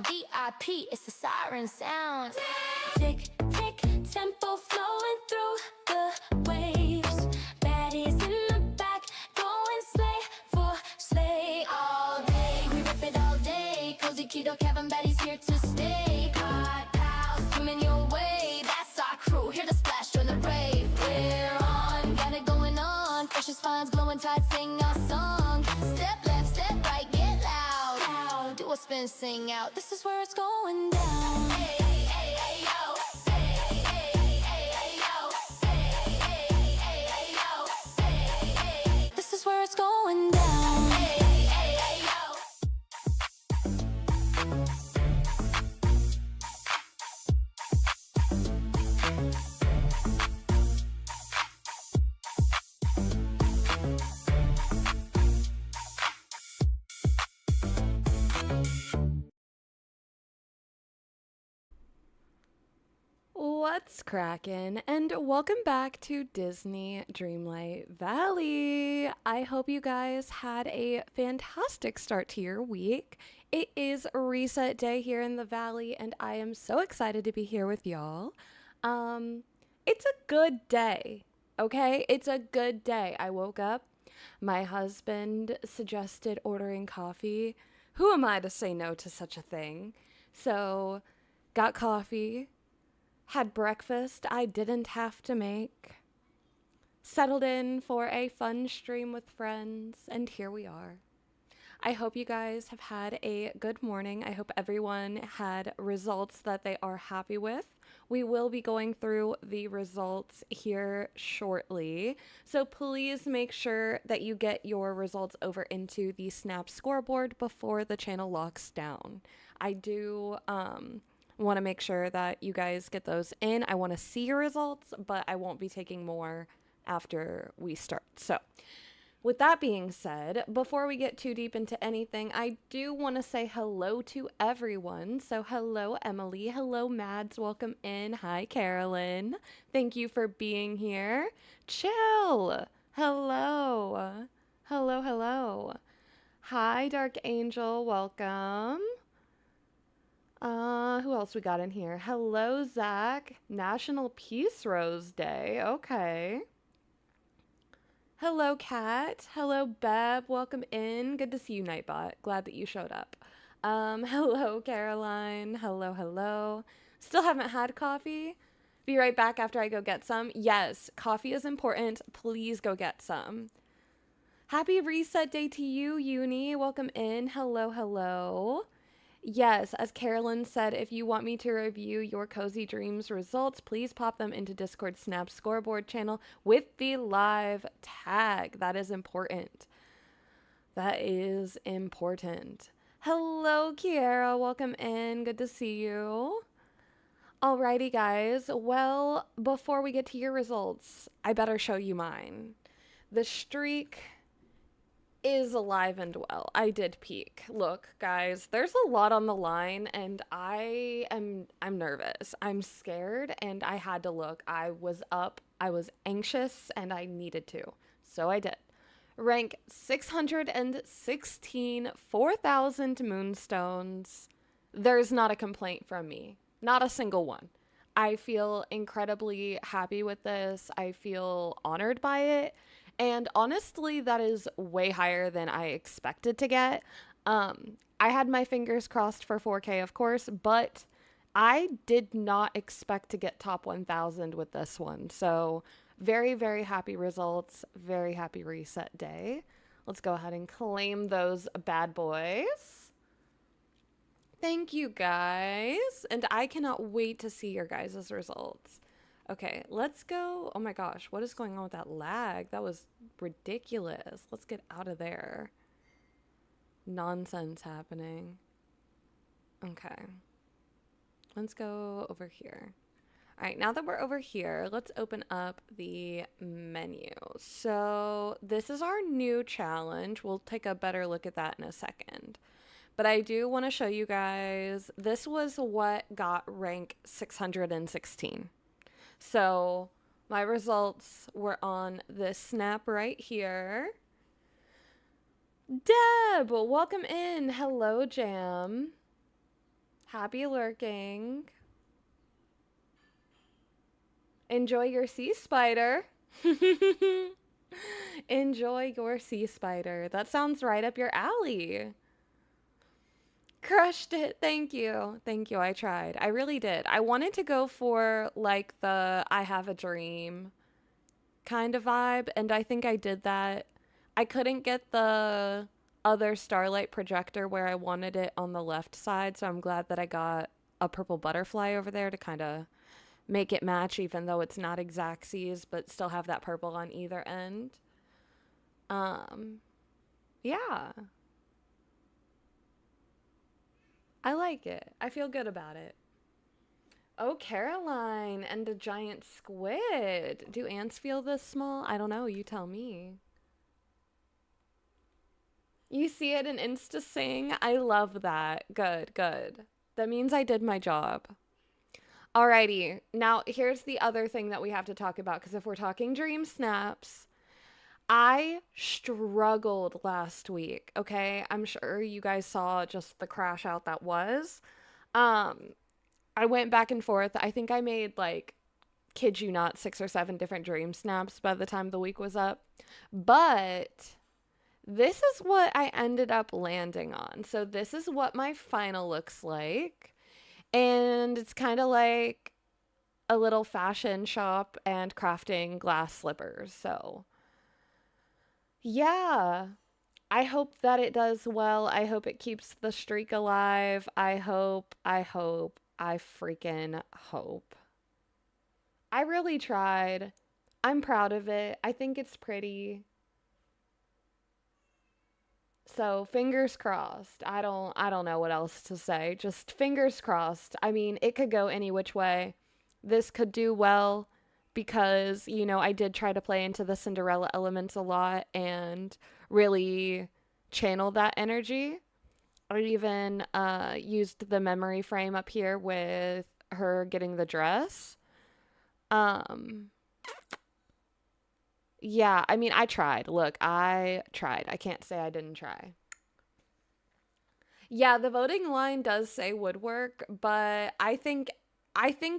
VIP, it's a siren sound. Tick, tick, tempo flowing through the waves. Baddies in the back, going slay for slay all day. We rip it all day. Cozy keto, Kevin, baddies here to stay. Hot pals, swimming your way. That's our crew, here to splash, join the rave. We're on, got it going on. Freshest finds, glowing tides, sing our song. Step left, step right, get loud. Loud, do a spin, sing out. This is where it's going down. Hey, hey, hey, hey, yo. Hey, hey, hey, hey, hey, yo. Hey, hey, hey, hey, yo. Hey, hey, hey. This is where it's going down. Hey, hey, hey, hey, yo. What's crackin', and welcome back to Disney Dreamlight Valley. I hope you guys had a fantastic start to your week. It is reset day here in the valley, and I am so excited to be here with y'all. It's a good day, okay? It's a good day. I woke up, my husband suggested ordering coffee. Who am I to say no to such a thing? So, got coffee. Had breakfast I didn't have to make. Settled in for a fun stream with friends, and here we are. I hope you guys have had a good morning. I hope everyone had results that they are happy with. We will be going through the results here shortly. So please make sure that you get your results over into the Snap scoreboard before the channel locks down. I do want to make sure that you guys get those in. I want to see your results, but I won't be taking more after we start. So with that being said, before we get too deep into anything, I do want to say hello to everyone. So hello, Emily. Hello, Mads. Welcome in. Hi, Carolyn. Thank you for being here. Chill. Hello. Hello, hello. Hi, Dark Angel. Welcome. Who else we got in here? Hello, Zach. National Peace Rose Day. Okay. Hello, Kat. Hello, Beb. Welcome in. Good to see you, Nightbot. Glad that you showed up. Hello, Caroline. Hello, hello. Still haven't had coffee? Be right back after I go get some. Yes, coffee is important. Please go get some. Happy reset day to you, Uni. Welcome in. Hello, hello. Yes, as Carolyn said, if you want me to review your Cozy Dreams results, please pop them into Discord Snap scoreboard channel with the live tag. That is important. That is important. Hello, Kiara. Welcome in. Good to see you. Alrighty, guys. Well, before we get to your results, I better show you mine. The streak is alive and well. I did peak. Look, guys, there's a lot on the line, and I'm nervous. I'm scared, and I had to look. I was up, I was anxious, and I needed to. So I did. Rank 616, 4,000 moonstones. There's not a complaint from me. Not a single one. I feel incredibly happy with this. I feel honored by it. And honestly, that is way higher than I expected to get. I had my fingers crossed for 4K, of course, but I did not expect to get top 1,000 with this one. So very, very happy results. Very happy reset day. Let's go ahead and claim those bad boys. Thank you, guys. And I cannot wait to see your guys' results. Okay, let's go. Oh my gosh, what is going on with that lag? That was ridiculous. Let's get out of there. Nonsense happening. Okay. Let's go over here. All right, now that we're over here, let's open up the menu. So this is our new challenge. We'll take a better look at that in a second. But I do want to show you guys, this was what got rank 616. So my results were on this snap right here. Deb, welcome in. Hello, Jam. Happy lurking. Enjoy your sea spider. Enjoy your sea spider. That sounds right up your alley. Crushed it. Thank you. Thank you. I tried. I really did. I wanted to go for like the I have a dream kind of vibe, and I think I did that. I couldn't get the other starlight projector where I wanted it on the left side, so I'm glad that I got a purple butterfly over there to kind of make it match, even though it's not exactsies, but still have that purple on either end. Um, yeah, I like it. I feel good about it. Oh, Caroline and a giant squid. Do ants feel this small? I don't know. You tell me. You see it in Insta Sing? I love that. Good, good. That means I did my job. Alrighty. Now, here's the other thing that we have to talk about, because if we're talking dream snaps, I struggled last week, okay? I'm sure you guys saw just the crash out that was. Um, I went back and forth. I think I made like, kid you not, 6 or 7 different dream snaps by the time the week was up. But this is what I ended up landing on. So this is what my final looks like. And it's kind of like a little fashion shop and crafting glass slippers. So yeah, I hope that it does well. I hope it keeps the streak alive. I freaking hope. I really tried. I'm proud of it. I think it's pretty. So fingers crossed. I don't know what else to say. Just fingers crossed. I mean, it could go any which way. This could do well because, I did try to play into the Cinderella elements a lot and really channel that energy. I even used the memory frame up here with her getting the dress. Um, yeah, I mean, I tried. Look, I tried. I can't say I didn't try. Yeah, the voting line does say woodwork, but I think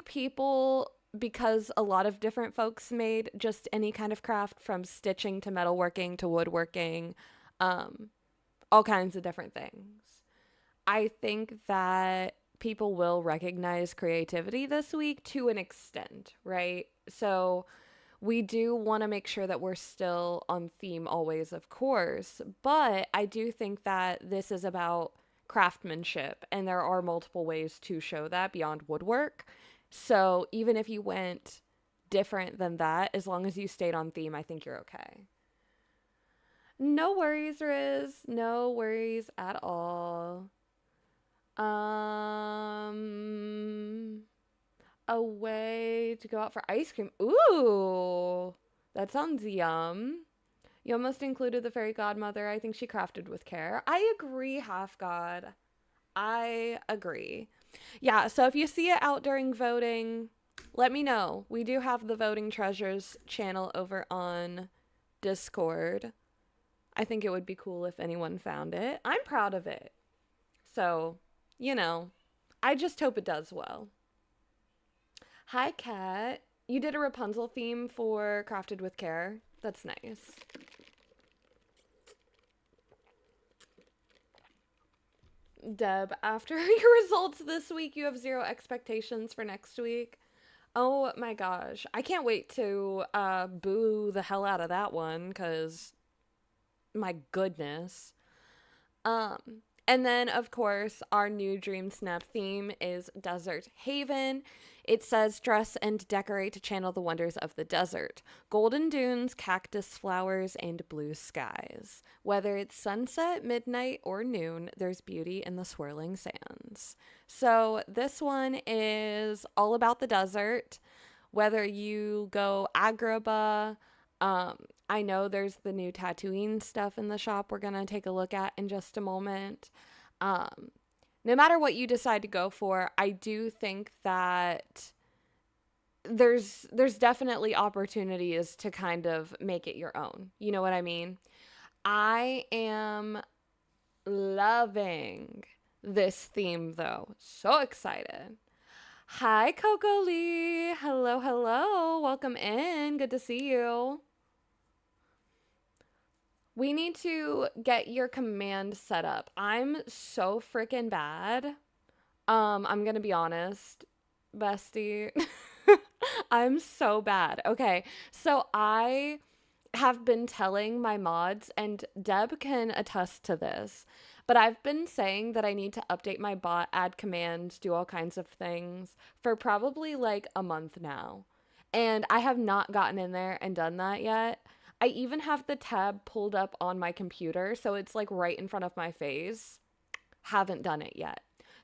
people, because a lot of different folks made just any kind of craft from stitching to metalworking to woodworking, um, all kinds of different things. I think that people will recognize creativity this week to an extent, right? So we do want to make sure that we're still on theme always, of course, but I do think that this is about craftsmanship, and there are multiple ways to show that beyond woodwork. So even if you went different than that, as long as you stayed on theme, I think you're okay. No worries, Riz. No worries at all. Um, a way to go out for ice cream. Ooh, that sounds yum. You almost included the fairy godmother. I think she crafted with care. I agree, half god. I agree. Yeah, so if you see it out during voting, let me know. We do have the Voting Treasures channel over on Discord. I think it would be cool if anyone found it. I'm proud of it. So, you know, I just hope it does well. Hi, Kat. You did a Rapunzel theme for Crafted with Care. That's nice. Deb, after your results this week, you have zero expectations for next week. Oh my gosh. I can't wait to boo the hell out of that one because my goodness. Um, and then, of course, our new Dream Snap theme is Desert Haven. It says dress and decorate to channel the wonders of the desert. Golden dunes, cactus flowers, and blue skies. Whether it's sunset, midnight, or noon, there's beauty in the swirling sands. So this one is all about the desert. Whether you go Agrabah, I know there's the new Tatooine stuff in the shop we're going to take a look at in just a moment. Um, no matter what you decide to go for, I do think that there's definitely opportunities to kind of make it your own. You know what I mean? I am loving this theme though. So excited. Hi, Coco Lee. Hello, hello. Welcome in. Good to see you. We need to get your command set up. I'm so freaking bad. I'm gonna be honest, bestie. I'm so bad. Okay, so I have been telling my mods, and Deb can attest to this, but I've been saying that I need to update my bot, add commands, do all kinds of things for probably like a month now. And I have not gotten in there and done that yet. I even have the tab pulled up on my computer, so it's like right in front of my face. Haven't done it yet.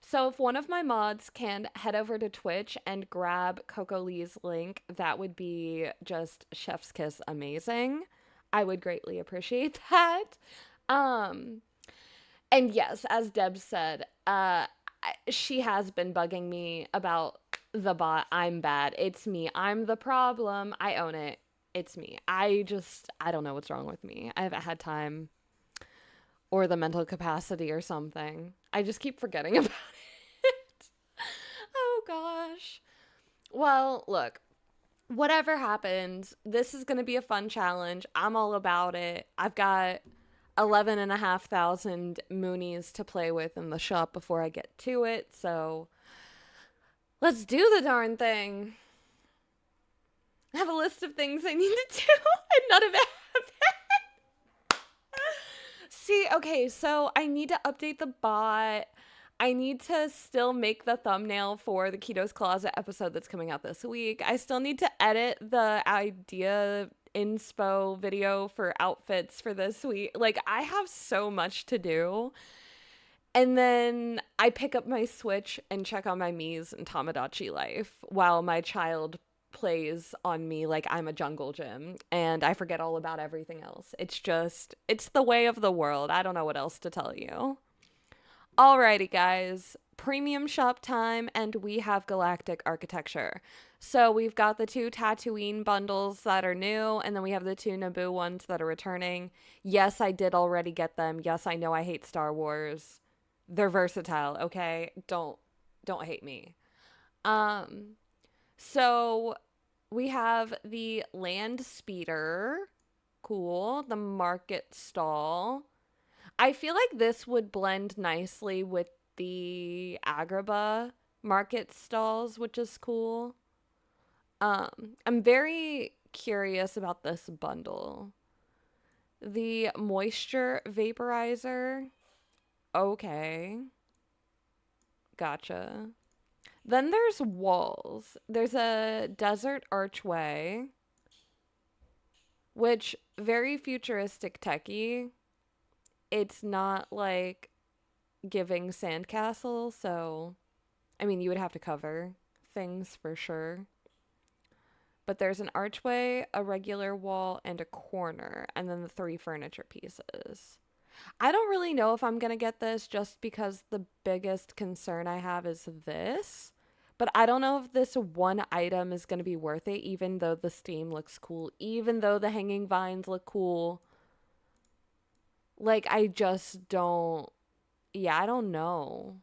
So if one of my mods can head over to Twitch and grab Coco Lee's link, that would be just chef's kiss amazing. I would greatly appreciate that. Um and yes, as Deb said, she has been bugging me about the bot. I'm bad. It's me. I'm the problem. I own it. It's me. I don't know what's wrong with me. I haven't had time or the mental capacity or something. I just keep forgetting about it. Oh gosh. Well, look, whatever happens, this is going to be a fun challenge. I'm all about it. I've got 11,500 moonies to play with in the shop before I get to it. So let's do the darn thing. I have a list of things I need to do and none of it happened. See, okay, so I need to update the bot. I need to still make the thumbnail for the Keto's Closet episode that's coming out this week. I still need to edit the idea inspo video for outfits for this week. Like, I have so much to do. And then I pick up my Switch and check on my Mii's and Tamagotchi life while my child plays on me like I'm a jungle gym, and I forget all about everything else. It's the way of the world. I don't know what else to tell you. Alrighty, guys. Premium shop time, and we have galactic architecture. So we've got the 2 Tatooine bundles that are new, and then we have the 2 Naboo ones that are returning. Yes, I did already get them. Yes, I know I hate Star Wars. They're versatile, okay? Don't hate me. So we have the land speeder. Cool. The market stall. I feel like this would blend nicely with the Agrabah market stalls, which is cool. I'm very curious about this bundle. The moisture vaporizer. Okay. Gotcha. Then there's walls. There's a desert archway, which very futuristic techie. It's not like giving sandcastle, so I mean, you would have to cover things for sure. But there's an archway, a regular wall, and a corner, and then the 3 furniture pieces. I don't really know if I'm going to get this just because the biggest concern I have is this. But I don't know if this one item is going to be worth it, even though the steam looks cool, even though the hanging vines look cool. Like, I just don't... Yeah, I don't know.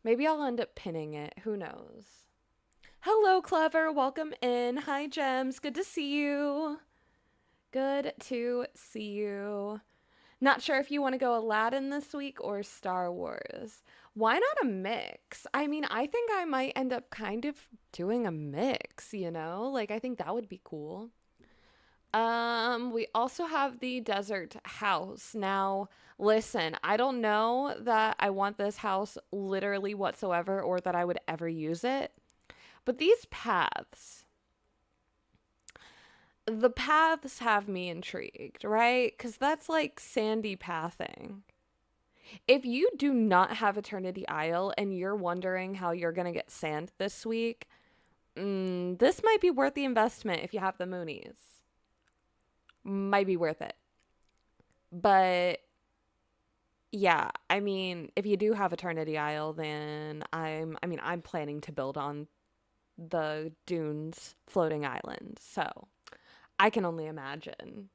Maybe I'll end up pinning it. Who knows? Hello, Clever. Welcome in. Hi, Gems. Good to see you. Good to see you. Not sure if you want to go Aladdin this week or Star Wars. Why not a mix? I mean, I think I might end up kind of doing a mix, you know? Like, I think that would be cool. We also have the desert house. Now, listen, I don't know that I want this house literally whatsoever or that I would ever use it. But these paths, the paths have me intrigued, right? Because that's like sandy pathing. If you do not have Eternity Isle and you're wondering how you're going to get sand this week, this might be worth the investment if you have the Moonies. Might be worth it. But yeah, I mean, if you do have Eternity Isle, then I'm planning to build on the dunes floating island. So I can only imagine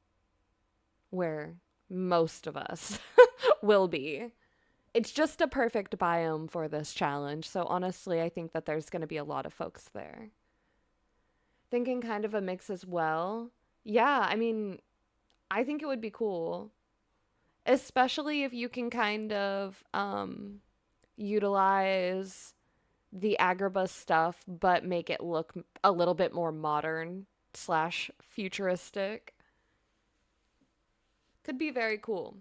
where most of us will be. It's just a perfect biome for this challenge. So honestly, I think that there's going to be a lot of folks there. Thinking kind of a mix as well. Yeah, I mean, I think it would be cool, especially if you can kind of utilize the Agrabah stuff, but make it look a little bit more modern slash futuristic. Could be very cool.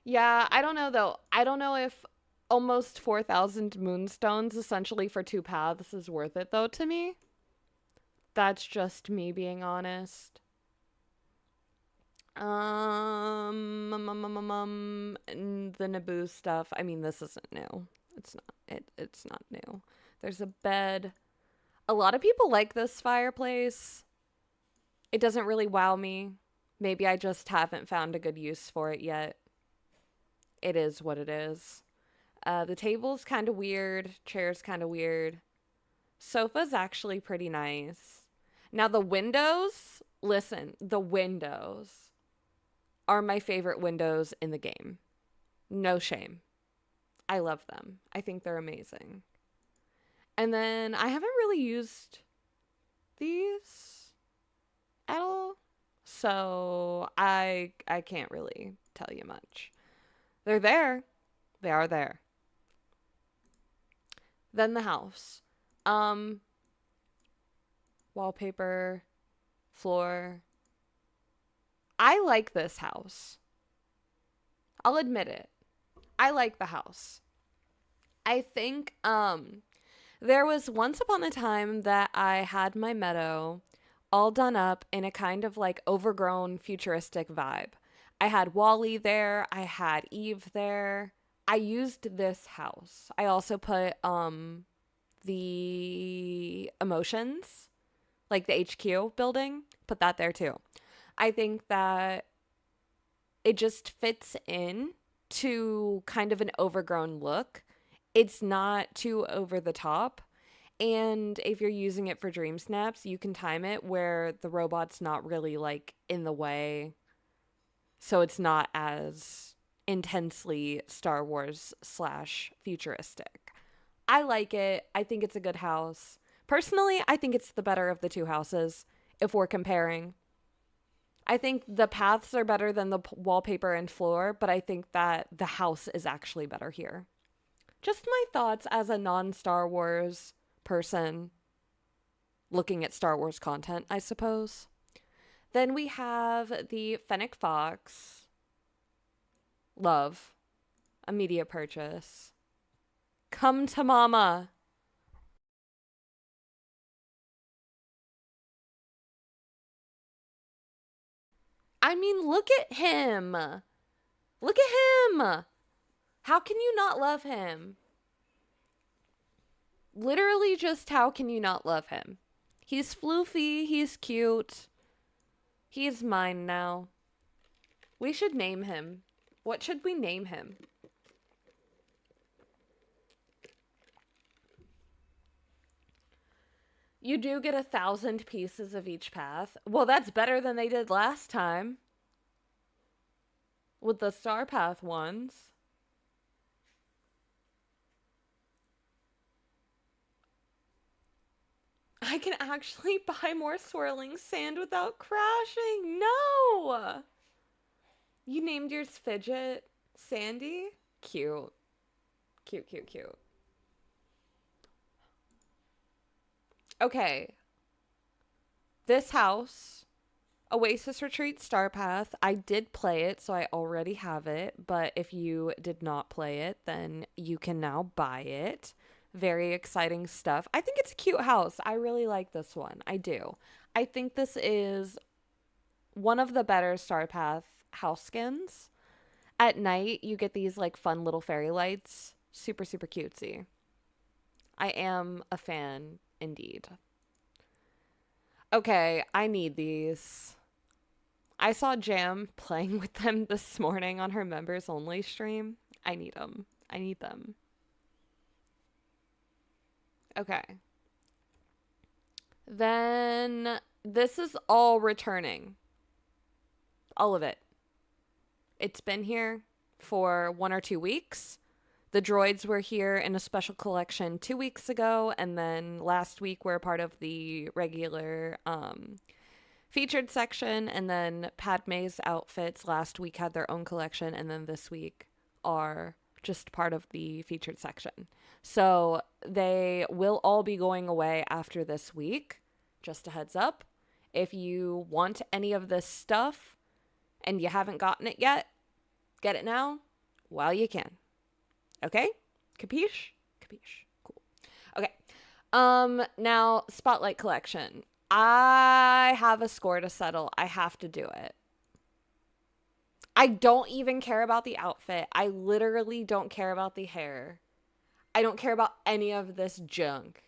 Yeah, I don't know though. I don't know if almost 4,000 moonstones essentially for 2 paths is worth it though to me. That's just me being honest. The Naboo stuff. I mean, this isn't new. It's not. It's not new. There's a bed. A lot of people like this fireplace. It doesn't really wow me. Maybe I just haven't found a good use for it yet. It is what it is. The table's kind of weird. Chair's kind of weird. Sofa's actually pretty nice. Now the windows, listen, the windows are my favorite windows in the game. No shame. I love them. I think they're amazing. And then I haven't really used these at all. So I can't really tell you much. They're there. They are there. Then the house. Wallpaper, floor. I like this house. I'll admit it. I like the house. I think there was once upon a time that I had my meadow all done up in a kind of like overgrown futuristic vibe. I had Wally there, I had Eve there. I used this house. I also put the emotions, like the HQ building, put that there too. I think that it just fits in to kind of an overgrown look. It's not too over the top. And if you're using it for dream snaps, you can time it where the robot's not really like in the way. So it's not as intensely Star Wars slash futuristic. I like it. I think it's a good house. Personally, I think it's the better of the two houses if we're comparing. I think the paths are better than the wallpaper and floor, but I think that the house is actually better here. Just my thoughts as a non-Star Wars person looking at Star Wars content, I suppose. Then we have the Fennec Fox. Love. Immediate purchase. Come to mama. I mean, look at him. Look at him. How can you not love him? Literally just how can you not love him? He's floofy. He's cute. He's mine now. We should name him. What should we name him? You do get 1,000 pieces of each path. Well, that's better than they did last time with the Star Path ones. I can actually buy more swirling sand without crashing. No! You named yours Fidget Sandy? Cute. Cute, cute, cute. Okay. This house, Oasis Retreat Star Path, I did play it, so I already have it. But if you did not play it, then you can now buy it. Very exciting stuff. I think it's a cute house. I really like this one. I do. I think this is one of the better Star Path house skins. At night, you get these like fun little fairy lights. Super, super cutesy. I am a fan indeed. Okay, I need these. I saw Jam playing with them this morning on her members only stream. I need them. I need them. Okay. Then this is all returning. All of it. It's been here for 1 or 2 weeks. The droids were here in a special collection 2 weeks ago, and then last week were part of the regular featured section, and then Padme's outfits last week had their own collection, and then this week are just part of the featured section. So they will all be going away after this week. Just a heads up. If you want any of this stuff and you haven't gotten it yet, get it now while you can. Okay? Capiche? Capiche. Cool. Okay. Now, Spotlight Collection. I have a score to settle. I have to do it. I don't even care about the outfit. I literally don't care about the hair. I don't care about any of this junk.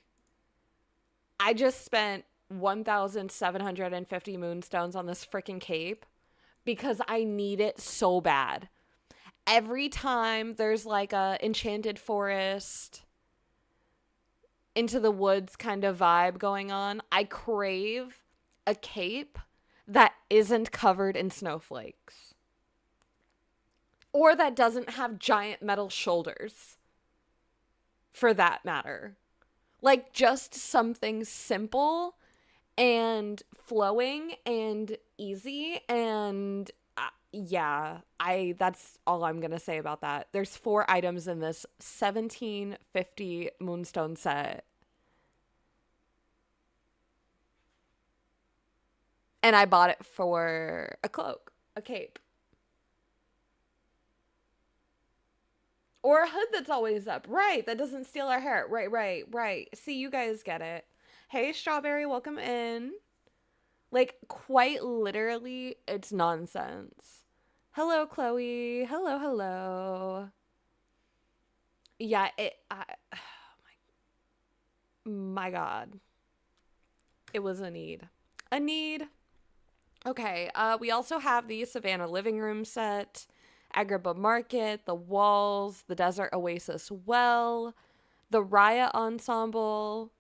I just spent 1,750 moonstones on this freaking cape because I need it so bad. Every time there's like a enchanted forest, into the woods kind of vibe going on, I crave a cape that isn't covered in snowflakes. Or that doesn't have giant metal shoulders, for that matter. Like, just something simple and flowing and easy, and yeah, that's all I'm gonna say about that. There's 4 items in this 1750 moonstone set, and I bought it for a cloak, a cape, or a hood that's always up, right, that doesn't steal our hair. Right. See, you guys get it. Hey, Strawberry, welcome in. Like, quite literally, it's nonsense. Hello, Chloe. Hello. Yeah, my God. It was a need. Okay, we also have the Savannah living room set, Agrabah Market, the walls, the Desert Oasis well, the Raya ensemble,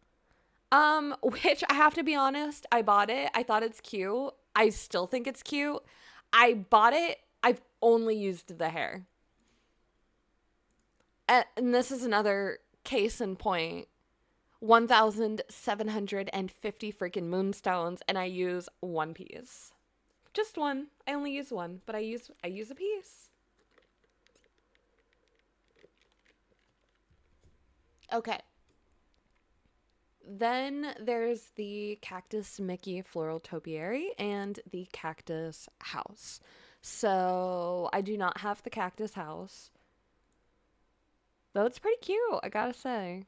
which I have to be honest, I bought it. I thought it's cute. I still think it's cute. I bought it. I've only used the hair. And this is another case in point. 1,750 freaking moonstones, and I use one piece. Just one. I only use one, but I use a piece. Okay. Then there's the Cactus Mickey Floral Topiary and the Cactus House. So I do not have the Cactus House, though it's pretty cute, I gotta say.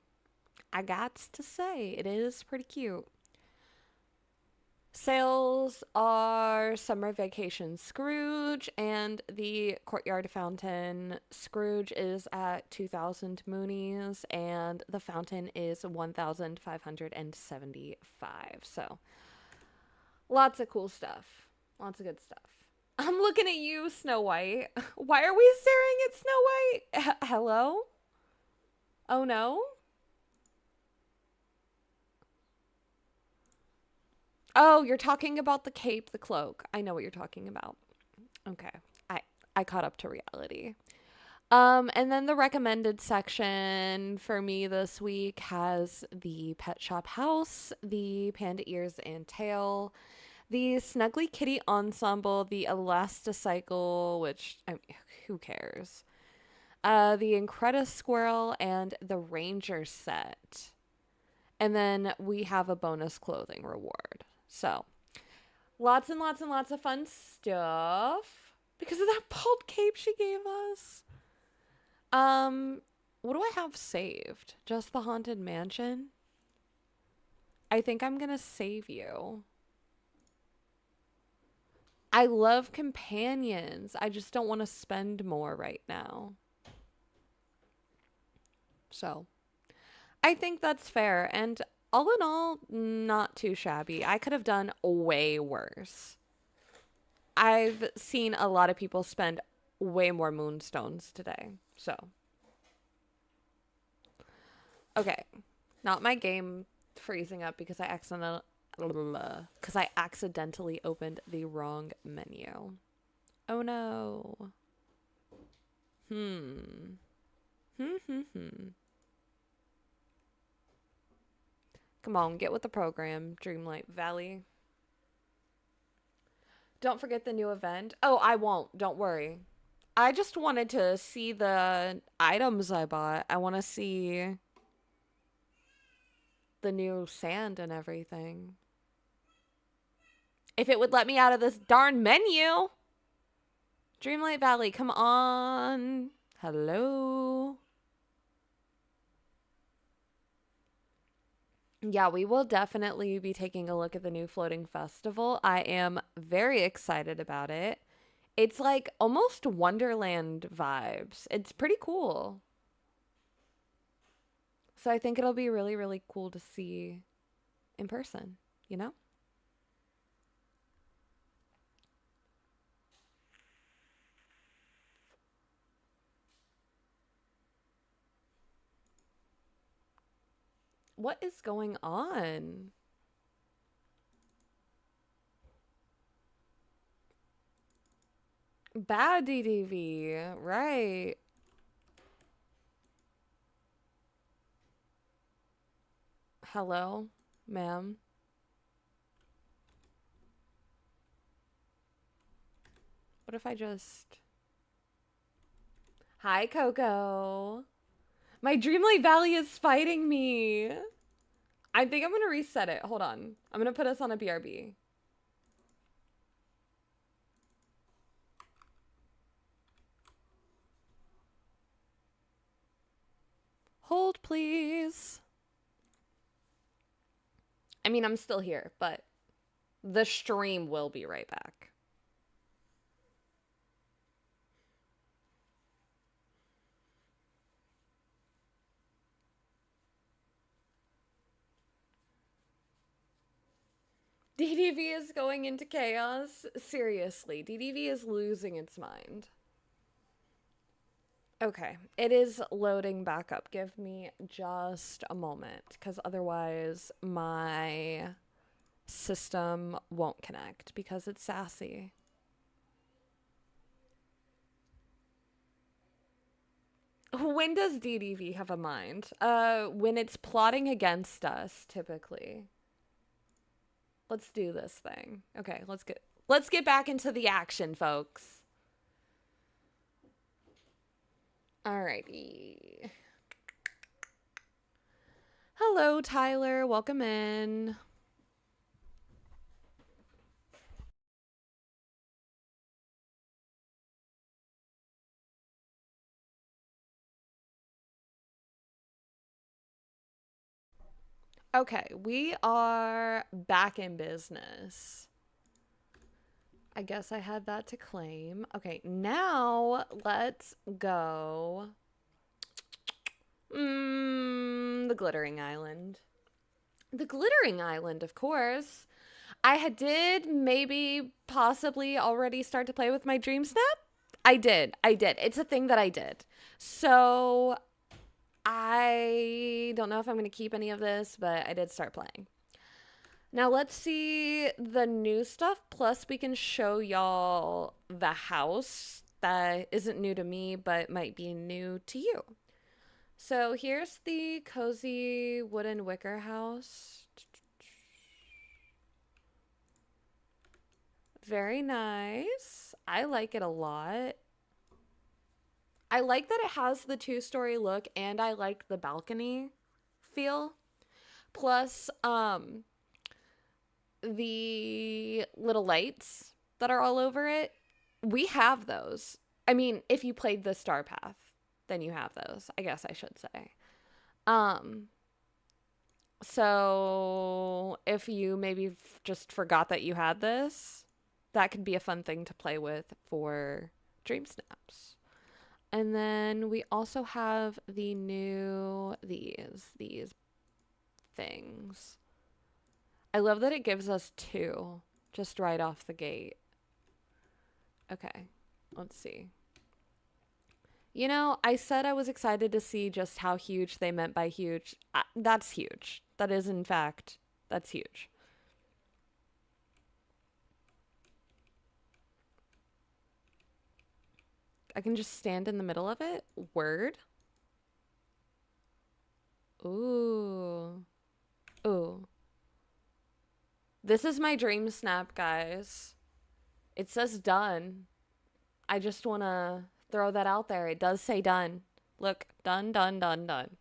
It is pretty cute. Sales are Summer Vacation Scrooge and the Courtyard Fountain. Scrooge is at 2,000 moonies and the fountain is 1,575. So lots of cool stuff. Lots of good stuff. I'm looking at you, Snow White. Why are we staring at Snow White? Hello? Oh no? Oh, you're talking about the cape, the cloak. I know what you're talking about. Okay. I caught up to reality. And then the recommended section for me this week has the Pet Shop House, the Panda Ears and Tail, the Snuggly Kitty Ensemble, the Elasticycle, which, I mean, who cares? The Incredible Squirrel, and the Ranger set. And then we have a bonus clothing reward. So, lots and lots and lots of fun stuff because of that bald cape she gave us. What do I have saved? Just the Haunted Mansion? I think I'm gonna save you. I love companions. I just don't want to spend more right now. So, I think that's fair. And all in all, not too shabby. I could have done way worse. I've seen a lot of people spend way more moonstones today. So, okay. Not my game freezing up because I accidentally opened the wrong menu. Oh no. Come on, get with the program, Dreamlight Valley. Don't forget the new event. Oh, I won't. Don't worry. I just wanted to see the items I bought. I want to see the new sand and everything. If it would let me out of this darn menu. Dreamlight Valley, come on. Hello. Yeah, we will definitely be taking a look at the new floating festival. I am very excited about it. It's like almost Wonderland vibes. It's pretty cool. So I think it'll be really, really cool to see in person, you know? What is going on? Bad DDV, right. Hello, ma'am. What if I just... Hi, Coco. My Dreamlight Valley is fighting me. I think I'm going to reset it. Hold on. I'm going to put us on a BRB. Hold, please. I mean, I'm still here, but the stream will be right back. DDV is going into chaos. Seriously, DDV is losing its mind. Okay, it is loading back up. Give me just a moment, because otherwise my system won't connect because it's sassy. When does DDV have a mind? When it's plotting against us, typically. Let's do this thing. Okay, let's get back into the action, folks. Alrighty. Hello, Tyler. Welcome in. Okay, we are back in business. I guess I had that to claim. Okay, now let's go. The Glittering Island. The Glittering Island, of course. Did maybe possibly already start to play with my Dream Snap. I did. It's a thing that I did. So I don't know if I'm going to keep any of this, but I did start playing. Now let's see the new stuff. Plus we can show y'all the house that isn't new to me, but might be new to you. So here's the cozy wooden wicker house. Very nice. I like it a lot. I like that it has the two-story look, and I like the balcony feel. Plus, the little lights that are all over it, we have those. I mean, if you played the Star Path, then you have those, I guess I should say. So if you maybe just forgot that you had this, that could be a fun thing to play with for Dream Snaps. And then we also have the new, these things. I love that it gives us two just right off the gate. Okay, let's see. You know, I said I was excited to see just how huge they meant by huge. That's huge. That is, in fact, that's huge. I can just stand in the middle of it? Word? Ooh. Ooh. This is my dream snap, guys. It says done. I just want to throw that out there. It does say done. Look, done, done, done, done.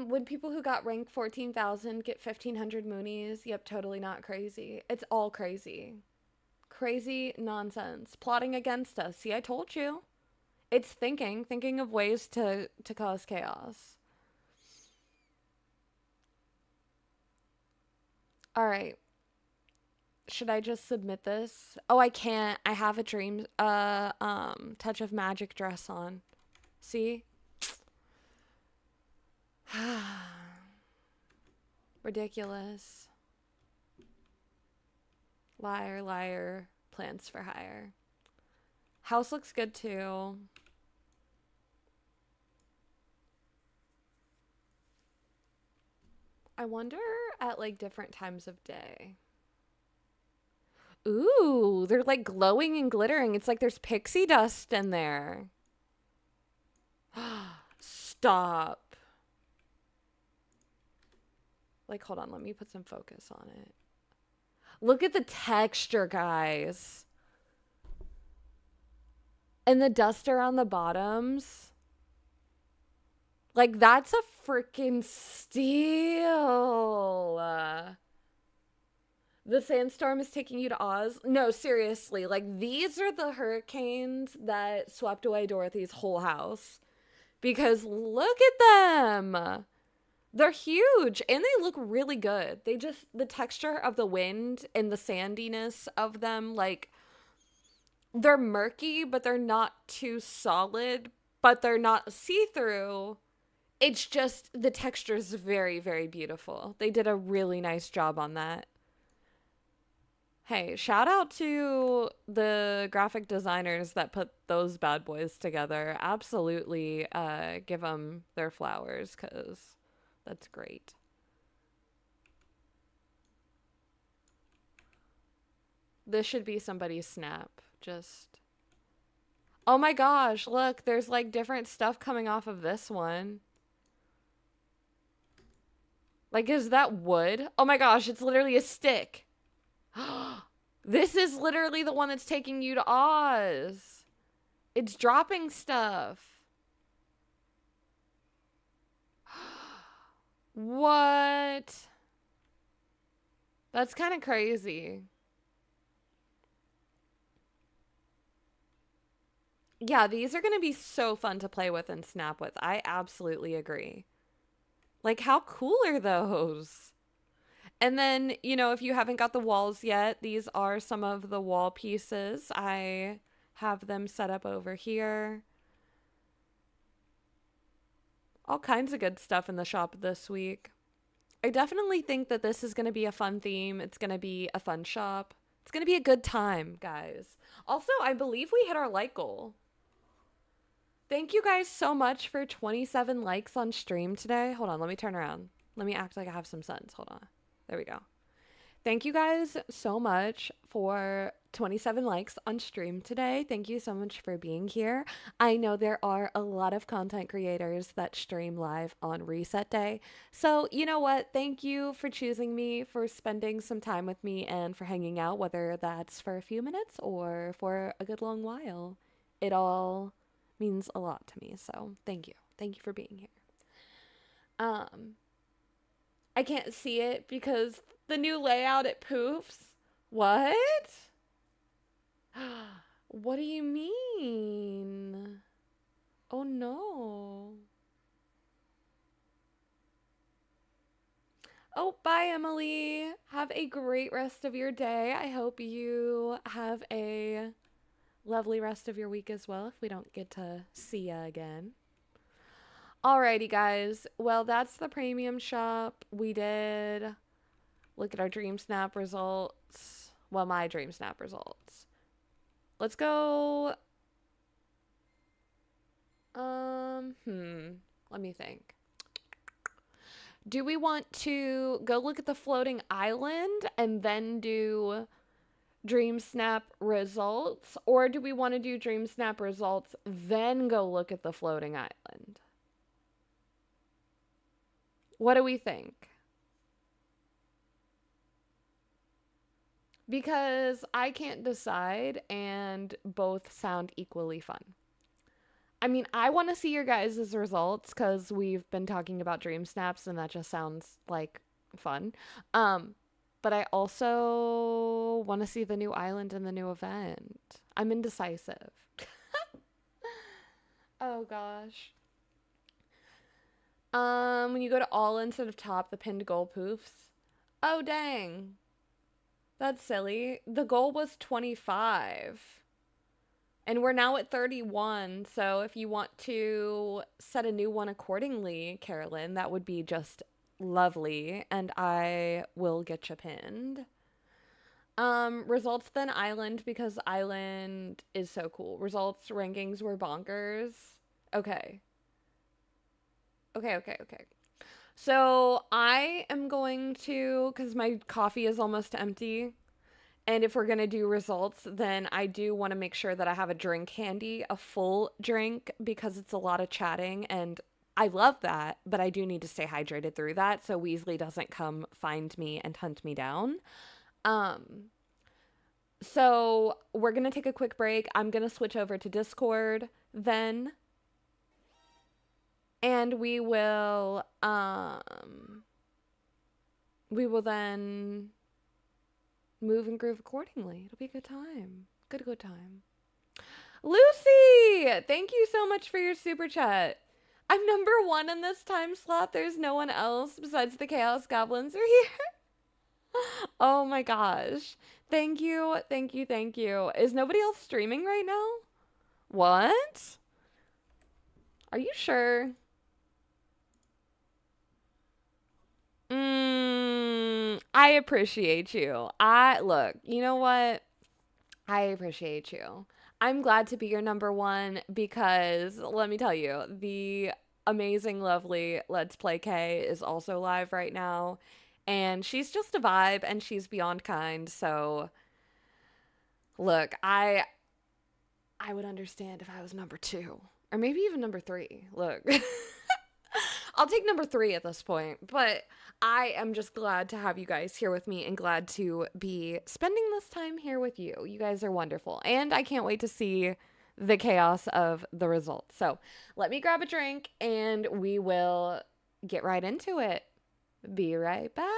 Would people who got rank 14,000 get 1,500 moonies? Yep, totally not crazy. It's all crazy. Crazy nonsense. Plotting against us. See, I told you. It's thinking of ways to cause chaos. All right. Should I just submit this? Oh, I can't. I have a dream touch of magic dress on. See? Ridiculous. Liar, liar. Plans for hire. House looks good too. I wonder at like different times of day. Ooh, they're like glowing and glittering. It's like there's pixie dust in there. Stop. Like, hold on, let me put some focus on it. Look at the texture, guys. And the dust around the bottoms. Like, that's a freaking steal. The sandstorm is taking you to Oz? No, seriously. Like, these are the hurricanes that swept away Dorothy's whole house. Because look at them. They're huge and they look really good. They just, the texture of the wind and the sandiness of them, like, they're murky, but they're not too solid, but they're not see-through. It's just, the texture is very, very beautiful. They did a really nice job on that. Hey, shout out to the graphic designers that put those bad boys together. Absolutely give them their flowers, because that's great. This should be somebody's snap. Just... Oh my gosh, look, there's like different stuff coming off of this one. Like, is that wood? Oh my gosh, it's literally a stick. This is literally the one that's taking you to Oz. It's dropping stuff. What? That's kind of crazy. Yeah, these are going to be so fun to play with and snap with. I absolutely agree. Like, how cool are those? And then, you know, if you haven't got the walls yet, these are some of the wall pieces. I have them set up over here. All kinds of good stuff in the shop this week. I definitely think that this is going to be a fun theme. It's going to be a fun shop. It's going to be a good time, guys. Also, I believe we hit our like goal. Thank you guys so much for 27 likes on stream today. Hold on, let me turn around. Let me act like I have some sense. Hold on. There we go. Thank you guys so much for 27 likes on stream today. Thank you so much for being here. I know there are a lot of content creators that stream live on reset day. So you know what? Thank you for choosing me, for spending some time with me, and for hanging out, whether that's for a few minutes or for a good long while. It all means a lot to me. So thank you. Thank you for being here. I can't see it because the new layout, it poofs. What? What do you mean? Oh no. Oh, bye, Emily. Have a great rest of your day. I hope you have a lovely rest of your week as well if we don't get to see ya again. Alrighty, guys. Well, that's the premium shop. We did look at our Dream Snap results. Well, my Dream Snap results. Let's go. Let me think. Do we want to go look at the floating island and then do Dream Snap results, or do we want to do Dream Snap results, then go look at the floating island? What do we think? Because I can't decide, and both sound equally fun. I mean, I want to see your guys' results because we've been talking about Dream Snaps, and that just sounds like fun. Um, but I also want to see the new island and the new event. I'm indecisive. Oh gosh. When you go to all instead of top, the pinned goal poofs. Oh dang. That's silly. The goal was 25. And we're now at 31. So if you want to set a new one accordingly, Carolyn, that would be just lovely. And I will get you pinned. Results then Island because Island is so cool. Results rankings were bonkers. Okay. Okay. So I am going to, because my coffee is almost empty, and if we're going to do results, then I do want to make sure that I have a drink handy, a full drink, because it's a lot of chatting, and I love that, but I do need to stay hydrated through that so Weasley doesn't come find me and hunt me down. Um, so we're going to take a quick break. I'm going to switch over to Discord then, and we will then move and groove accordingly. It'll be a good time. Good time. Lucy, thank you so much for your super chat. I'm number 1 in this time slot. There's no one else besides the Chaos Goblins are here. Oh my gosh. Thank you. Is nobody else streaming right now? What? Are you sure? I appreciate you. Look, you know what? I appreciate you. I'm glad to be your number 1 because let me tell you, the amazing, lovely Let's Play K is also live right now. And she's just a vibe and she's beyond kind. So look, I would understand if I was number 2 or maybe even number 3. Look. I'll take number 3 at this point, but I am just glad to have you guys here with me and glad to be spending this time here with you. You guys are wonderful, and I can't wait to see the chaos of the results. So let me grab a drink and we will get right into it. Be right back.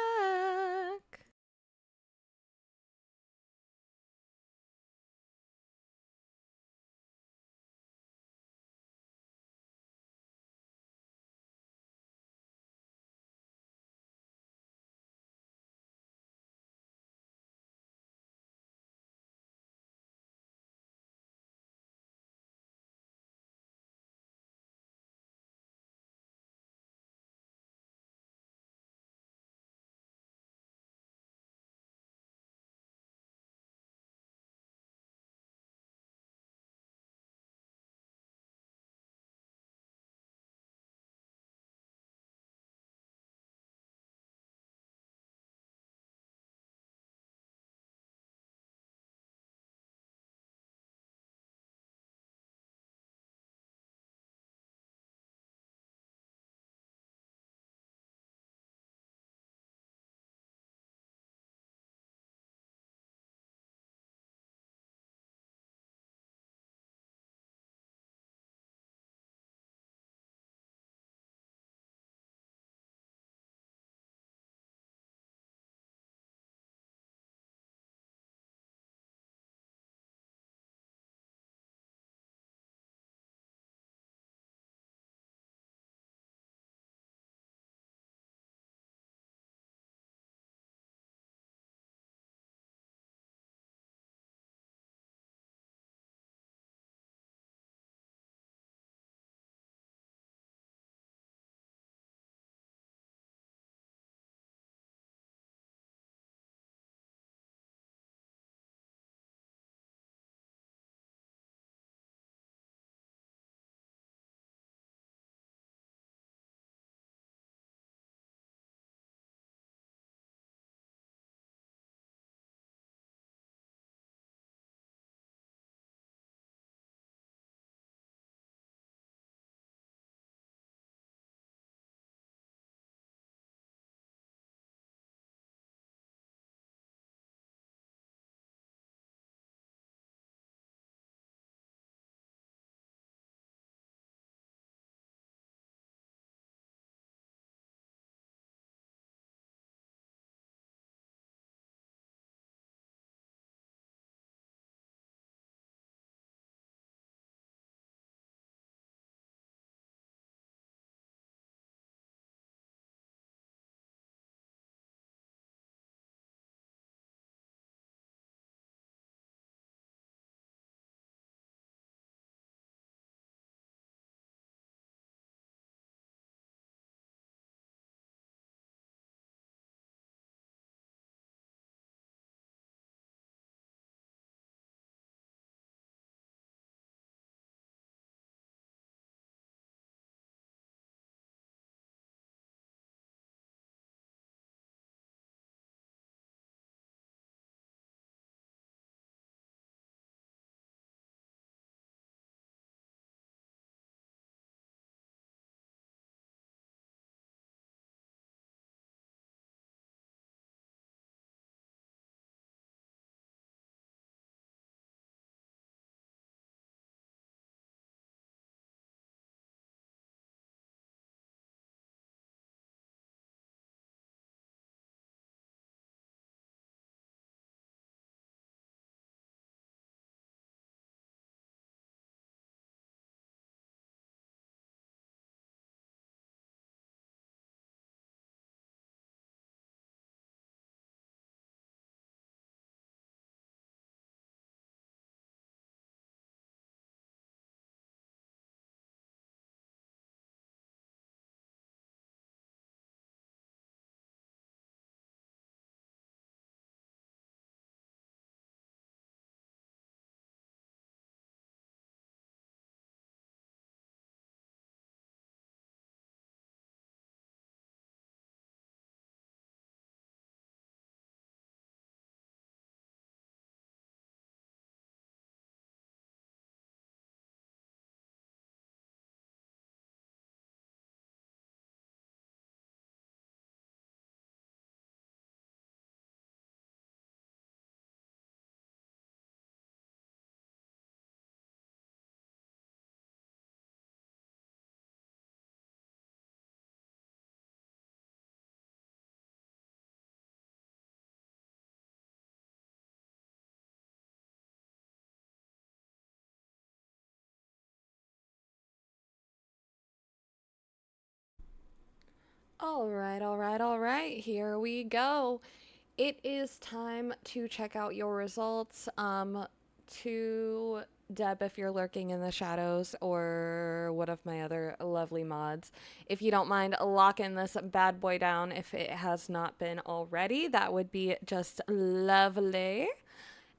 All right, all right, all right. Here we go. It is time to check out your results. To Deb, if you're lurking in the shadows, or one of my other lovely mods, if you don't mind locking this bad boy down if it has not been already, that would be just lovely.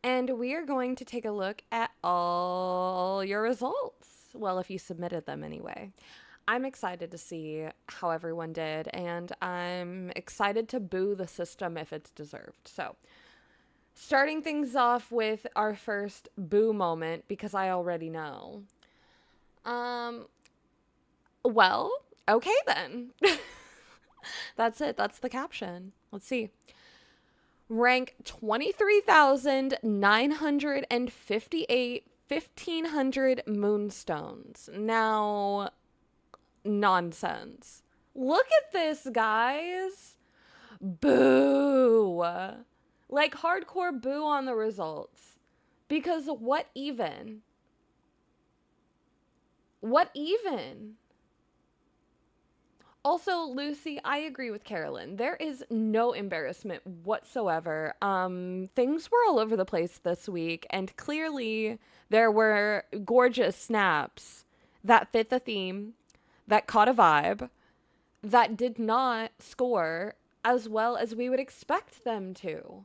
And we are going to take a look at all your results. Well, if you submitted them anyway. I'm excited to see how everyone did, and I'm excited to boo the system if it's deserved. So, starting things off with our first boo moment, because I already know. Um, well, okay then. That's it. That's the caption. Let's see. Rank 23,958 1,500 moonstones. Now, nonsense. Look at this, guys. Boo. Like, hardcore boo on the results. Because what even? What even? Also, Lucy, I agree with Carolyn. There is no embarrassment whatsoever. Things were all over the place this week, and clearly there were gorgeous snaps that fit the theme, that caught a vibe, that did not score as well as we would expect them to.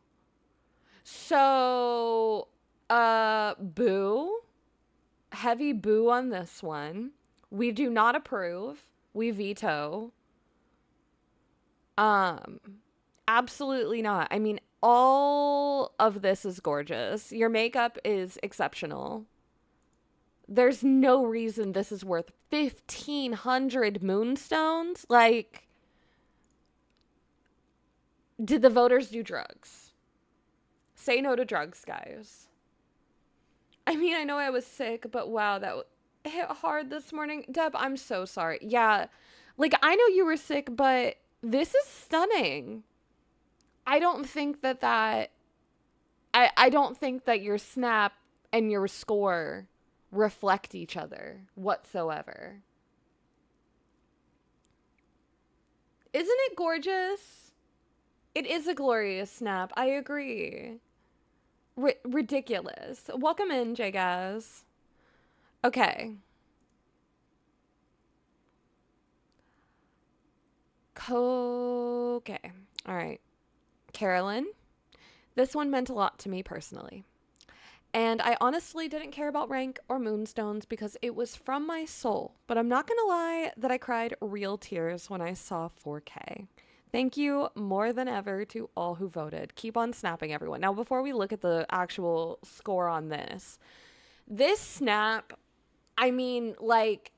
So, boo. Heavy boo on this one. We do not approve. We veto. Absolutely not. I mean, all of this is gorgeous. Your makeup is exceptional. There's no reason this is worth 1,500 moonstones. Like, did the voters do drugs? Say no to drugs, guys. I mean, I know I was sick, but wow, that hit hard this morning. Deb, I'm so sorry. Yeah, like, I know you were sick, but this is stunning. I don't think that I don't think that your snap and your score reflect each other whatsoever. Isn't it gorgeous? It is a glorious snap. I agree. Ridiculous. Welcome in, Jagaz. Okay. Okay. All right. Carolyn, this one meant a lot to me personally. And I honestly didn't care about rank or moonstones because it was from my soul. But I'm not going to lie that I cried real tears when I saw 4K. Thank you more than ever to all who voted. Keep on snapping, everyone. Now, before we look at the actual score on this snap, I mean, like,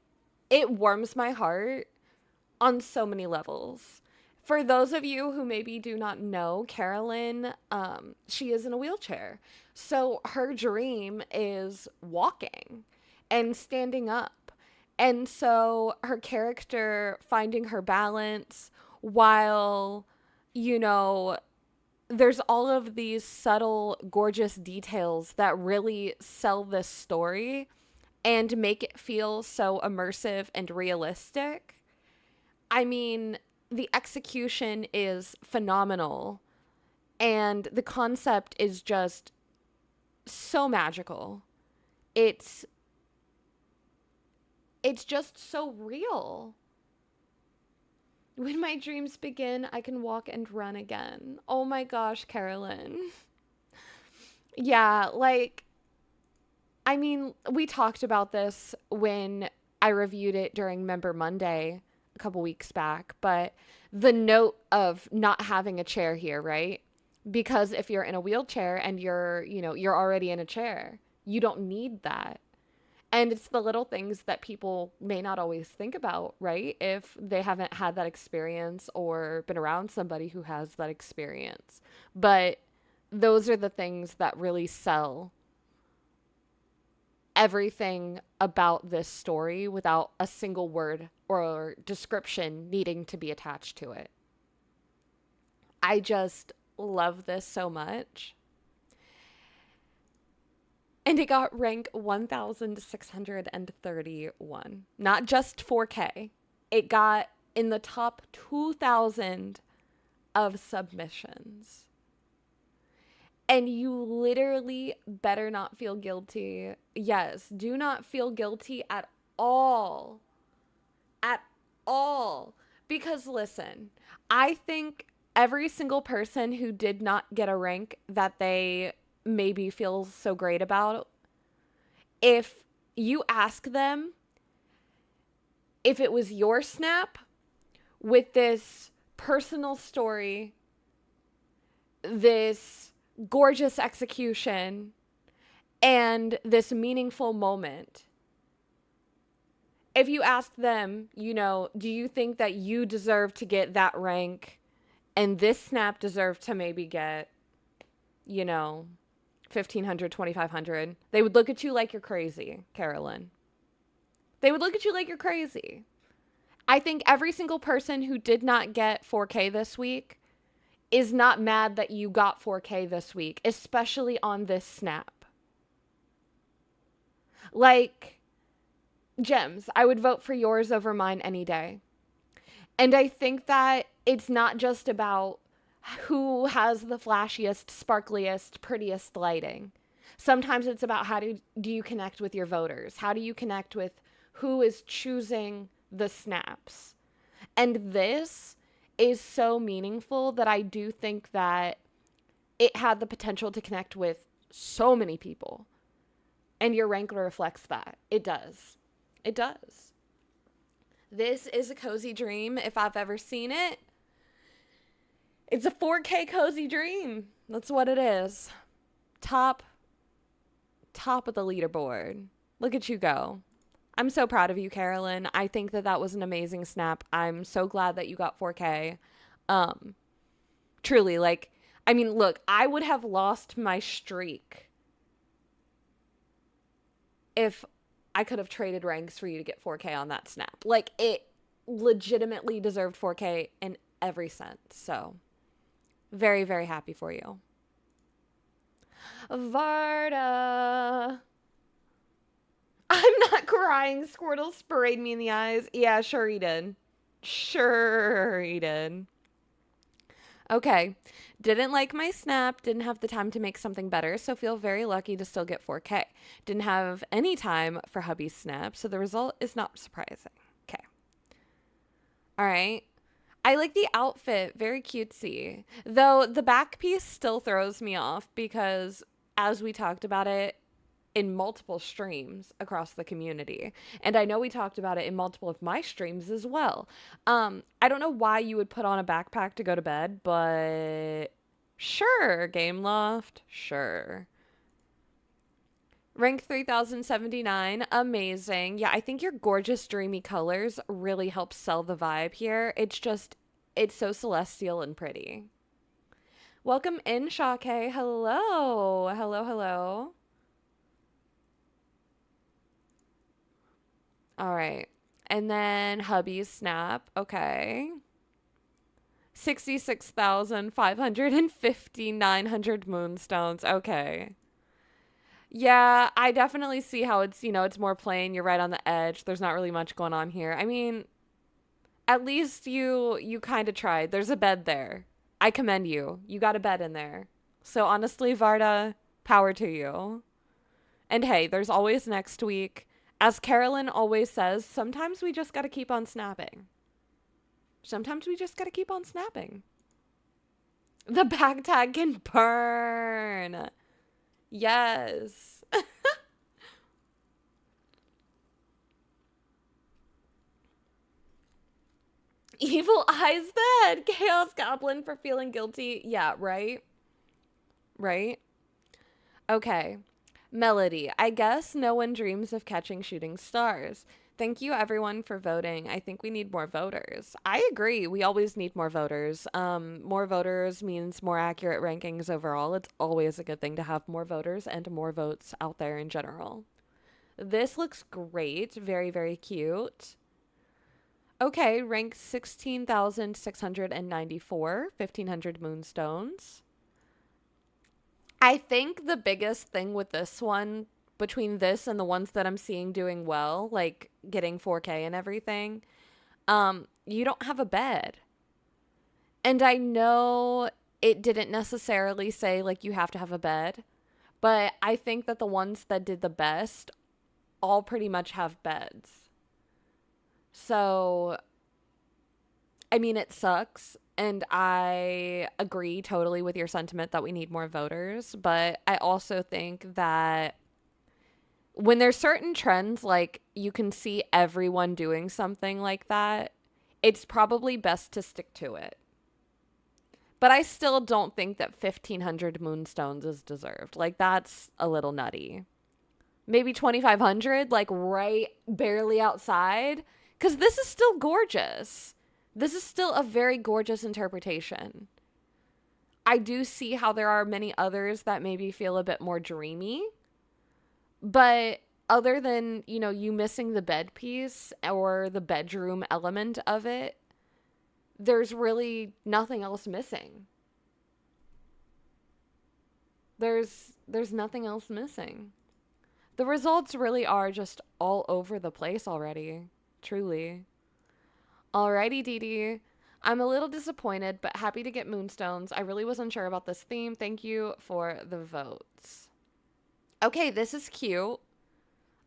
it warms my heart on so many levels. For those of you who maybe do not know, Carolyn, she is in a wheelchair. So her dream is walking and standing up. And so her character finding her balance while, you know, there's all of these subtle, gorgeous details that really sell this story and make it feel so immersive and realistic. I mean, the execution is phenomenal, and the concept is just so magical. It's just so real. When my dreams begin, I can walk and run again. Oh my gosh, Carolyn. Yeah, like, I mean, we talked about this when I reviewed it during Member Monday a couple weeks back, but the note of not having a chair here, right? Because if you're in a wheelchair and you're already in a chair, you don't need that. And it's the little things that people may not always think about, right? If they haven't had that experience or been around somebody who has that experience. But those are the things that really sell everything about this story without a single word or description needing to be attached to it. I just love this so much. And it got rank 1,631. Not just 4K. It got in the top 2,000 of submissions. And you literally better not feel guilty. Yes, do not feel guilty at all. At all. Because listen, I think every single person who did not get a rank that they maybe feel so great about, if you ask them if it was your snap with this personal story, this gorgeous execution, and this meaningful moment, if you ask them, you know, do you think that you deserve to get that rank and this snap deserved to maybe get, you know, 1,500, 2,500, they would look at you like you're crazy, Carolyn. They would look at you like you're crazy. I think every single person who did not get 4K this week is not mad that you got 4K this week, especially on this snap. Like, Gems, I would vote for yours over mine any day. And I think that it's not just about who has the flashiest, sparkliest, prettiest lighting. Sometimes it's about how do you connect with your voters? How do you connect with who is choosing the snaps? And this is so meaningful that I do think that it had the potential to connect with so many people. And your rank reflects that. It does. It does. This is a cozy dream if I've ever seen it. It's a 4K cozy dream. That's what it is. Top of the leaderboard. Look at you go. I'm so proud of you, Carolyn. I think that that was an amazing snap. I'm so glad that you got 4K. Truly, like, I mean, look, I would have lost my streak if I could have traded ranks for you to get 4K on that snap. Like, it legitimately deserved 4K in every sense. So, very, very happy for you. Varda. I'm not crying. Squirtle sprayed me in the eyes. Yeah, sure he did. Sure he did. Okay. Didn't like my snap. Didn't have the time to make something better. So feel very lucky to still get 4K. Didn't have any time for hubby's snap. So the result is not surprising. Okay. All right. I like the outfit. Very cutesy. Though the back piece still throws me off because as we talked about it in multiple streams across the community, and I know we talked about it in multiple of my streams as well. I don't know why you would put on a backpack to go to bed, but sure, Game Loft, sure. Rank 3079, amazing. Yeah, I think your gorgeous dreamy colors really help sell the vibe here. It's so celestial and pretty. Welcome in, Shake. Hello. Hello, hello. All right. And then hubby's snap. Okay. 66,550, 900 moonstones. Okay. Yeah, I definitely see how it's, it's more plain. You're right on the edge. There's not really much going on here. I mean, at least you kind of tried. There's a bed there. I commend you. You got a bed in there. So honestly, Varda, power to you. And hey, there's always next week. As Carolyn always says, sometimes we just got to keep on snapping. Sometimes we just got to keep on snapping. The back tag can burn. Yes. Evil Eyes Bed. Chaos Goblin for feeling guilty. Yeah, right? Right? Okay. Melody. I guess no one dreams of catching shooting stars. Thank you, everyone, for voting. I think we need more voters. I agree. We always need more voters. More voters means more accurate rankings overall. It's always a good thing to have more voters and more votes out there in general. This looks great. Very, very cute. Okay, rank 16,694, 1,500 moonstones. I think the biggest thing with this one, between this and the ones that I'm seeing doing well, like getting 4K and everything, you don't have a bed. And I know it didn't necessarily say like you have to have a bed, but I think that the ones that did the best all pretty much have beds. So, I mean, it sucks. And I agree totally with your sentiment that we need more voters. But I also think that when there's certain trends, like you can see everyone doing something like that, it's probably best to stick to it. But I still don't think that 1,500 moonstones is deserved. Like, that's a little nutty. Maybe 2,500, like right barely outside. Because this is still gorgeous. This is still a very gorgeous interpretation. I do see how there are many others that maybe feel a bit more dreamy. But other than, you know, you missing the bed piece or the bedroom element of it, there's really nothing else missing. There's nothing else missing. The results really are just all over the place already. Truly. Alrighty, Dee Dee. I'm a little disappointed, but happy to get moonstones. I really was unsure about this theme. Thank you for the votes. Okay, this is cute.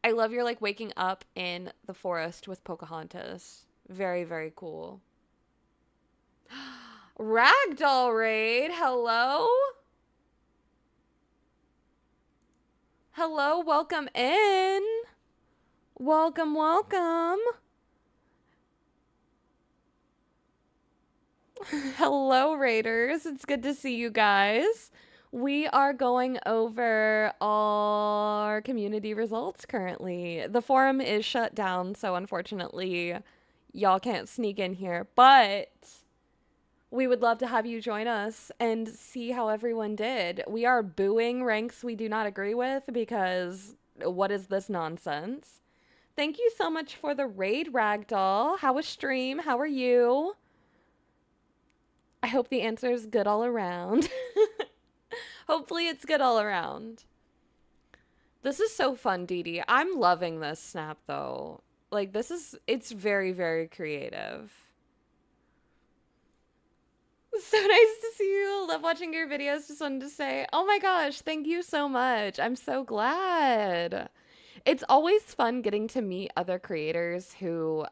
I love your like waking up in the forest with Pocahontas. Very, very cool. Ragdoll Raid, hello? Hello, welcome in. Welcome, welcome. Hello, Raiders. It's good to see you guys. We are going over our community results currently. The forum is shut down, so unfortunately, y'all can't sneak in here, but we would love to have you join us and see how everyone did. We are booing ranks we do not agree with because what is this nonsense? Thank you so much for the raid, Ragdoll. How was stream? How are you? I hope the answer is good all around. Hopefully it's good all around. This is so fun, Dee Dee. I'm loving this snap, though. Like, it's very, very creative. So nice to see you. Love watching your videos. Just wanted to say, oh my gosh, thank you so much. I'm so glad. It's always fun getting to meet other creators who,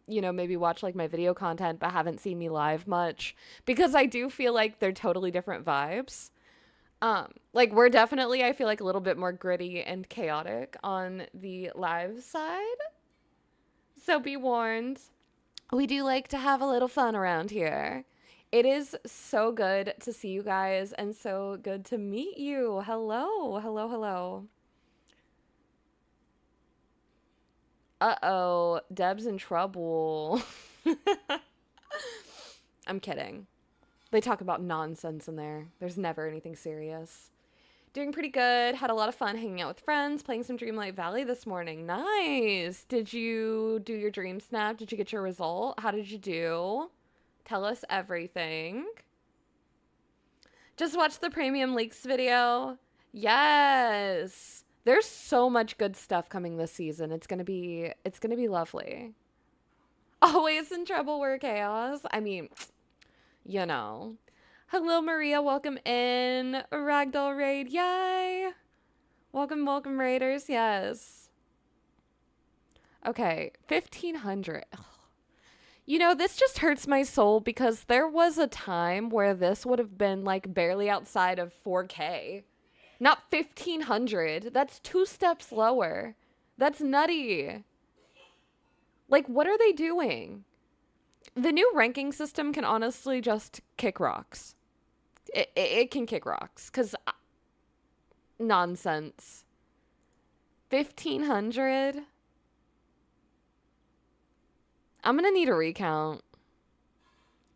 you know, maybe watch like my video content but haven't seen me live much, because I do feel like they're totally different vibes. Like we're definitely, I feel like a little bit more gritty and chaotic on the live side. So be warned. We do like to have a little fun around here. It is so good to see you guys and so good to meet you. Hello, hello, hello. Uh-oh, Deb's in trouble. I'm kidding. They talk about nonsense in there. There's never anything serious. Doing pretty good. Had a lot of fun hanging out with friends, playing some Dreamlight Valley this morning. Nice. Did you do your dream snap? Did you get your result? How did you do? Tell us everything. Just watched the Premium Leaks video. Yes. There's so much good stuff coming this season. It's gonna be lovely. Always in trouble, we're chaos. I mean, you know. Hello, Maria. Welcome in. Ragdoll Raid. Yay. Welcome, welcome, Raiders. Yes. Okay. 1,500. Ugh. You know, this just hurts my soul because there was a time where this would have been like barely outside of 4K. Not 1,500. That's 2 steps lower. That's nutty. Like, what are they doing? The new ranking system can honestly just kick rocks. It can kick rocks. Because nonsense. 1,500? I'm going to need a recount.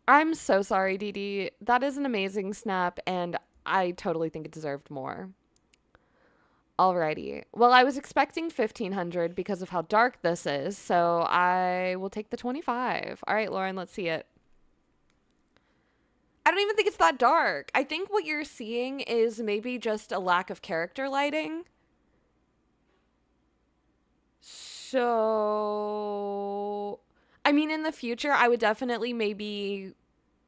I'm so sorry, Dee Dee. That is an amazing snap, and I totally think it deserved more. Alrighty. Well, I was expecting 1,500 because of how dark this is, so I will take the 25. All right, Lauren, let's see it. I don't even think it's that dark. I think what you're seeing is maybe just a lack of character lighting. So I mean, in the future, I would definitely maybe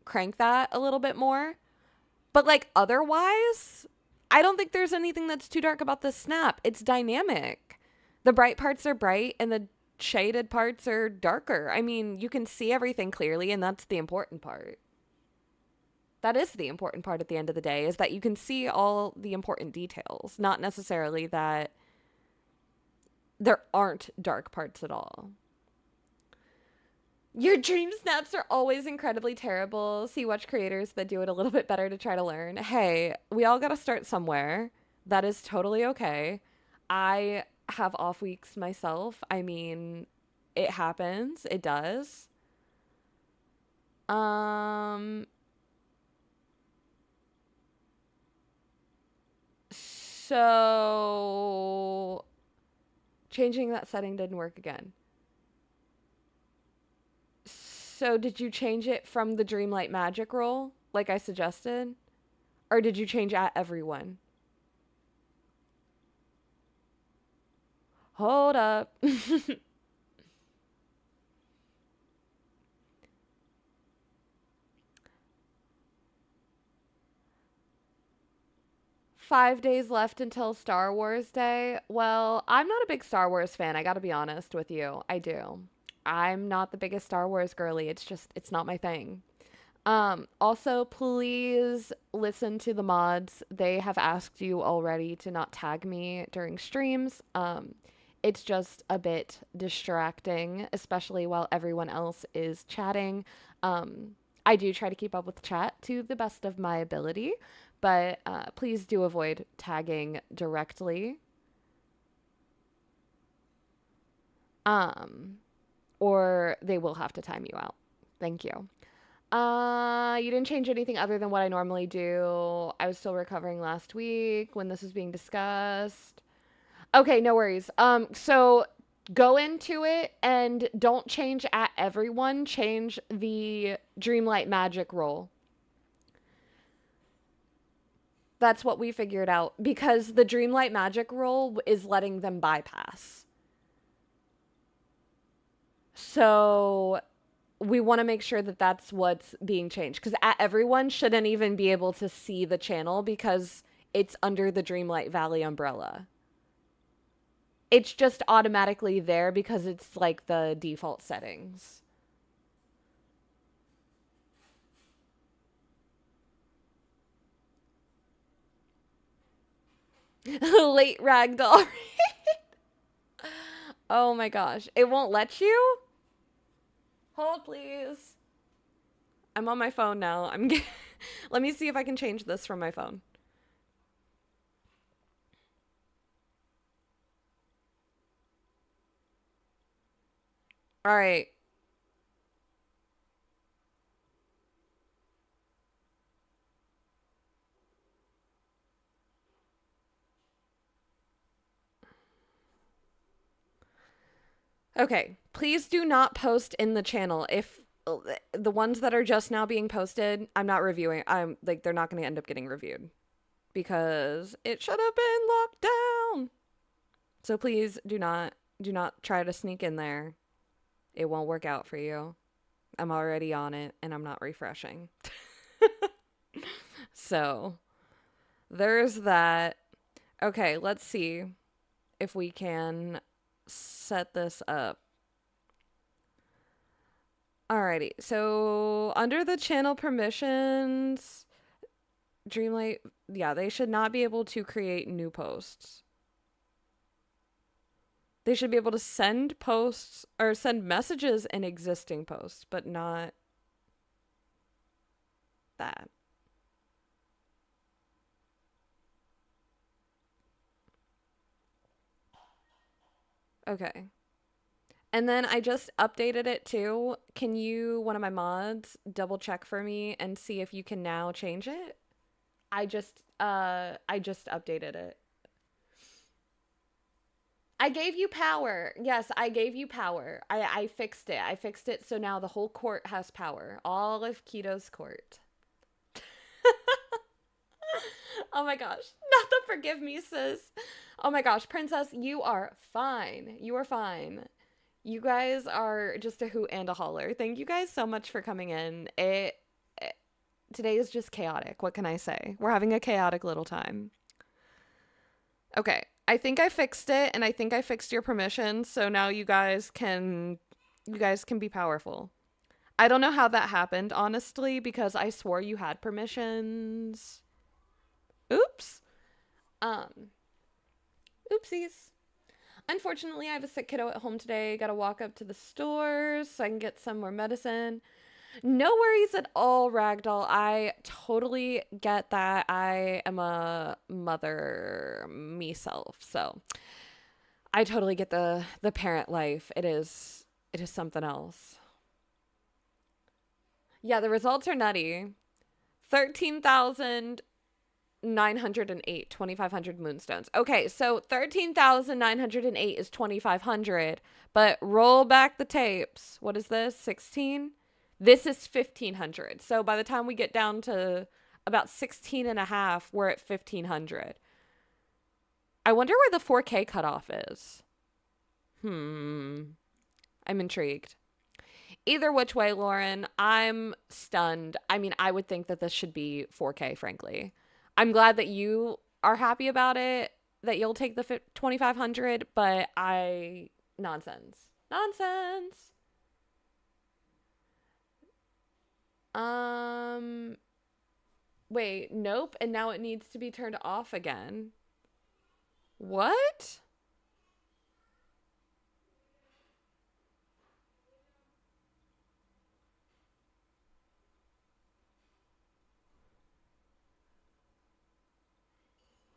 crank that a little bit more. But like otherwise, I don't think there's anything that's too dark about this snap. It's dynamic. The bright parts are bright and the shaded parts are darker. I mean, you can see everything clearly, and that's the important part. That is the important part at the end of the day, is that you can see all the important details, not necessarily that there aren't dark parts at all. Your dream snaps are always incredibly terrible. See, watch creators that do it a little bit better to try to learn. Hey, we all got to start somewhere. That is totally okay. I have off weeks myself. I mean, it happens. It does. So changing that setting didn't work again. So did you change it from the Dreamlight magic roll, like I suggested? Or did you change at everyone? Hold up. 5 days left until Star Wars Day. Well, I'm not a big Star Wars fan. I gotta be honest with you. I do. I'm not the biggest Star Wars girly. It's not my thing. Also, please listen to the mods. They have asked you already to not tag me during streams. It's just a bit distracting, especially while everyone else is chatting. I do try to keep up with chat to the best of my ability, but please do avoid tagging directly. Or they will have to time you out. Thank you. You didn't change anything other than what I normally do. I was still recovering last week when this was being discussed. Okay, no worries. So go into it and don't change at everyone. Change the Dreamlight magic roll. That's what we figured out, because the Dreamlight magic roll is letting them bypass. So we want to make sure that that's what's being changed, because everyone shouldn't even be able to see the channel because it's under the Dreamlight Valley umbrella. It's just automatically there because it's like the default settings. Late ragdoll. Oh my gosh. It won't let you? Hold, please. I'm on my phone now. Let me see if I can change this from my phone. All right. Okay, please do not post in the channel. If the ones that are just now being posted, I'm not reviewing. I'm like, they're not going to end up getting reviewed because it should have been locked down. So please do not try to sneak in there. It won't work out for you. I'm already on it and I'm not refreshing. So there's that. Okay, let's see if we can set this up. Alrighty, so under the channel permissions, Dreamlight, yeah, they should not be able to create new posts. They should be able to send posts or send messages in existing posts, but not that. Okay. And then I just updated it too. Can you, one of my mods, double check for me and see if you can now change it? I just updated it. I gave you power. Yes, I gave you power. I fixed it. I fixed it so now the whole court has power. All of Keto's court. Oh my gosh. Not the forgive me, sis. Oh my gosh, princess, you are fine. You are fine. You guys are just a hoot and a holler. Thank you guys so much for coming in. Today is just chaotic. What can I say? We're having a chaotic little time. Okay. I think I fixed it, and I think I fixed your permissions, so now you guys can be powerful. I don't know how that happened, honestly, because I swore you had permissions. Oops. Um, Oopsies. Unfortunately, I have a sick kiddo at home today. Gotta walk up to the stores so I can get some more medicine. No worries at all, Ragdoll. I totally get that. I am a mother myself, so I totally get the parent life. It is something else. Yeah, the results are nutty. 13,908, 2,500 moonstones. Okay, so 13,908 is 2,500, but roll back the tapes. What is this? 16? This is 1,500. So by the time we get down to about 16 and a half, we're at 1,500. I wonder where the 4K cutoff is. I'm intrigued. Either which way, Lauren, I'm stunned. I mean, I would think that this should be 4K, frankly. I'm glad that you are happy about it, that you'll take the 2,500, but nonsense. Nonsense. Um, Wait, nope, and now it needs to be turned off again. What?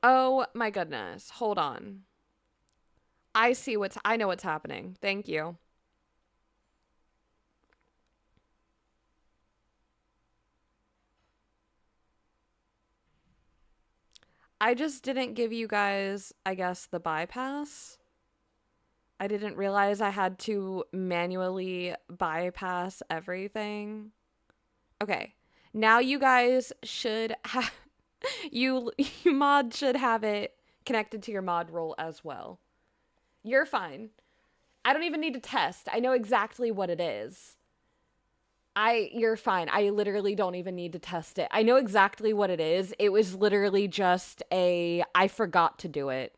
Oh my goodness. Hold on. I know what's happening. Thank you. I just didn't give you guys, I guess, the bypass. I didn't realize I had to manually bypass everything. Okay. Now you guys should have you mod should have it connected to your mod role as well. You're fine. I don't even need to test. I know exactly what it is. You're fine. I literally don't even need to test it. I know exactly what it is. It was literally just I forgot to do it.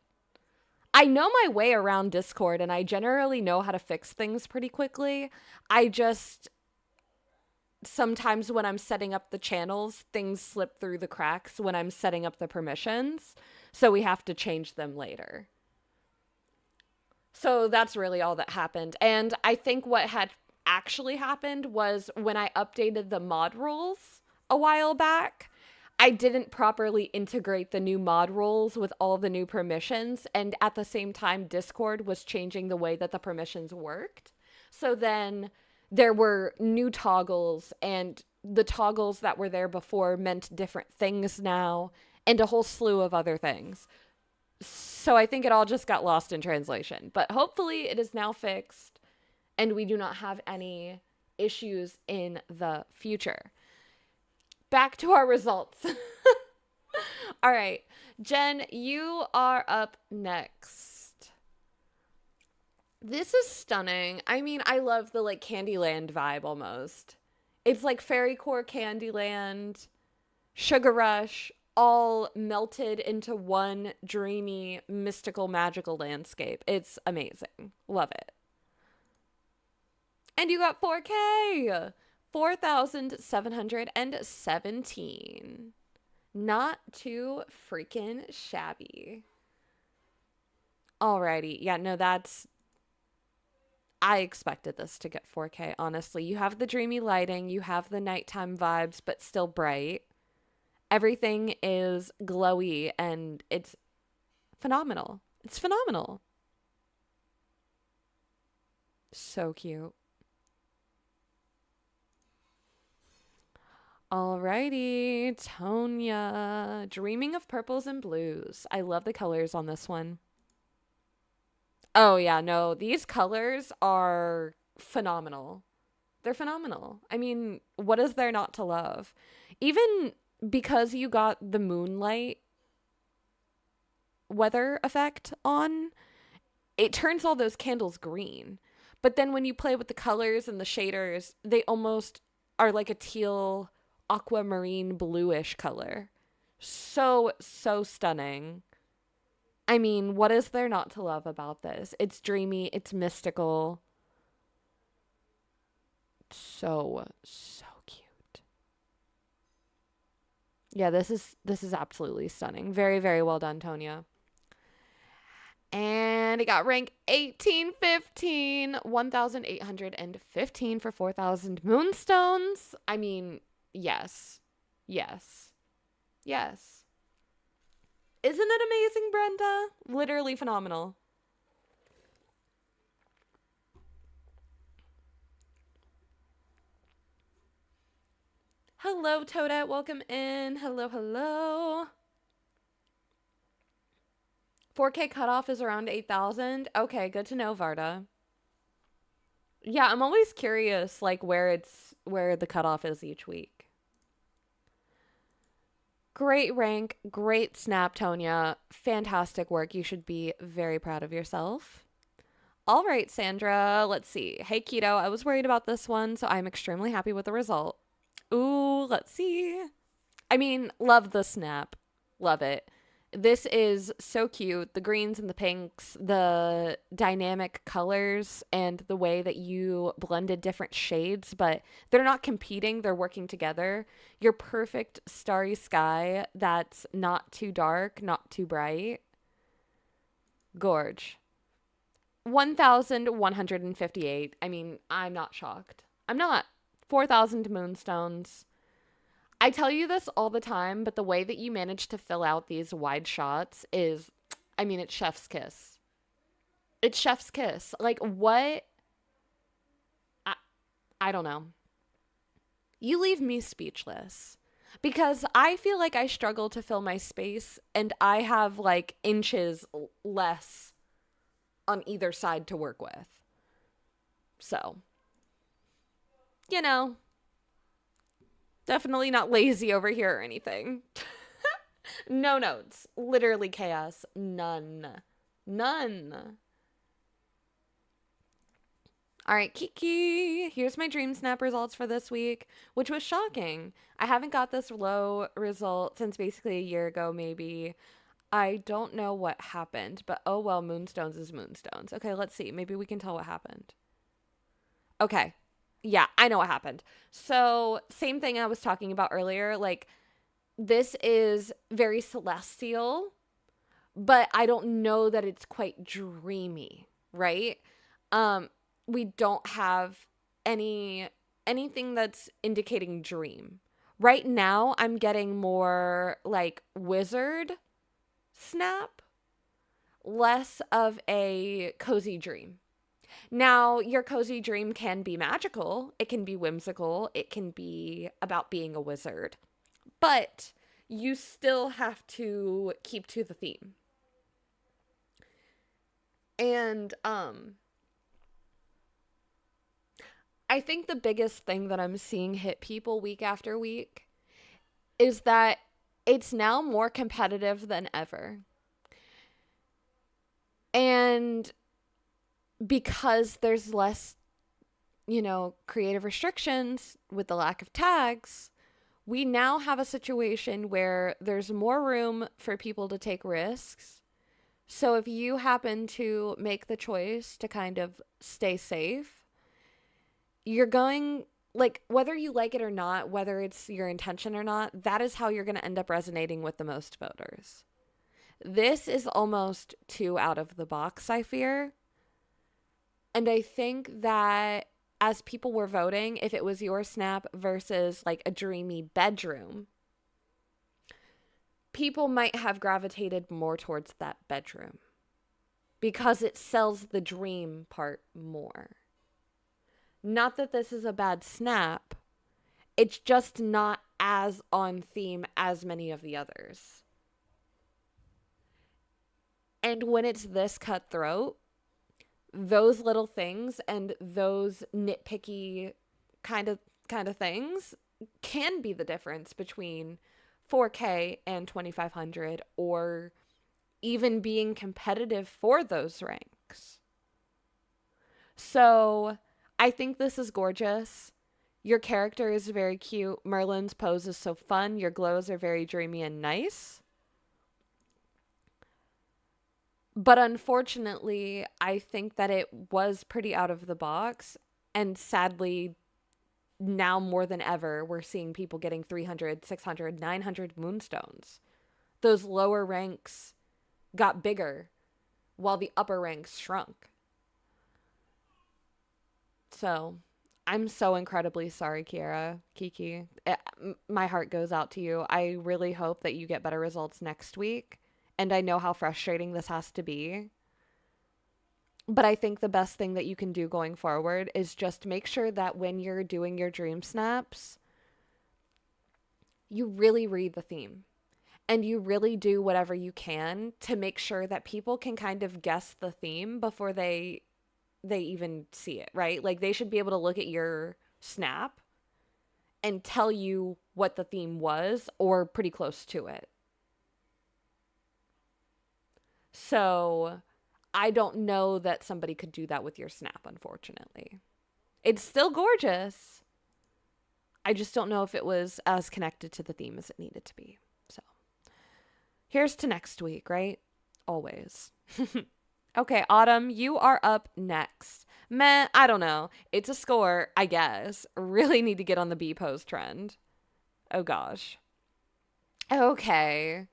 I know my way around Discord and I generally know how to fix things pretty quickly. I just sometimes when I'm setting up the channels, things slip through the cracks when I'm setting up the permissions. So we have to change them later. So that's really all that happened. And I think what had actually happened was when I updated the mod rules a while back, I didn't properly integrate the new mod rules with all the new permissions. And at the same time, Discord was changing the way that the permissions worked. So then there were new toggles, and the toggles that were there before meant different things now, and a whole slew of other things. So I think it all just got lost in translation. But hopefully it is now fixed and we do not have any issues in the future. Back to our results. All right. Jen, you are up next. This is stunning. I mean, I love the like Candyland vibe almost. It's like Fairy Core Candyland, Sugar Rush, all melted into one dreamy, mystical, magical landscape. It's amazing. Love it. And you got 4K! 4,717. Not too freaking shabby. Alrighty. Yeah, no, I expected this to get 4K, honestly. You have the dreamy lighting, you have the nighttime vibes, but still bright. Everything is glowy and it's phenomenal. It's phenomenal. So cute. Alrighty, Tonya. Dreaming of purples and blues. I love the colors on this one. Oh, yeah, no, these colors are phenomenal. They're phenomenal. I mean, what is there not to love? Even because you got the moonlight weather effect on, it turns all those candles green. But then when you play with the colors and the shaders, they almost are like a teal aquamarine bluish color. So, so stunning. I mean, what is there not to love about this? It's dreamy, it's mystical. So, so cute. Yeah, this is absolutely stunning. Very, very well done, Tonya. And it got rank 1815, 1,815 for 4,000 moonstones. I mean, yes. Yes. Yes. Isn't it amazing, Brenda? Literally phenomenal. Hello, Toadette. Welcome in. Hello, hello. 4K cutoff is around 8,000. Okay, good to know, Varda. Yeah, I'm always curious, like, where the cutoff is each week. Great rank, great snap, Tonya. Fantastic work. You should be very proud of yourself. All right, Sandra, let's see. Hey, Keto, I was worried about this one, so I'm extremely happy with the result. Ooh, let's see. I mean, love the snap. Love it. This is so cute. The greens and the pinks, the dynamic colors, and the way that you blended different shades, but they're not competing, they're working together. Your perfect starry sky that's not too dark, not too bright. Gorge. 1,158. I mean, I'm not shocked. I'm not. 4,000 moonstones. I tell you this all the time, but the way that you manage to fill out these wide shots is, I mean, it's chef's kiss. It's chef's kiss. Like, what? I don't know. You leave me speechless. Because I feel like I struggle to fill my space, and I have, like, inches less on either side to work with. So, you know, definitely not lazy over here or anything. No notes. Literally chaos. None. None. All right, Kiki. Here's my Dream Snap results for this week, which was shocking. I haven't got this low result since basically a year ago, maybe. I don't know what happened, but oh well, moonstones is moonstones. Okay, let's see. Maybe we can tell what happened. Okay. Yeah, I know what happened. So, same thing I was talking about earlier. Like, this is very celestial, but I don't know that it's quite dreamy, right? We don't have anything that's indicating dream. Right now, I'm getting more like wizard snap, less of a cozy dream. Now, your cozy dream can be magical, it can be whimsical, it can be about being a wizard, but you still have to keep to the theme. And I think the biggest thing that I'm seeing hit people week after week is that it's now more competitive than ever. And because there's less, creative restrictions with the lack of tags, we now have a situation where there's more room for people to take risks. So if you happen to make the choice to kind of stay safe, you're going, like, whether you like it or not, whether it's your intention or not, that is how you're going to end up resonating with the most voters. This is almost too out of the box, I fear. And I think that as people were voting, if it was your snap versus like a dreamy bedroom, people might have gravitated more towards that bedroom because it sells the dream part more. Not that this is a bad snap. It's just not as on theme as many of the others. And when it's this cutthroat, those little things and those nitpicky kind of things can be the difference between 4K and 2,500, or even being competitive for those ranks. So I think this is gorgeous. Your character is very cute. Merlin's pose is so fun. Your glows are very dreamy and nice. But unfortunately, I think that it was pretty out of the box. And sadly, now more than ever, we're seeing people getting 300, 600, 900 moonstones. Those lower ranks got bigger while the upper ranks shrunk. So I'm so incredibly sorry, Kiara, Kiki. My heart goes out to you. I really hope that you get better results next week. And I know how frustrating this has to be. But I think the best thing that you can do going forward is just make sure that when you're doing your dream snaps, you really read the theme. And you really do whatever you can to make sure that people can kind of guess the theme before they even see it, right? Like they should be able to look at your snap and tell you what the theme was or pretty close to it. So I don't know that somebody could do that with your snap, unfortunately. It's still gorgeous. I just don't know if it was as connected to the theme as it needed to be. So here's to next week, right? Always. Okay, Autumn, you are up next. Meh, I don't know. It's a score, I guess. Really need to get on the B pose trend. Oh gosh. Okay.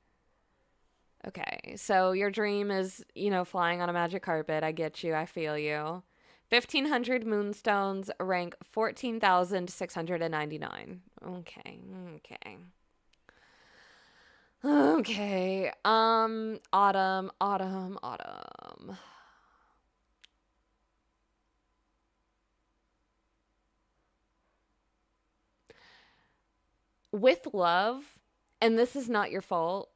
Okay, so your dream is, flying on a magic carpet. I get you. I feel you. 1,500 moonstones, rank 14,699. Okay. Okay. Autumn. With love, and this is not your fault,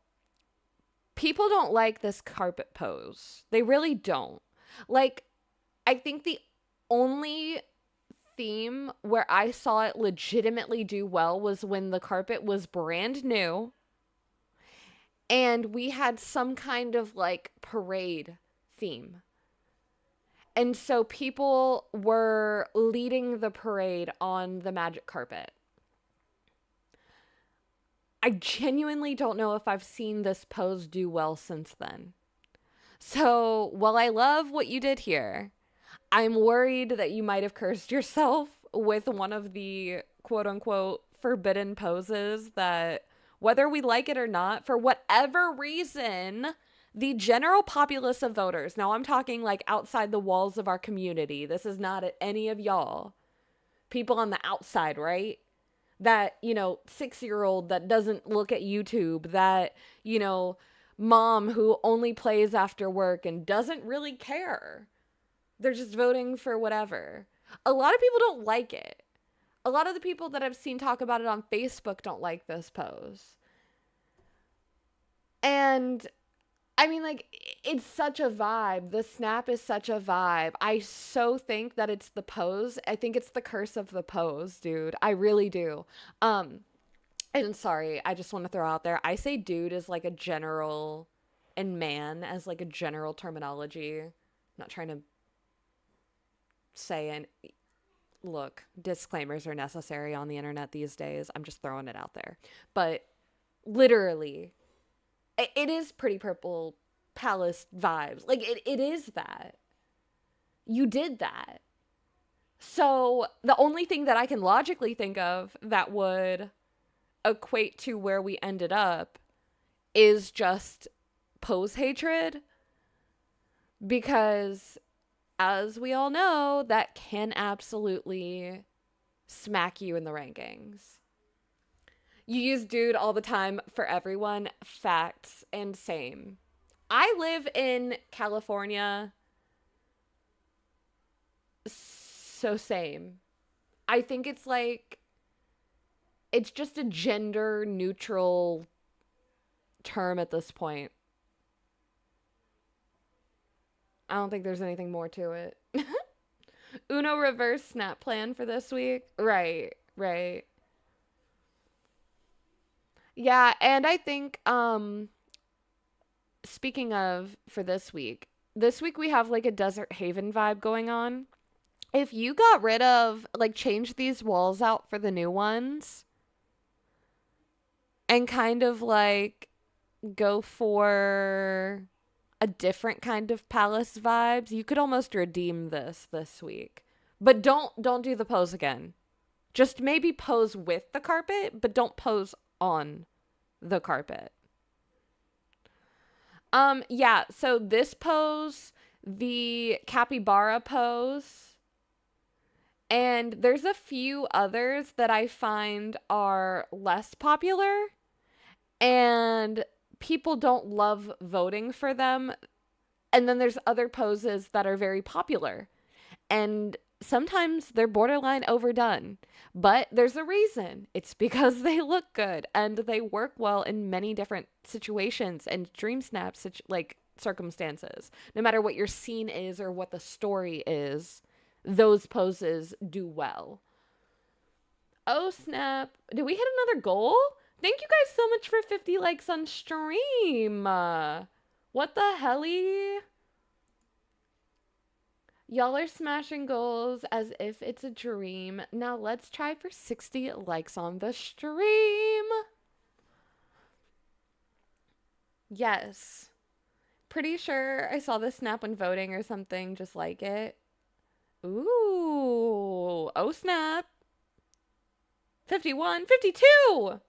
people don't like this carpet pose. They really don't. Like, I think the only theme where I saw it legitimately do well was when the carpet was brand new and we had some kind of like parade theme. And so people were leading the parade on the magic carpet. I genuinely don't know if I've seen this pose do well since then. So while I love what you did here, I'm worried that you might have cursed yourself with one of the quote unquote forbidden poses that, whether we like it or not, for whatever reason, the general populace of voters, now I'm talking like outside the walls of our community, this is not any of y'all, people on the outside, right? That, 6-year-old that doesn't look at YouTube, that, mom who only plays after work and doesn't really care. They're just voting for whatever. A lot of people don't like it. A lot of the people that I've seen talk about it on Facebook don't like this pose. And I mean, like, it's such a vibe. The snap is such a vibe. I so think that it's the pose. I think it's the curse of the pose, dude. I really do. And sorry, I just want to throw out there, I say dude as like a general, and man as like a general terminology. I'm not trying to say, and look, disclaimers are necessary on the internet these days. I'm just throwing it out there. But literally, it is Pretty Purple Palace vibes. Like, it is that. You did that. So the only thing that I can logically think of that would equate to where we ended up is just pose hatred. Because, as we all know, that can absolutely smack you in the rankings. You use dude all the time for everyone. Facts. And same. I live in California. So same. I think it's like, it's just a gender neutral term at this point. I don't think there's anything more to it. Uno reverse snap plan for this week. Right. Yeah, and I think, speaking of for this week we have like a Desert Haven vibe going on. if you got rid of, like, change these walls out for the new ones and kind of, like, go for a different kind of palace vibes, you could almost redeem this week. But don't do the pose again. Just maybe pose with the carpet, but don't pose on the carpet. Yeah, so this pose, the capybara pose, and there's a few others that I find are less popular, and people don't love voting for them. And then there's other poses that are very popular, and sometimes they're borderline overdone. But there's a reason. It's because they look good and they work well in many different situations and dream snaps, like circumstances. No matter what your scene is or what the story is, those poses do well. Oh snap. Did we hit another goal? Thank you guys so much for 50 likes on stream. What the helly? Y'all are smashing goals as if it's a dream. Now let's try for 60 likes on the stream. Yes. Pretty sure I saw this snap when voting or something just like it. Ooh. Oh snap. 51, 52.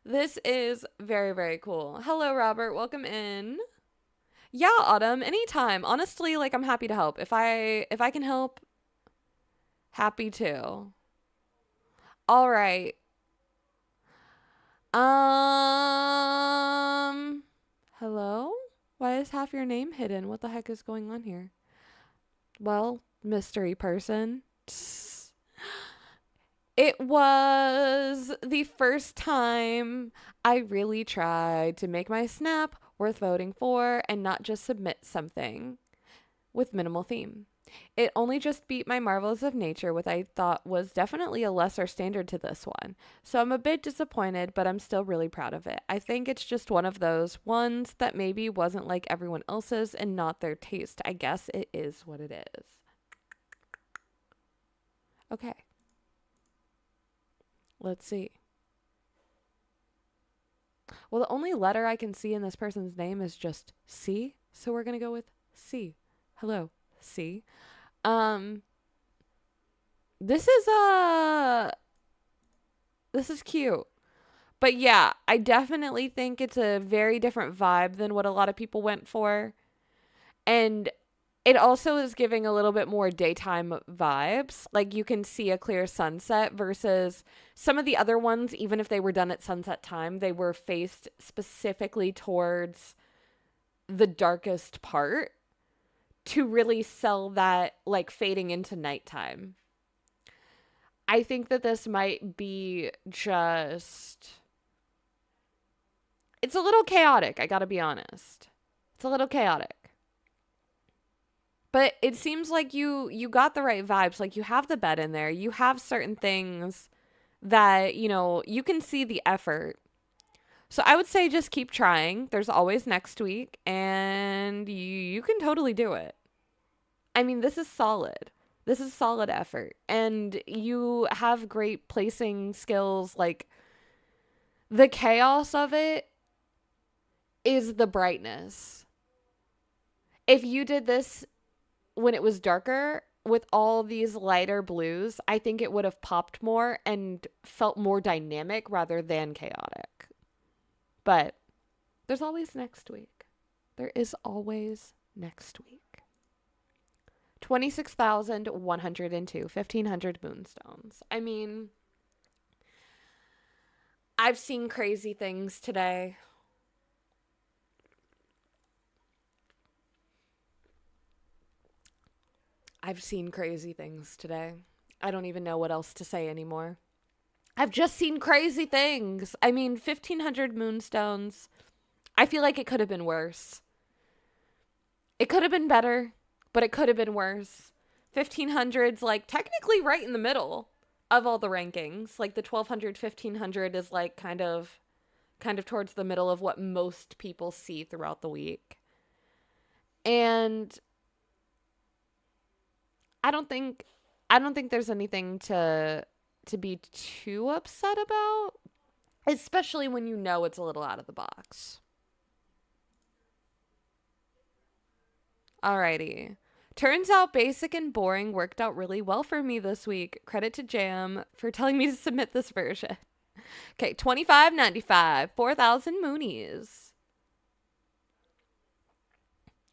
This is very, very cool. Hello, Robert. Welcome in. Yeah, Autumn, anytime. Honestly, like, I'm happy to help. If I can help, happy to. All right. Hello? Why is half your name hidden? What the heck is going on here? Well, mystery person. It was the first time I really tried to make my snap worth voting for and not just submit something with minimal theme. It only just beat my Marvels of Nature, which I thought was definitely a lesser standard to this one. So I'm a bit disappointed, but I'm still really proud of it. I think it's just one of those ones that maybe wasn't like everyone else's and not their taste. I guess it is what it is. Okay. Let's see. Well, the only letter I can see in this person's name is just C, so we're going to go with C. Hello, C. This is cute. But yeah, I definitely think it's a very different vibe than what a lot of people went for. And it also is giving a little bit more daytime vibes. Like, you can see a clear sunset versus some of the other ones, even if they were done at sunset time, they were faced specifically towards the darkest part to really sell that, like, fading into nighttime. I think that this might be just... It's a little chaotic, I gotta be honest. It's a little chaotic. But it seems like you got the right vibes. Like, you have the bed in there. You have certain things that, you know, you can see the effort. So I would say just keep trying. There's always next week. And you can totally do it. I mean, this is solid. This is solid effort. And you have great placing skills. Like, the chaos of it is the brightness. If you did this when it was darker with all these lighter blues, I think it would have popped more and felt more dynamic rather than chaotic. But there's always next week. There is always next week. 26,102, 1,500 moonstones. I mean, I've seen crazy things today. I've seen crazy things today. I don't even know what else to say anymore. I've just seen crazy things. I mean, 1,500 moonstones. I feel like it could have been worse. It could have been better, but it could have been worse. 1,500's like technically right in the middle of all the rankings. Like the 1,200, 1,500 is like kind of towards the middle of what most people see throughout the week. And I don't think I don't think there's anything to be too upset about, especially when you know it's a little out of the box. Alrighty. Turns out basic and boring worked out really well for me this week. Credit to Jam for telling me to submit this version. Okay, 25.95, 4,000 moonies.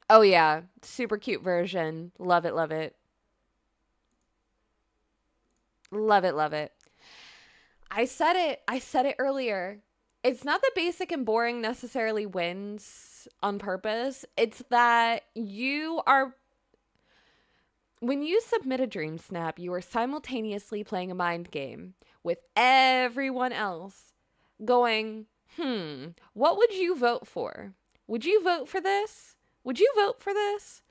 Oh yeah, super cute version. Love it, love it. Love it, love it. I said it earlier. It's not that basic and boring necessarily wins on purpose. It's that when you submit a dream snap, you are simultaneously playing a mind game with everyone else going, what would you vote for? Would you vote for this? Would you vote for this?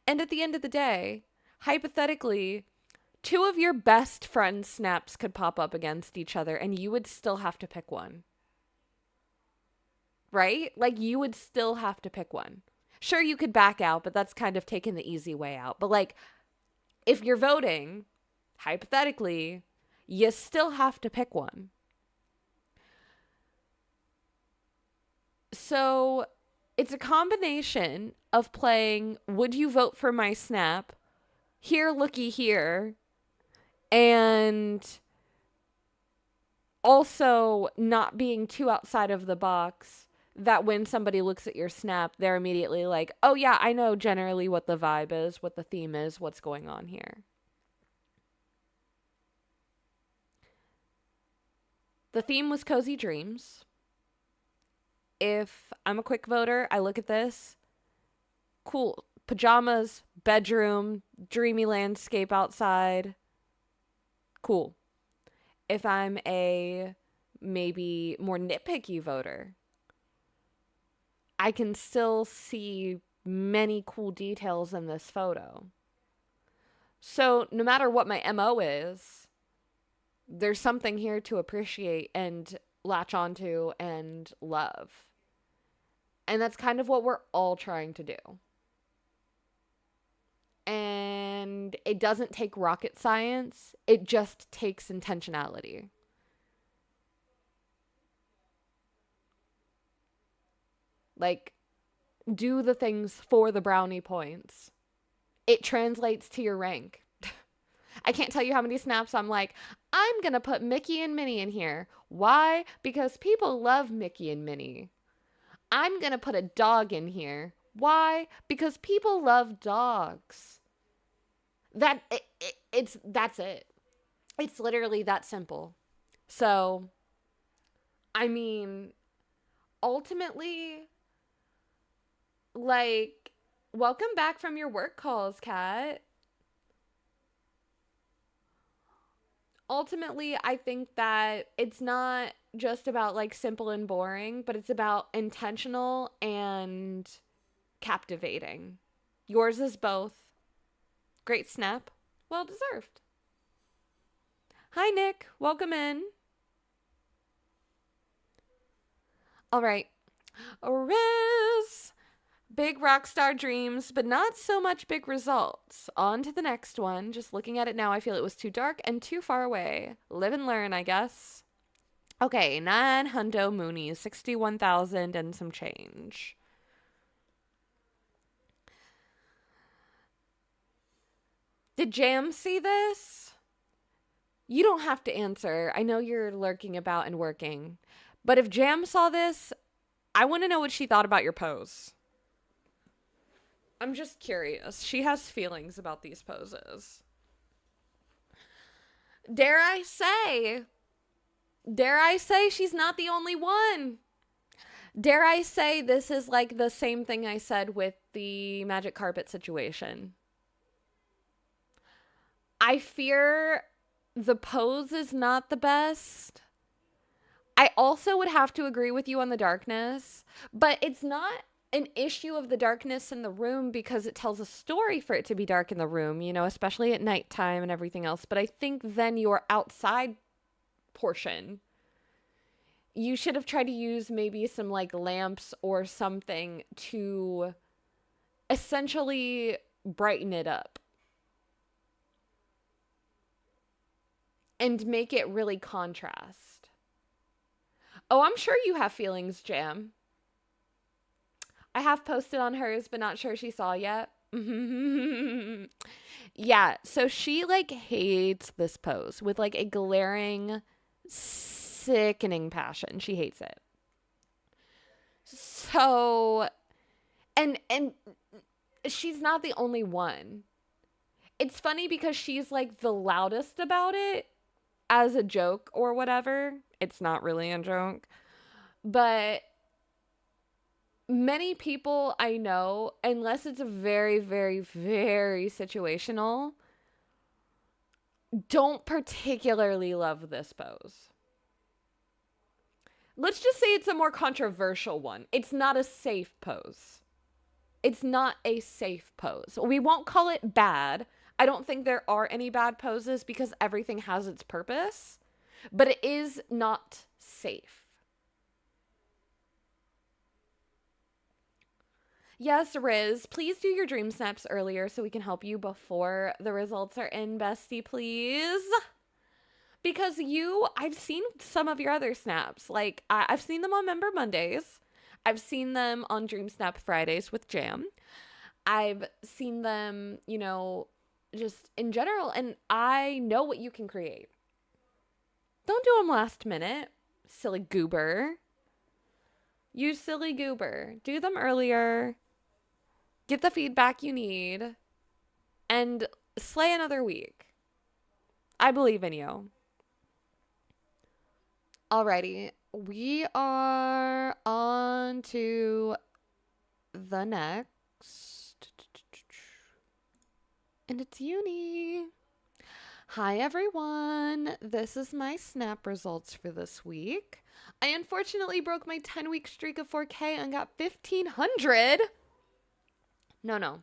And at the end of the day, hypothetically, two of your best friends' snaps could pop up against each other and you would still have to pick one. Right? Like, you would still have to pick one. Sure, you could back out, but that's kind of taking the easy way out. But, like, if you're voting, hypothetically, you still have to pick one. So, it's a combination of playing Would You Vote for My Snap? Here, looky here. And also not being too outside of the box that when somebody looks at your snap, they're immediately like, oh yeah, I know generally what the vibe is, what the theme is, what's going on here. The theme was cozy dreams. If I'm a quick voter, I look at this. Cool. Pajamas, bedroom, dreamy landscape outside. Cool. If I'm a maybe more nitpicky voter, I can still see many cool details in this photo. So no matter what my MO is, there's something here to appreciate and latch onto and love. And that's kind of what we're all trying to do. And it doesn't take rocket science. It just takes intentionality. Like, do the things for the brownie points. It translates to your rank. I can't tell you how many snaps I'm like, I'm going to put Mickey and Minnie in here. Why? Because people love Mickey and Minnie. I'm going to put a dog in here. Why? Because people love dogs. That's it. It's literally that simple. So, I mean, ultimately, like, welcome back from your work calls, Kat. Ultimately, I think that it's not just about like simple and boring, but it's about intentional and captivating. Yours is both. Great snap. Well deserved. Hi, Nick. Welcome in. All right. Riz. Big rock star dreams, but not so much big results. On to the next one. Just looking at it now, I feel it was too dark and too far away. Live and learn, I guess. Okay, 9 hundo moonies, 61,000 and some change. Did Jam see this? You don't have to answer. I know you're lurking about and working. But if Jam saw this, I want to know what she thought about your pose. I'm just curious. She has feelings about these poses. Dare I say she's not the only one. Dare I say this is like the same thing I said with the magic carpet situation. I fear the pose is not the best. I also would have to agree with you on the darkness, but it's not an issue of the darkness in the room because it tells a story for it to be dark in the room, you know, especially at nighttime and everything else. But I think then your outside portion, you should have tried to use maybe some like lamps or something to essentially brighten it up. and make it really contrast. Oh, I'm sure you have feelings, Jam. I have posted on hers, but not sure she saw yet. Yeah, so she like hates this pose with like a glaring, sickening passion. She hates it. So, and she's not the only one. It's funny because she's like the loudest about it as a joke or whatever. It's not really a joke. But many people I know, unless it's very, very, very situational, don't particularly love this pose. Let's just say it's a more controversial one. It's not a safe pose. It's not a safe pose. We won't call it bad. I don't think there are any bad poses because everything has its purpose, but it is not safe. Yes, Riz, please do your dream snaps earlier so we can help you before the results are in, bestie, please. Because I've seen some of your other snaps. Like, I've seen them on Member Mondays. I've seen them on Dream Snap Fridays with Jam. I've seen them, just in general. And I know what you can create. Don't do them last minute, silly goober. You silly goober. Do them earlier. Get the feedback you need. And slay another week. I believe in you. Alrighty, we are on to the next, and it's uni. Hi everyone, this is my snap results for this week. I unfortunately broke my 10-week streak of 4K and got 1,500. No.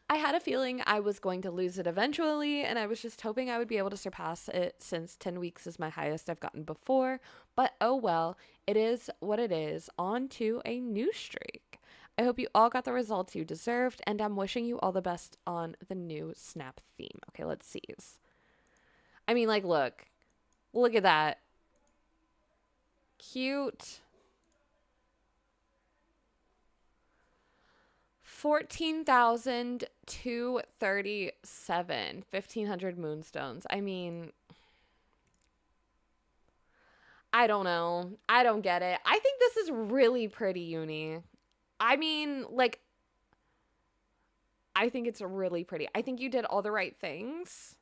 I had a feeling I was going to lose it eventually, and I was just hoping I would be able to surpass it since 10 weeks is my highest I've gotten before. But oh well, it is what it is. On to a new streak. I hope you all got the results you deserved, and I'm wishing you all the best on the new Snap theme. Okay, let's see. I mean, like, look at that. Cute. 14,237, 1,500 moonstones. I mean, I don't know. I don't get it. I think this is really pretty, Uni. I mean, like, I think it's really pretty. I think you did all the right things.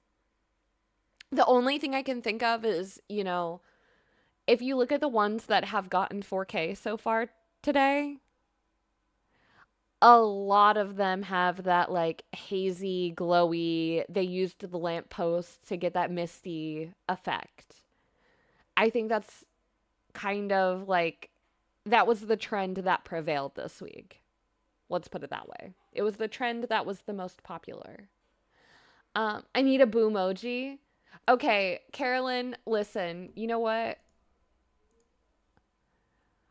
The only thing I can think of is, if you look at the ones that have gotten 4K so far today, a lot of them have that like hazy, glowy, they used the lamppost to get that misty effect. I think that's kind of like, that was the trend that prevailed this week. Let's put it that way. It was the trend that was the most popular. I need a boo emoji. Okay, Carolyn, listen, you know what?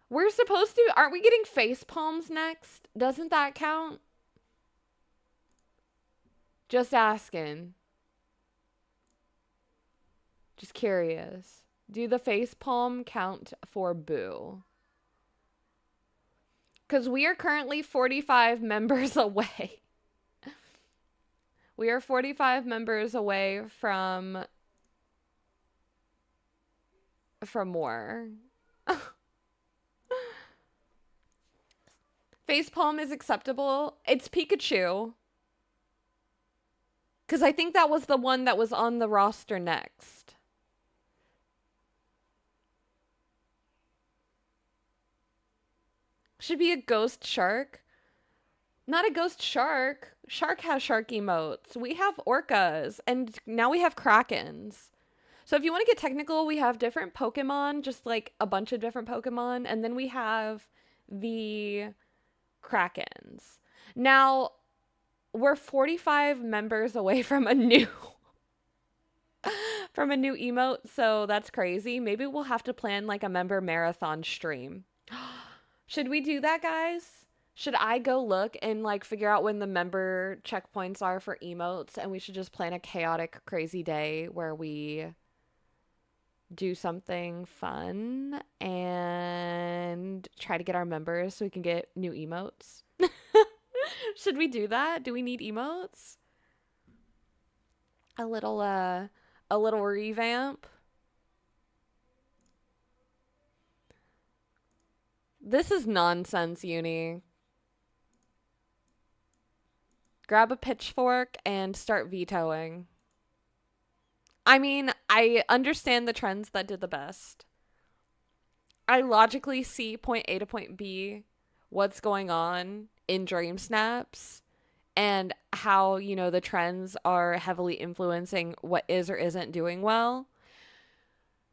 We're supposed to, aren't we getting face palms next? Doesn't that count? Just asking. Just curious. Do the face palm count for boo? Because we are currently 45 members away. We are 45 members away from more. Facepalm is acceptable. It's Pikachu. Because I think that was the one that was on the roster next. Should be a ghost shark. Not a ghost shark. Shark has shark emotes. We have orcas. And now we have krakens. So if you want to get technical, we have different Pokemon. Just like a bunch of different Pokemon. And then we have the krakens. Now, we're 45 members away from a new emote, so that's crazy. Maybe we'll have to plan like a member marathon stream. Should we do that, guys? Should I go look and like figure out when the member checkpoints are for emotes, and we should just plan a chaotic, crazy day where we do something fun and try to get our members so we can get new emotes. Should we do that? Do we need emotes? A little revamp. This is nonsense, Uni. Grab a pitchfork and start vetoing. I mean, I understand the trends that did the best. I logically see point A to point B, what's going on in Dream Snaps, and how, you know, the trends are heavily influencing what is or isn't doing well.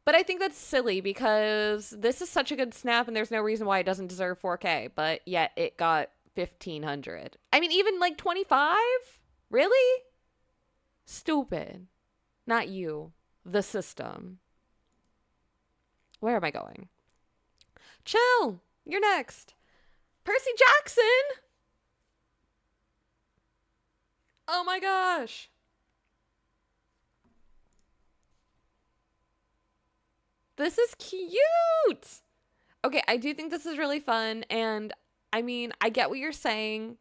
But I think that's silly because this is such a good snap and there's no reason why it doesn't deserve 4K, but yet it got 1,500. I mean, even like 25? Really? Stupid. Not you. The system. Where am I going? Chill. You're next. Percy Jackson. Oh my gosh. This is cute. Okay, I do think this is really fun. And I mean, I get what you're saying.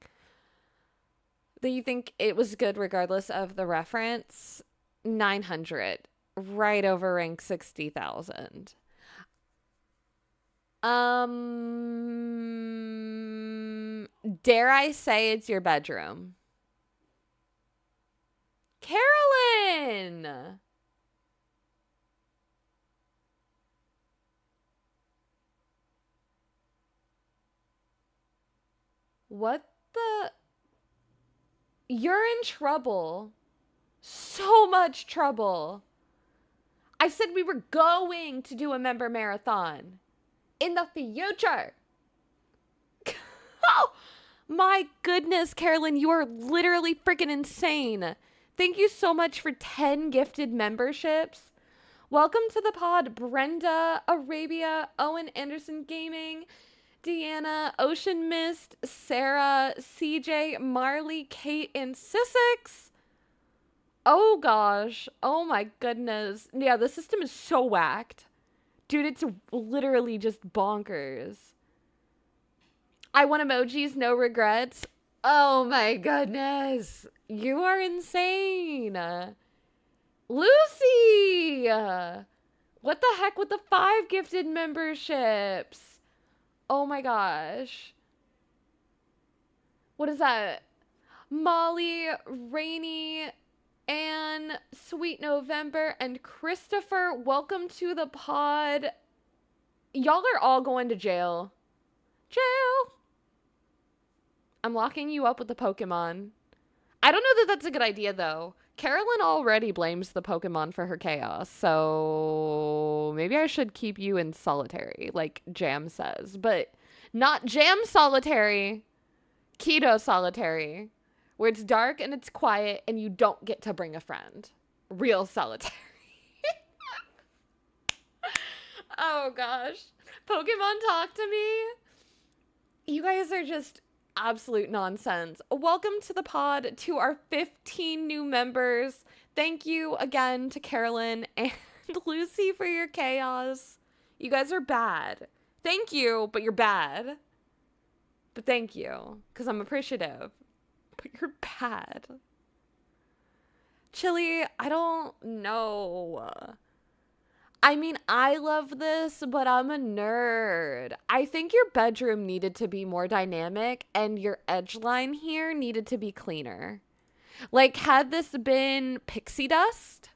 That you think it was good regardless of the reference. 900. Right over rank 60,000. Dare I say it's your bedroom? Carolyn! What the? You're in trouble. So much trouble. I said we were going to do a member marathon. In the future. Oh, my goodness, Carolyn, you are literally freaking insane. Thank you so much for 10 gifted memberships. Welcome to the pod, Brenda, Arabia, Owen Anderson Gaming, Deanna, Ocean Mist, Sarah, CJ, Marley, Kate, and Sissix. Oh gosh. Oh my goodness. Yeah, the system is so whacked. Dude, it's literally just bonkers. I want emojis, no regrets. Oh my goodness. You are insane. Lucy! What the heck with the 5 gifted memberships? Oh my gosh. What is that? Molly, Rainy, Anne, Sweet November, and Christopher, welcome to the pod. Y'all are all going to jail. Jail! I'm locking you up with the Pokemon. I don't know that that's a good idea, though. Carolyn already blames the Pokemon for her chaos, so maybe I should keep you in solitary, like Jam says. But not Jam solitary, Keto solitary. Where it's dark and it's quiet and you don't get to bring a friend. Real solitary. Oh gosh. Pokemon talk to me. You guys are just absolute nonsense. Welcome to the pod, to our 15 new members. Thank you again to Carolyn and Lucy for your chaos. You guys are bad. Thank you, but you're bad. But thank you, because I'm appreciative. But you're bad. Chili, I don't know. I mean, I love this, but I'm a nerd. I think your bedroom needed to be more dynamic and your edge line here needed to be cleaner. Like, had this been pixie dust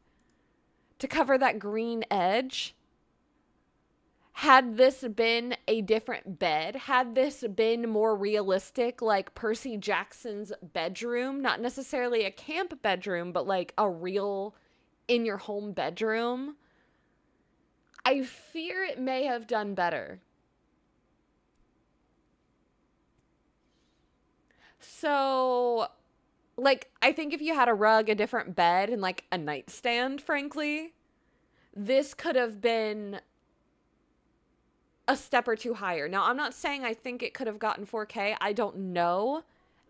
to cover that green edge, had this been a different bed, had this been more realistic, like Percy Jackson's bedroom, not necessarily a camp bedroom, but like a real in your home bedroom, I fear it may have done better. So, like, I think if you had a rug, a different bed, and like a nightstand, frankly, this could have been a step or two higher. Now, I'm not saying I think it could have gotten 4K. I don't know.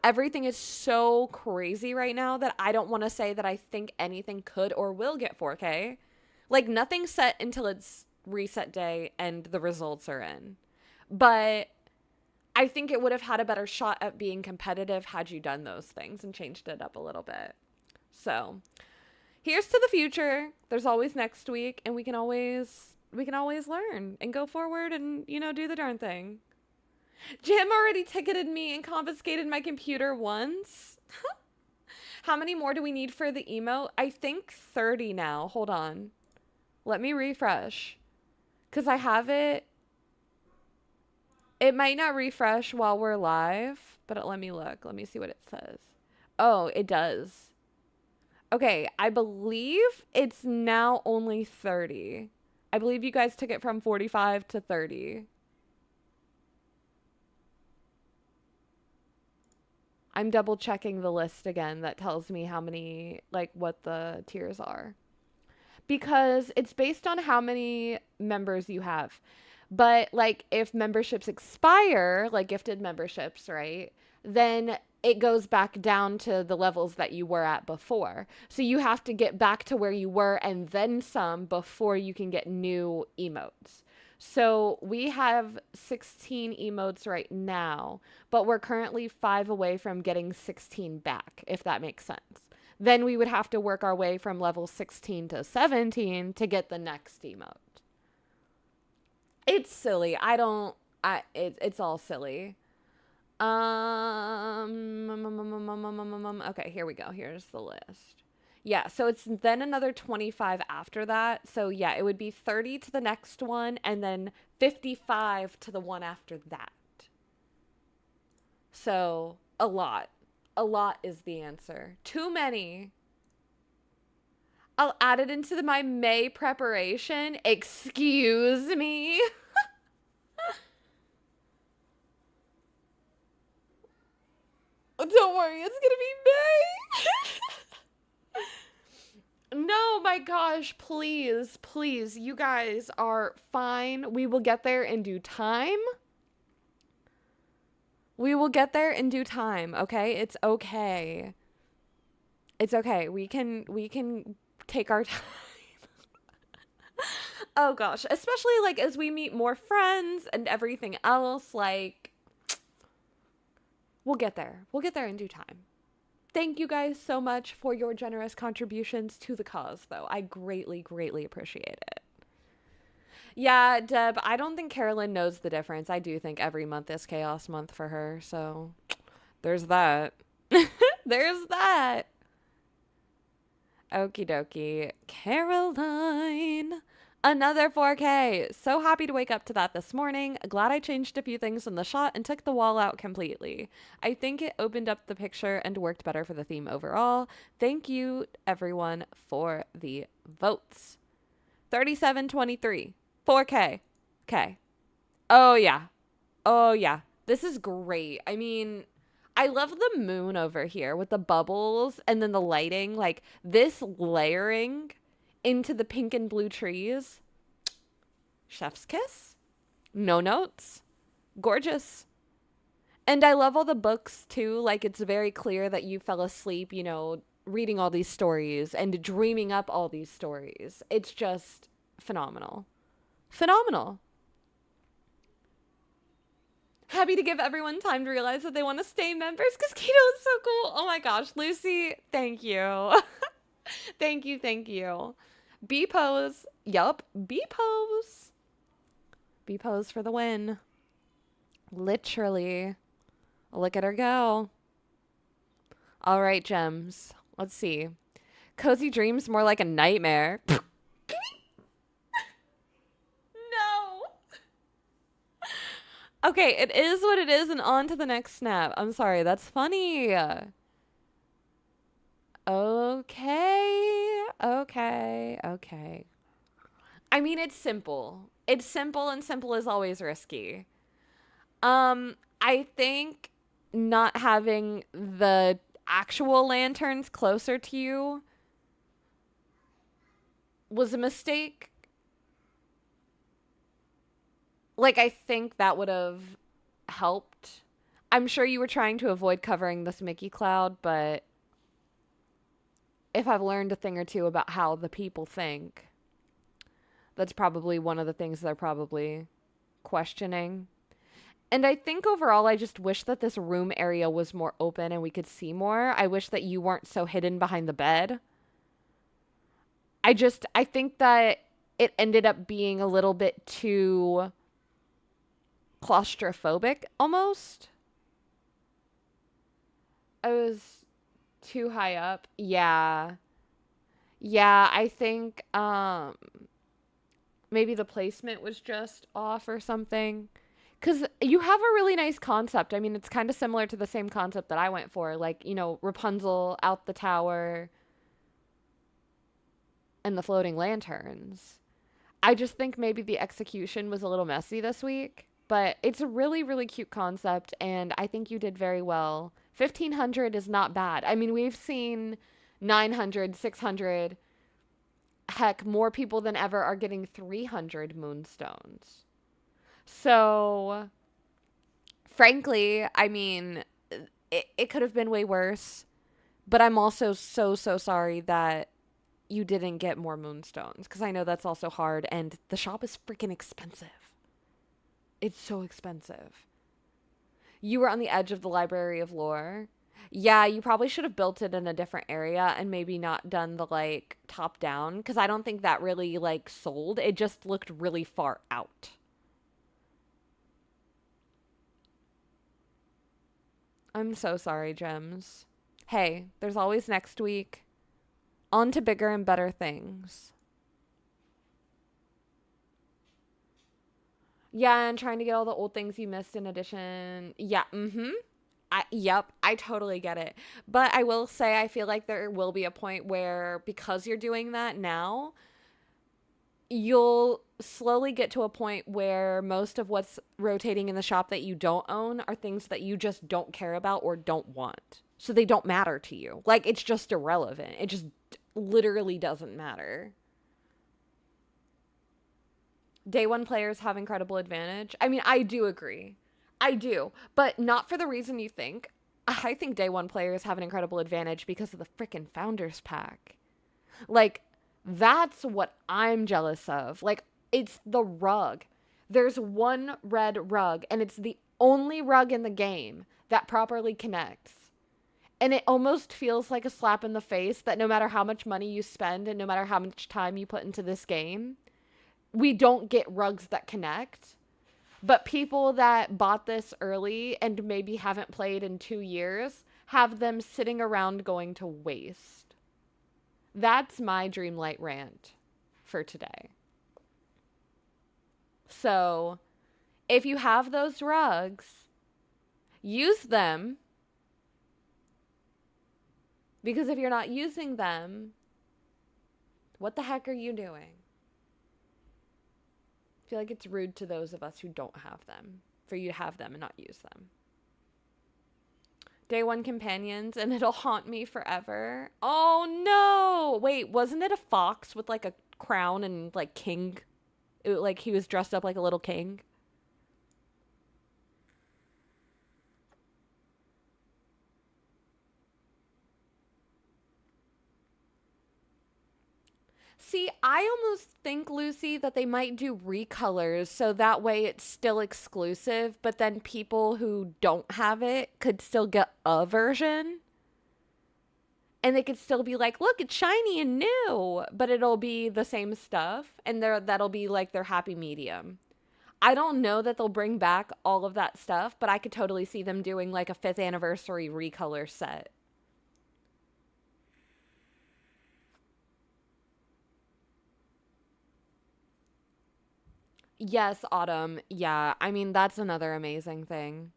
Everything is so crazy right now that I don't want to say that I think anything could or will get 4K. Like, nothing's set until it's reset day and the results are in. But I think it would have had a better shot at being competitive had you done those things and changed it up a little bit. So, here's to the future. There's always next week, and we can always learn and go forward and, you know, do the darn thing. Jim already ticketed me and confiscated my computer once. How many more do we need for the emote? I think 30 now. Hold on. Let me refresh. Because I have it. It might not refresh while we're live, but let me look. Let me see what it says. Oh, it does. Okay, I believe it's now only 30. I believe you guys took it from 45 to 30. I'm double checking the list again. That tells me how many, like, what the tiers are. Because it's based on how many members you have. But, like, if memberships expire, like gifted memberships, right? Then it goes back down to the levels that you were at before. So you have to get back to where you were and then some before you can get new emotes. So we have 16 emotes right now, but we're currently 5 away from getting 16 back, if that makes sense. Then we would have to work our way from level 16 to 17 to get the next emote. It's silly. It's all silly. Okay, here we go. Here's the list. Yeah, so it's then another 25 after that. So yeah, it would be 30 to the next one and then 55 to the one after that. So a lot. A lot is the answer. Too many. I'll add it into my May preparation. Excuse me. Don't worry, it's gonna be May. No, my gosh, please, please. You guys are fine. We will get there in due time. We will get there in due time, okay? It's okay. It's okay. We can take our time. Oh gosh, especially like as we meet more friends and everything else, like we'll get there. We'll get there in due time. Thank you guys so much for your generous contributions to the cause, though. I greatly, greatly appreciate it. Yeah, Deb, I don't think Carolyn knows the difference. I do think every month is chaos month for her, so there's that. There's that. Okie dokie. Caroline. Another 4K. So happy to wake up to that this morning. Glad I changed a few things in the shot and took the wall out completely. I think it opened up the picture and worked better for the theme overall. Thank you, everyone, for the votes. 3723. 4K. Okay. Oh, yeah. Oh, yeah. This is great. I mean, I love the moon over here with the bubbles and then the lighting. Like, this layering into the pink and blue trees. Chef's kiss. No notes. Gorgeous. And I love all the books too. Like, it's very clear that you fell asleep, you know, reading all these stories and dreaming up all these stories. It's just phenomenal. Phenomenal. Happy to give everyone time to realize that they want to stay members because keto is so cool. Oh my gosh, Lucy, thank you. Thank you, thank you. B-pose. Yup, B-pose. B-pose for the win. Literally. Look at her go. All right, gems. Let's see. Cozy dreams more like a nightmare. No. Okay, it is what it is and on to the next snap. I'm sorry, that's funny. Okay. I mean, it's simple. It's simple, and simple is always risky. I think not having the actual lanterns closer to you was a mistake. Like, I think that would have helped. I'm sure you were trying to avoid covering this Mickey cloud, but if I've learned a thing or two about how the people think, That's probably one of the things they're probably questioning. And I think overall, I just wish that this room area was more open and we could see more. I wish that you weren't so hidden behind the bed. I think that it ended up being a little bit too claustrophobic almost. I was too high up. Yeah. Yeah, I think maybe the placement was just off or something. Because you have a really nice concept. I mean, it's kind of similar to the same concept that I went for. Like, you know, Rapunzel out the tower and the floating lanterns. I just think maybe the execution was a little messy this week. But it's a really, really cute concept. And I think you did very well. 1,500 is not bad. I mean, we've seen 900, 600. Heck, more people than ever are getting 300 moonstones. So, frankly, I mean, it could have been way worse. But I'm also so, so sorry that you didn't get more moonstones. Because I know that's also hard. And the shop is freaking expensive. It's so expensive. You were on the edge of the Library of Lore. Yeah, you probably should have built it in a different area and maybe not done the, like, top down. Because I don't think that really, like, sold. It just looked really far out. I'm so sorry, Gems. Hey, there's always next week. On to bigger and better things. Yeah, and trying to get all the old things you missed in addition. Yeah, yep, I totally get it. But I will say, I feel like there will be a point where, because you're doing that now, you'll slowly get to a point where most of what's rotating in the shop that you don't own are things that you just don't care about or don't want. So they don't matter to you. Like, it's just irrelevant. It just literally doesn't matter. Day one players have incredible advantage. I mean, I do agree. I do. But not for the reason you think. I think day one players have an incredible advantage because of the freaking Founders Pack. Like, that's what I'm jealous of. Like, it's the rug. There's one red rug, and it's the only rug in the game that properly connects. And it almost feels like a slap in the face that no matter how much money you spend and no matter how much time you put into this game, we don't get rugs that connect. But people that bought this early and maybe haven't played in 2 years have them sitting around going to waste. That's my Dreamlight rant for today. So, if you have those rugs, use them. Because if you're not using them, what the heck are you doing? I feel like it's rude to those of us who don't have them, for you to have them and not use them. Day one companions, and it'll haunt me forever. Oh no! Wait, wasn't it a fox with like a crown and like king? Like he was dressed up like a little king? See, I almost think, Lucy, that they might do recolors so that way it's still exclusive, but then people who don't have it could still get a version. And they could still be like, look, it's shiny and new, but it'll be the same stuff, and that'll be like their happy medium. I don't know that they'll bring back all of that stuff, but I could totally see them doing like a 5th anniversary recolor set. Yes, Autumn. Yeah, I mean, that's another amazing thing.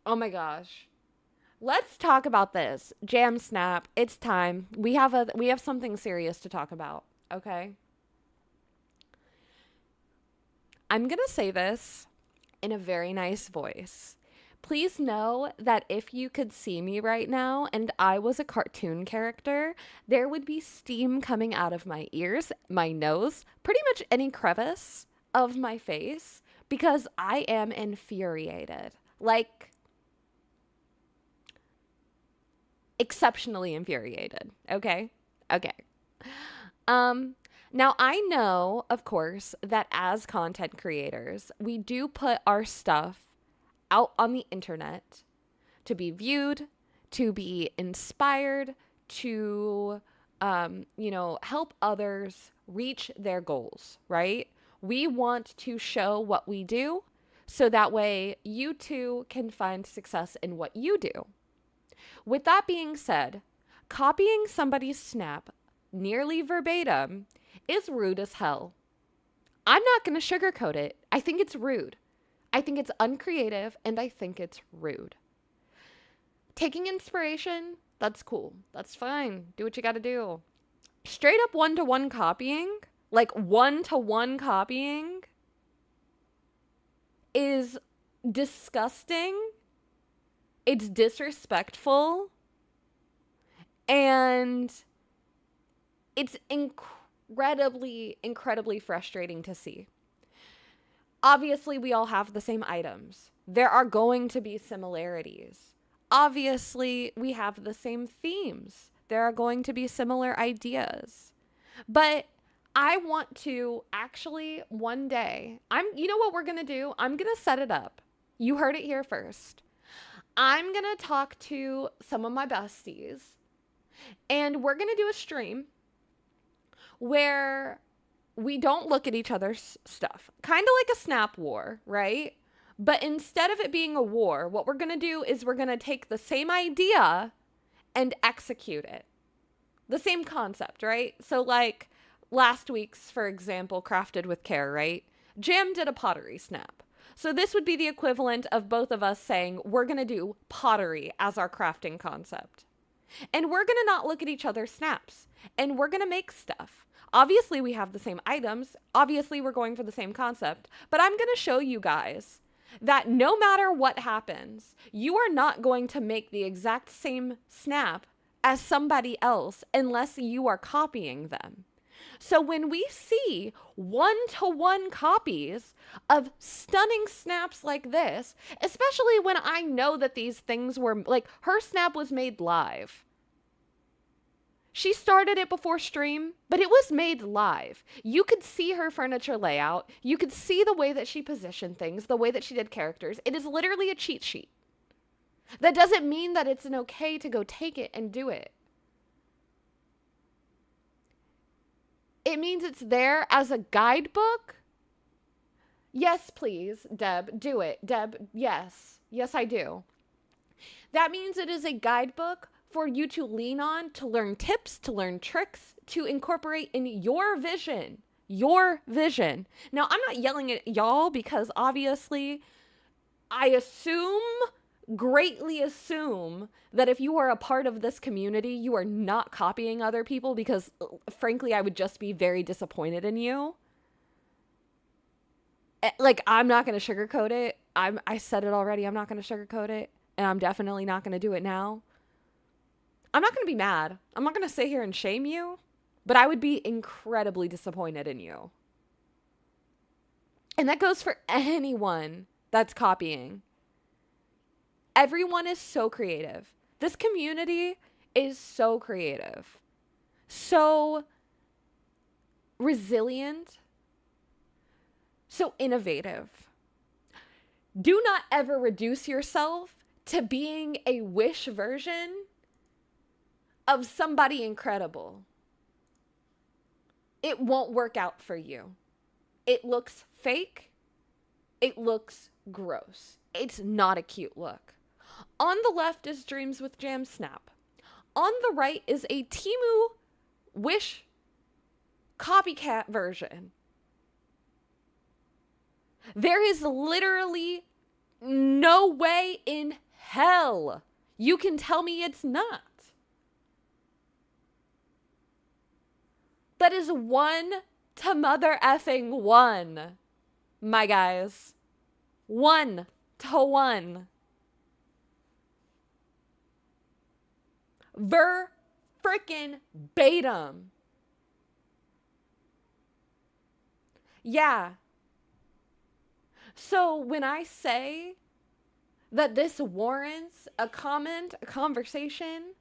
Oh my gosh. Let's talk about this. Jam snap. It's time. We have something serious to talk about, okay? I'm going to say this in a very nice voice. Please know that if you could see me right now and I was a cartoon character, there would be steam coming out of my ears, my nose, pretty much any crevice of my face because I am infuriated. Like, exceptionally infuriated. Okay? Okay. Um, Now, I know, of course, that as content creators, we do put our stuff out on the internet to be viewed, to be inspired, to, help others reach their goals, right? We want to show what we do so that way you too can find success in what you do. With that being said, copying somebody's snap nearly verbatim is rude as hell. I'm not going to sugarcoat it. I think it's rude. I think it's uncreative, and I think it's rude. Taking inspiration, that's cool. That's fine. Do what you got to do. Straight up one-to-one copying, like one-to-one copying, is disgusting. It's disrespectful. And it's incredibly, incredibly frustrating to see. Obviously, we all have the same items. There are going to be similarities. Obviously, we have the same themes. There are going to be similar ideas. But I want to actually one day, you know what we're going to do? I'm going to set it up. You heard it here first. I'm going to talk to some of my besties, and we're going to do a stream where we don't look at each other's stuff. Kind of like a snap war, right? But instead of it being a war, what we're going to do is we're going to take the same idea and execute it. The same concept, right? So like last week's, for example, Crafted with Care, right? Jam did a pottery snap. So this would be the equivalent of both of us saying we're going to do pottery as our crafting concept. And we're going to not look at each other's snaps. And we're going to make stuff. Obviously, we have the same items. Obviously, we're going for the same concept. But I'm going to show you guys that no matter what happens, you are not going to make the exact same snap as somebody else unless you are copying them. So when we see one-to-one copies of stunning snaps like this, especially when I know that these things were, like, her snap was made live. She started it before stream, but it was made live. You could see her furniture layout. You could see the way that she positioned things, the way that she did characters. It is literally a cheat sheet. That doesn't mean that it's an okay to go take it and do it. It means it's there as a guidebook. Yes, please, Deb, do it. Deb, yes. Yes, I do. That means it is a guidebook for you to lean on, to learn tips, to learn tricks, to incorporate in your vision. Your vision. Now, I'm not yelling at y'all because obviously I greatly assume that if you are a part of this community, you are not copying other people because frankly, I would just be very disappointed in you. Like, I'm not going to sugarcoat it. I said it already. I'm not going to sugarcoat it. And I'm definitely not going to do it now. I'm not going to be mad. I'm not going to sit here and shame you, but I would be incredibly disappointed in you. And that goes for anyone that's copying. Everyone is so creative. This community is so creative, so resilient, so innovative. Do not ever reduce yourself to being a wish version of somebody incredible. It won't work out for you. It looks fake. It looks gross. It's not a cute look. On the left is Dreams with Jam Snap. On the right is a Temu Wish copycat version. There is literally no way in hell you can tell me it's not. That is 1 to mother effing 1, my guys. 1 to 1. Frickin' Batum. Yeah. So when I say that this warrants a comment, a conversation,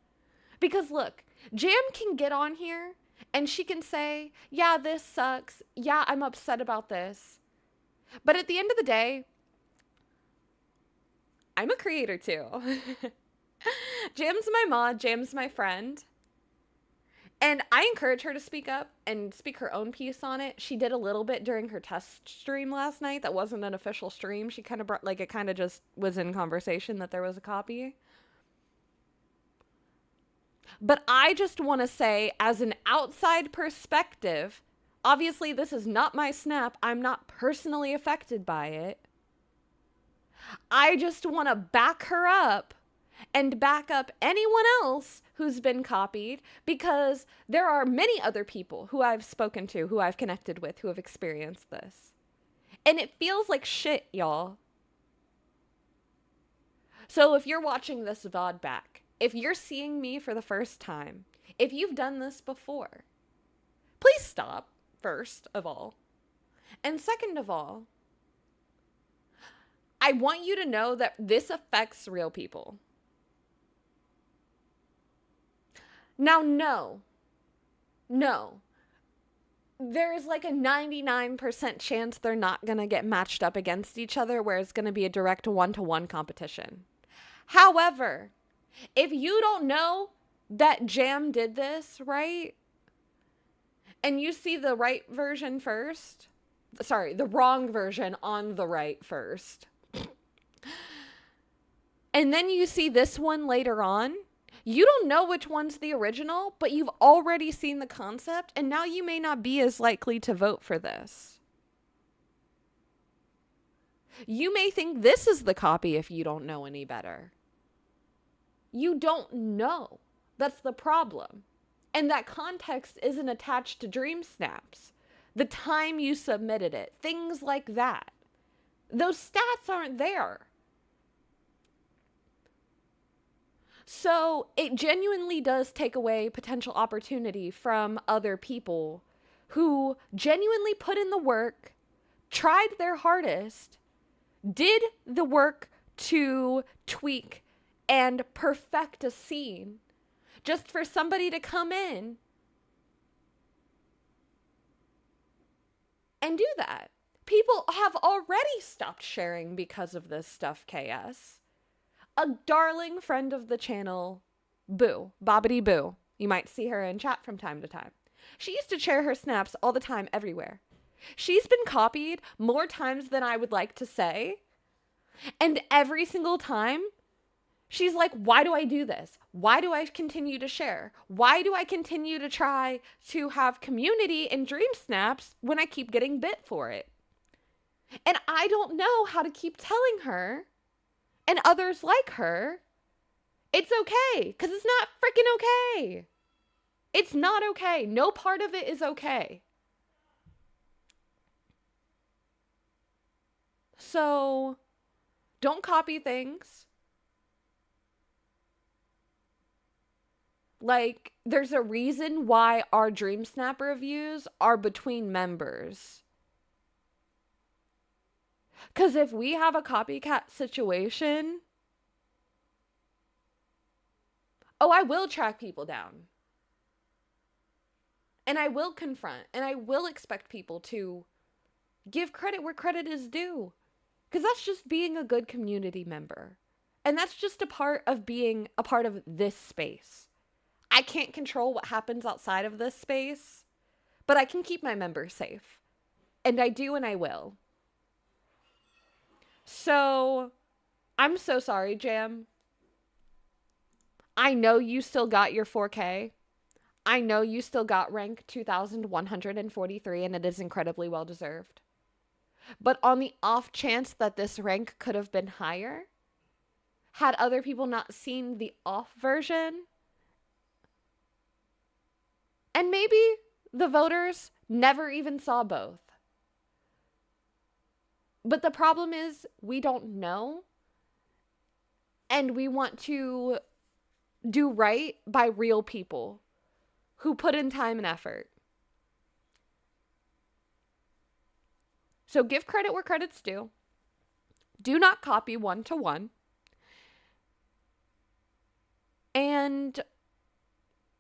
because look, Jam can get on here And she can say, yeah, this sucks. Yeah, I'm upset about this. But at the end of the day, I'm a creator too. Jam's my mod, Jam's my friend. And I encourage her to speak up and speak her own piece on it. She did a little bit during her test stream last night. That wasn't an official stream. She kind of brought, like, it kind of just was in conversation that there was a copy. But I just want to say, as an outside perspective, obviously this is not my snap. I'm not personally affected by it. I just want to back her up and back up anyone else who's been copied, because there are many other people who I've spoken to, who I've connected with, who have experienced this. And it feels like shit, y'all. So if you're watching this VOD back, if you're seeing me for the first time, if you've done this before, please stop, first of all. And second of all, I want you to know that this affects real people. Now, no. There's like a 99% chance they're not going to get matched up against each other, where it's going to be a direct one-to-one competition. However, if you don't know that Jam did this, right? And you see the right version first, sorry, the wrong version on the right first. And then you see this one later on. You don't know which one's the original, but you've already seen the concept, and now you may not be as likely to vote for this. You may think this is the copy if you don't know any better. You don't know. That's the problem. And that context isn't attached to Dream Snaps. The time you submitted it, things like that. Those stats aren't there. So it genuinely does take away potential opportunity from other people who genuinely put in the work, tried their hardest, did the work to tweak and perfect a scene, just for somebody to come in and do that. People have already stopped sharing because of this stuff, KS. A darling friend of the channel, Boo, Bobbity Boo. You might see her in chat from time to time. She used to share her snaps all the time, everywhere. She's been copied more times than I would like to say. And every single time, she's like, why do I do this? Why do I continue to share? Why do I continue to try to have community in Dream Snaps when I keep getting bit for it? And I don't know how to keep telling her and others like her, it's okay, because it's not freaking okay. It's not okay. No part of it is okay. So, don't copy things. Like, there's a reason why our Dream Snap reviews are between members. Because if we have a copycat situation, I will track people down. And I will confront. And I will expect people to give credit where credit is due. Because that's just being a good community member. And that's just a part of being a part of this space. I can't control what happens outside of this space, but I can keep my members safe. And I do, and I will. So, I'm so sorry, Jam. I know you still got your 4K. I know you still got rank 2,143, and it is incredibly well deserved. But on the off chance that this rank could have been higher, had other people not seen the off version, and maybe the voters never even saw both. But the problem is, we don't know. And we want to do right by real people who put in time and effort. So give credit where credit's due. Do not copy one-to-one. And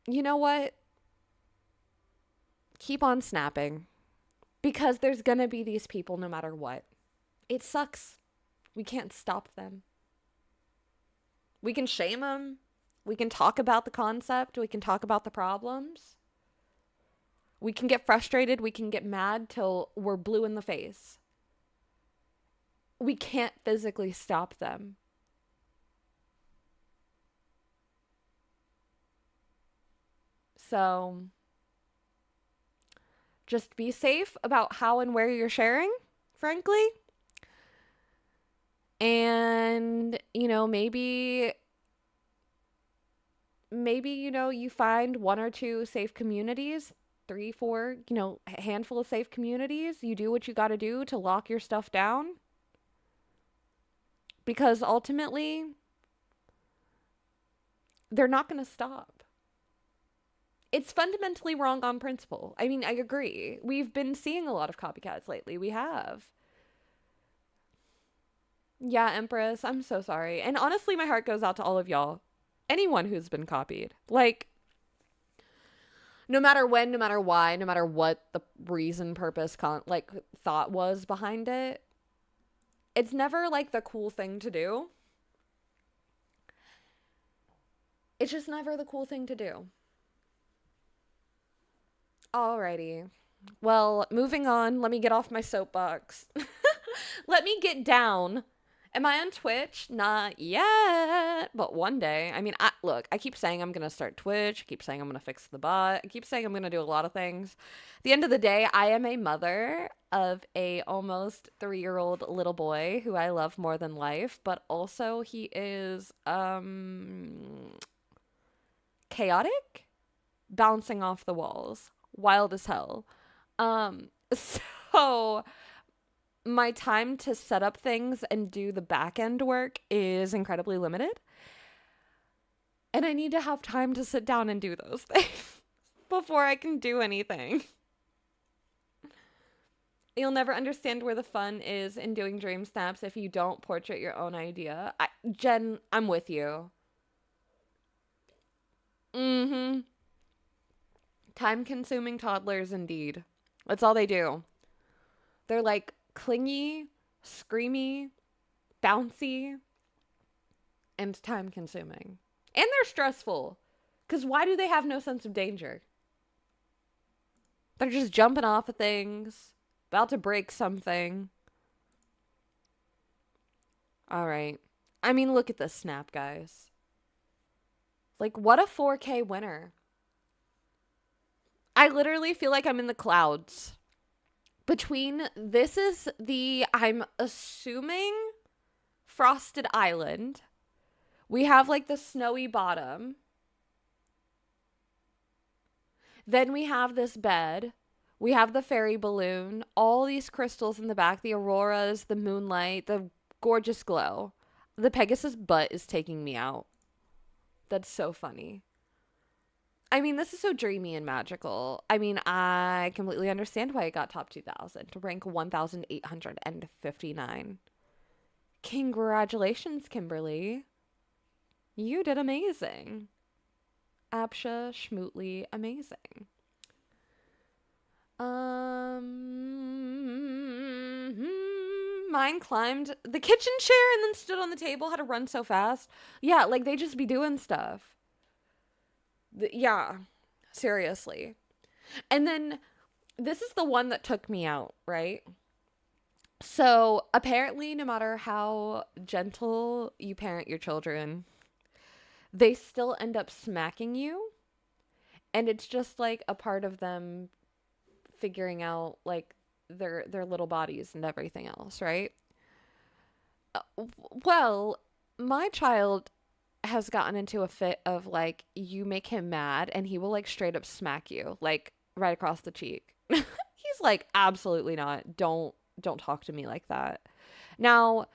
you know what? keep on snapping, because there's gonna be these people no matter what. It sucks. We can't stop them. We can shame them. We can talk about the concept. We can talk about the problems. We can get frustrated. We can get mad till we're blue in the face. We can't physically stop them. So just be safe about how and where you're sharing, frankly. And, maybe, you find one or two safe communities, 3, 4, a handful of safe communities. You do what you got to do to lock your stuff down. Because ultimately, they're not going to stop. It's fundamentally wrong on principle. I mean, I agree. We've been seeing a lot of copycats lately. We have. Yeah, Empress, I'm so sorry. And honestly, my heart goes out to all of y'all. Anyone who's been copied. Like, no matter when, no matter why, no matter what the reason, purpose, thought was behind it, it's never, like, the cool thing to do. It's just never the cool thing to do. Alrighty. Well, moving on. Let me get off my soapbox. Let me get down. Am I on Twitch? Not yet, but one day. I mean, I keep saying I'm going to start Twitch. I keep saying I'm going to fix the bot. I keep saying I'm going to do a lot of things. At the end of the day, I am a mother of a almost 3-year-old little boy who I love more than life, but also he is chaotic, bouncing off the walls, wild as hell. So my time to set up things and do the back end work is incredibly limited. And I need to have time to sit down and do those things before I can do anything. You'll never understand where the fun is in doing dream snaps if you don't portrait your own idea. Jen, I'm with you. Time-consuming toddlers, indeed. That's all they do. They're like clingy, screamy, bouncy, and time-consuming. And they're stressful. Because why do they have no sense of danger? They're just jumping off of things, about to break something. All right. I mean, look at this snap, guys. Like, what a 4K winner. I literally feel like I'm in the clouds. This is I'm assuming, Frosted Island. We have, like, the snowy bottom. Then we have this bed. We have the fairy balloon. All these crystals in the back. The auroras, the moonlight, the gorgeous glow. The Pegasus butt is taking me out. That's so funny. I mean, this is so dreamy and magical. I mean, I completely understand why it got top 2,000 to rank 1,859. Congratulations, Kimberly. You did amazing. Absha Schmootly, amazing. Mine climbed the kitchen chair and then stood on the table, had to run so fast. Yeah, like they just be doing stuff. Yeah, seriously. And then this is the one that took me out, right? So apparently, no matter how gentle you parent your children, they still end up smacking you. And it's just like a part of them figuring out like their little bodies and everything else, right? Well, my child has gotten into a fit of like, you make him mad and he will like straight up smack you like right across the cheek. He's like, absolutely not. Don't talk to me like that. Now,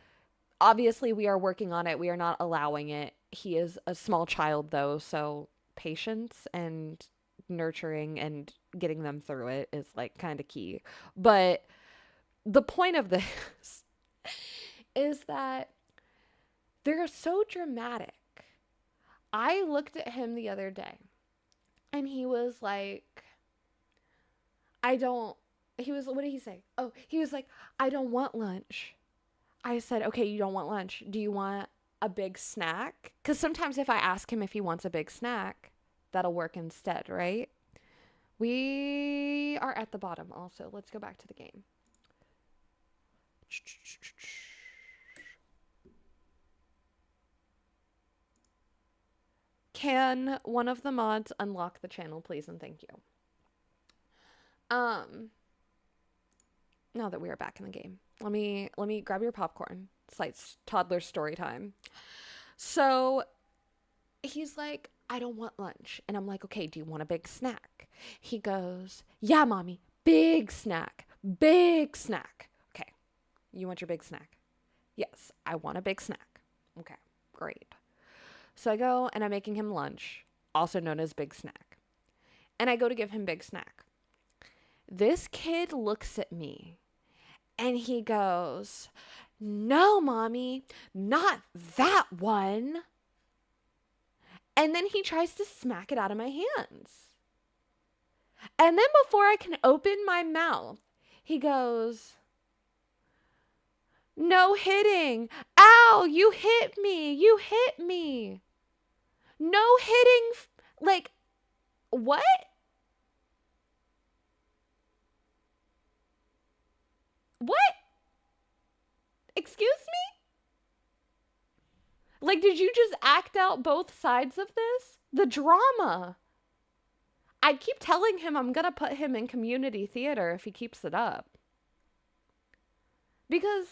obviously we are working on it. We are not allowing it. He is a small child though, so patience and nurturing and getting them through it is like kind of key. But the point of this is that they're so dramatic. I looked at him the other day and he was like, What did he say? Oh, he was like, I don't want lunch. I said, okay, you don't want lunch. Do you want a big snack? Because sometimes if I ask him if he wants a big snack, that'll work instead, right? We are at the bottom also. Let's go back to the game. Can one of the mods unlock the channel, please, and thank you. Now that we are back in the game, let me grab your popcorn. It's like toddler story time. So he's like, I don't want lunch. And I'm like, okay, do you want a big snack? He goes, yeah, mommy, big snack, big snack. Okay, you want your big snack? Yes, I want a big snack. Okay, great. So I go and I'm making him lunch, also known as big snack. And I go to give him big snack. This kid looks at me and he goes, no, mommy, not that one. And then he tries to smack it out of my hands. And then before I can open my mouth, he goes, no hitting. Ow, you hit me. You hit me. No hitting. Like, what? What? Excuse me? Like, did you just act out both sides of this? The drama. I keep telling him I'm gonna put him in community theater if he keeps it up. Because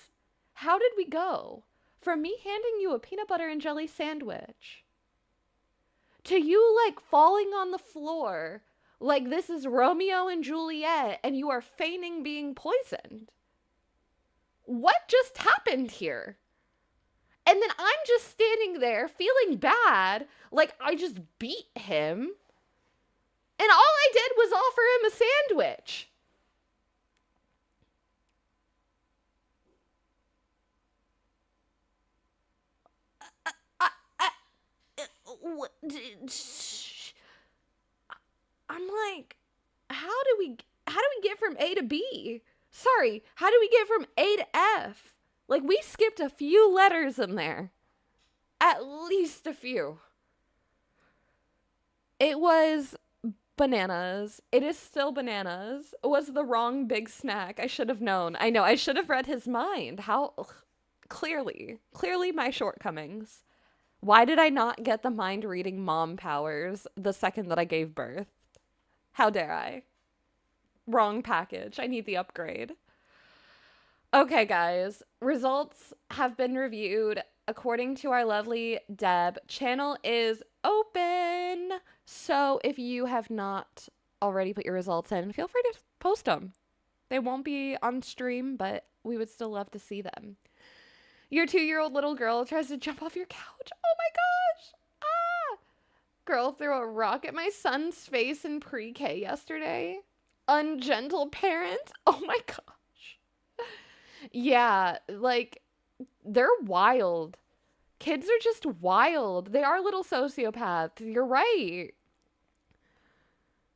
how did we go from me handing you a peanut butter and jelly sandwich to you like falling on the floor like this is Romeo and Juliet and you are feigning being poisoned? What just happened here? And then I'm just standing there feeling bad, like I just beat him. And all I did was offer him a sandwich. I'm like, how do we get from A to B? Sorry, how do we get from A to F? Like, we skipped a few letters in there. At least a few. It was bananas. It is still bananas. It was the wrong big snack. I should have known. I know, I should have read his mind. How? Ugh. Clearly my shortcomings. Why did I not get the mind reading mom powers the second that I gave birth? How dare I? Wrong package. I need the upgrade. Okay, guys. Results have been reviewed. According to our lovely Deb, channel is open. So if you have not already put your results in, feel free to post them. They won't be on stream, but we would still love to see them. Your 2-year-old little girl tries to jump off your couch. Oh my gosh. Ah! Girl threw a rock at my son's face in pre-K yesterday. Ungentle parent. Oh my gosh. Yeah, like, they're wild. Kids are just wild. They are little sociopaths. You're right.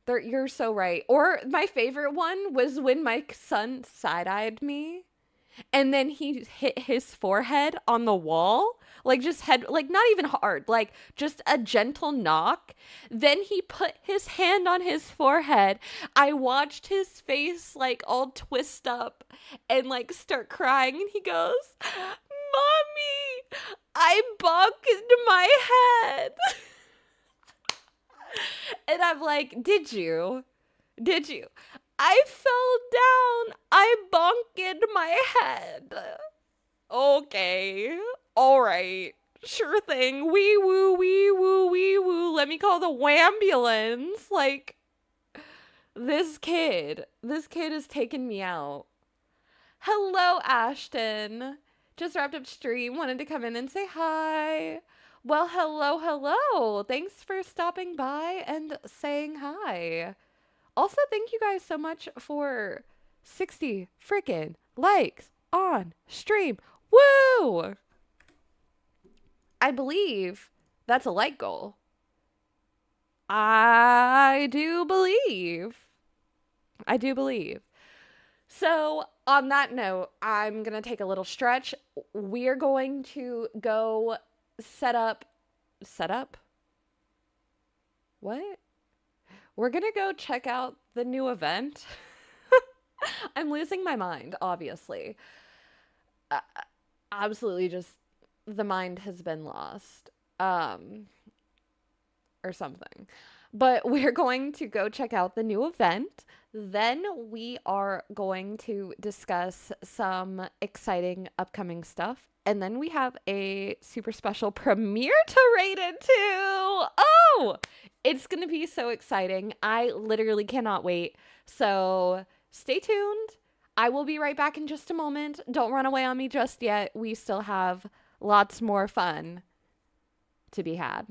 You're so right. Or my favorite one was when my son side-eyed me. And then he hit his forehead on the wall, like just head, like not even hard, like just a gentle knock. Then he put his hand on his forehead. I watched his face like all twist up and like start crying. And he goes, Mommy, I bonked my head. And I'm like, did you? Did you? I fell down. I bonked my head. Okay. All right. Sure thing. Wee woo, wee woo, wee woo. Let me call the wambulance. Like, this kid has taken me out. Hello, Ashton. Just wrapped up stream. Wanted to come in and say hi. Well, hello. Thanks for stopping by and saying hi. Also, thank you guys so much for 60 freaking likes on stream. Woo! I believe that's a like goal. I do believe. I do believe. So, on that note, I'm going to take a little stretch. We're going to go set up? What? We're going to go check out the new event. I'm losing my mind, obviously. Uh, Absolutely just the mind has been lost. Or something. But we're going to go check out the new event. Then we are going to discuss some exciting upcoming stuff. And then we have a super special premiere to rate into. Oh, it's going to be so exciting. I literally cannot wait. So stay tuned. I will be right back in just a moment. Don't run away on me just yet. We still have lots more fun to be had.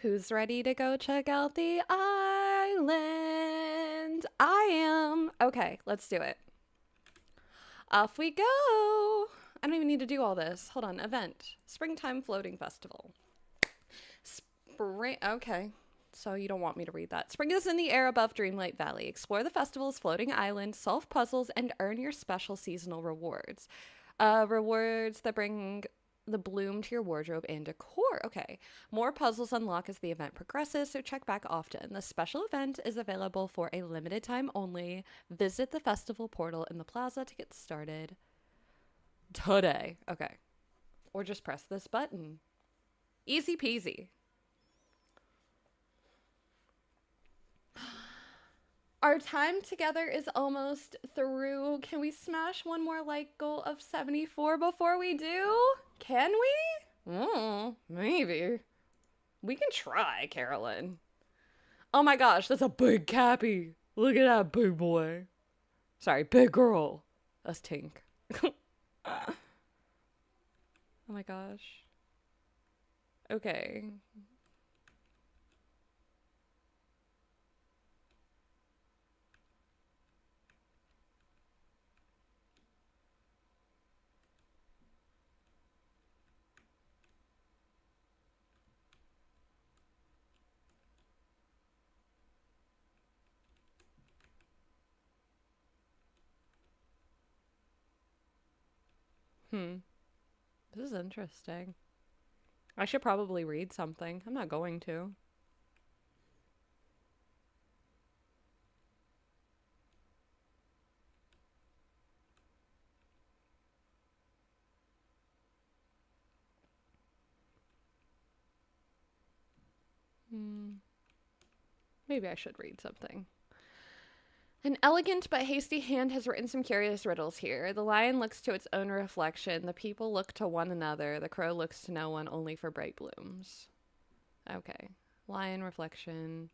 Who's ready to go check out the island? I am. Okay, let's do it. Off we go. I don't even need to do all this. Hold on. Event. Springtime Floating Festival. Spring. Okay. So you don't want me to read that. Spring is in the air above Dreamlight Valley. Explore the festival's floating island, solve puzzles, and earn your special seasonal rewards. Rewards that bring the bloom to your wardrobe and decor. Okay. More puzzles unlock as the event progresses, so check back often. The special event is available for a limited time only. Visit the festival portal in the plaza to get started today. Okay. Or just press this button. Easy peasy. Our time together is almost through. Can we smash one more like goal of 74 before we do? Can we? Maybe. We can try, Carolyn. Oh my gosh, that's a big Cappy. Look at that big boy. Sorry, big girl. That's Tink. Oh my gosh. Okay. This is interesting. I should probably read something. I'm not going to. Maybe I should read something. An elegant but hasty hand has written some curious riddles here. The lion looks to its own reflection. The people look to one another. The crow looks to no one, only for bright blooms. Okay. Lion reflection.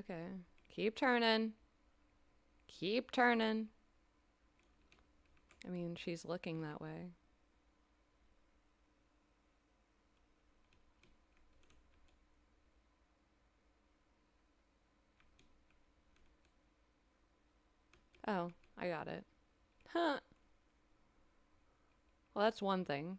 Okay. Keep turning. Keep turning. I mean, she's looking that way. Oh, I got it. Huh. Well, that's one thing.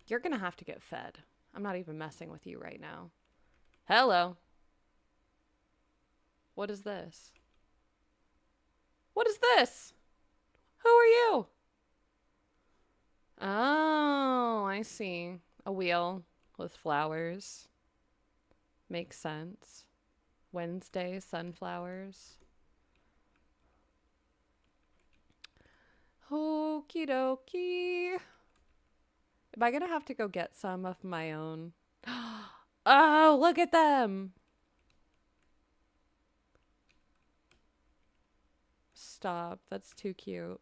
You're gonna have to get fed. I'm not even messing with you right now. Hello. What is this? What is this? Who are you? Oh, I see. A wheel with flowers. Makes sense. Wednesday, sunflowers. Okie dokie. Am I gonna have to go get some of my own? Oh, look at them. Stop. That's too cute.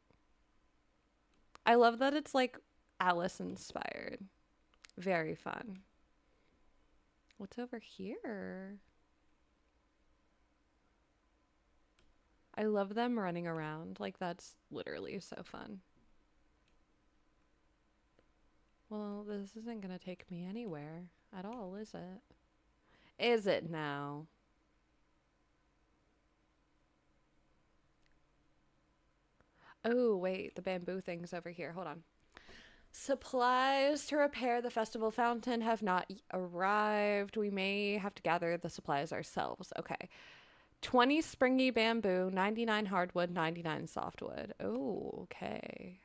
I love that it's like Alice inspired. Very fun. What's over here? I love them running around. Like, that's literally so fun. Well, this isn't gonna take me anywhere at all, is it? Is it now? Oh, wait, the bamboo thing's over here. Hold on. Supplies to repair the festival fountain have not arrived. We may have to gather the supplies ourselves. Okay. 20 springy bamboo, 99 hardwood, 99 softwood. Oh, okay.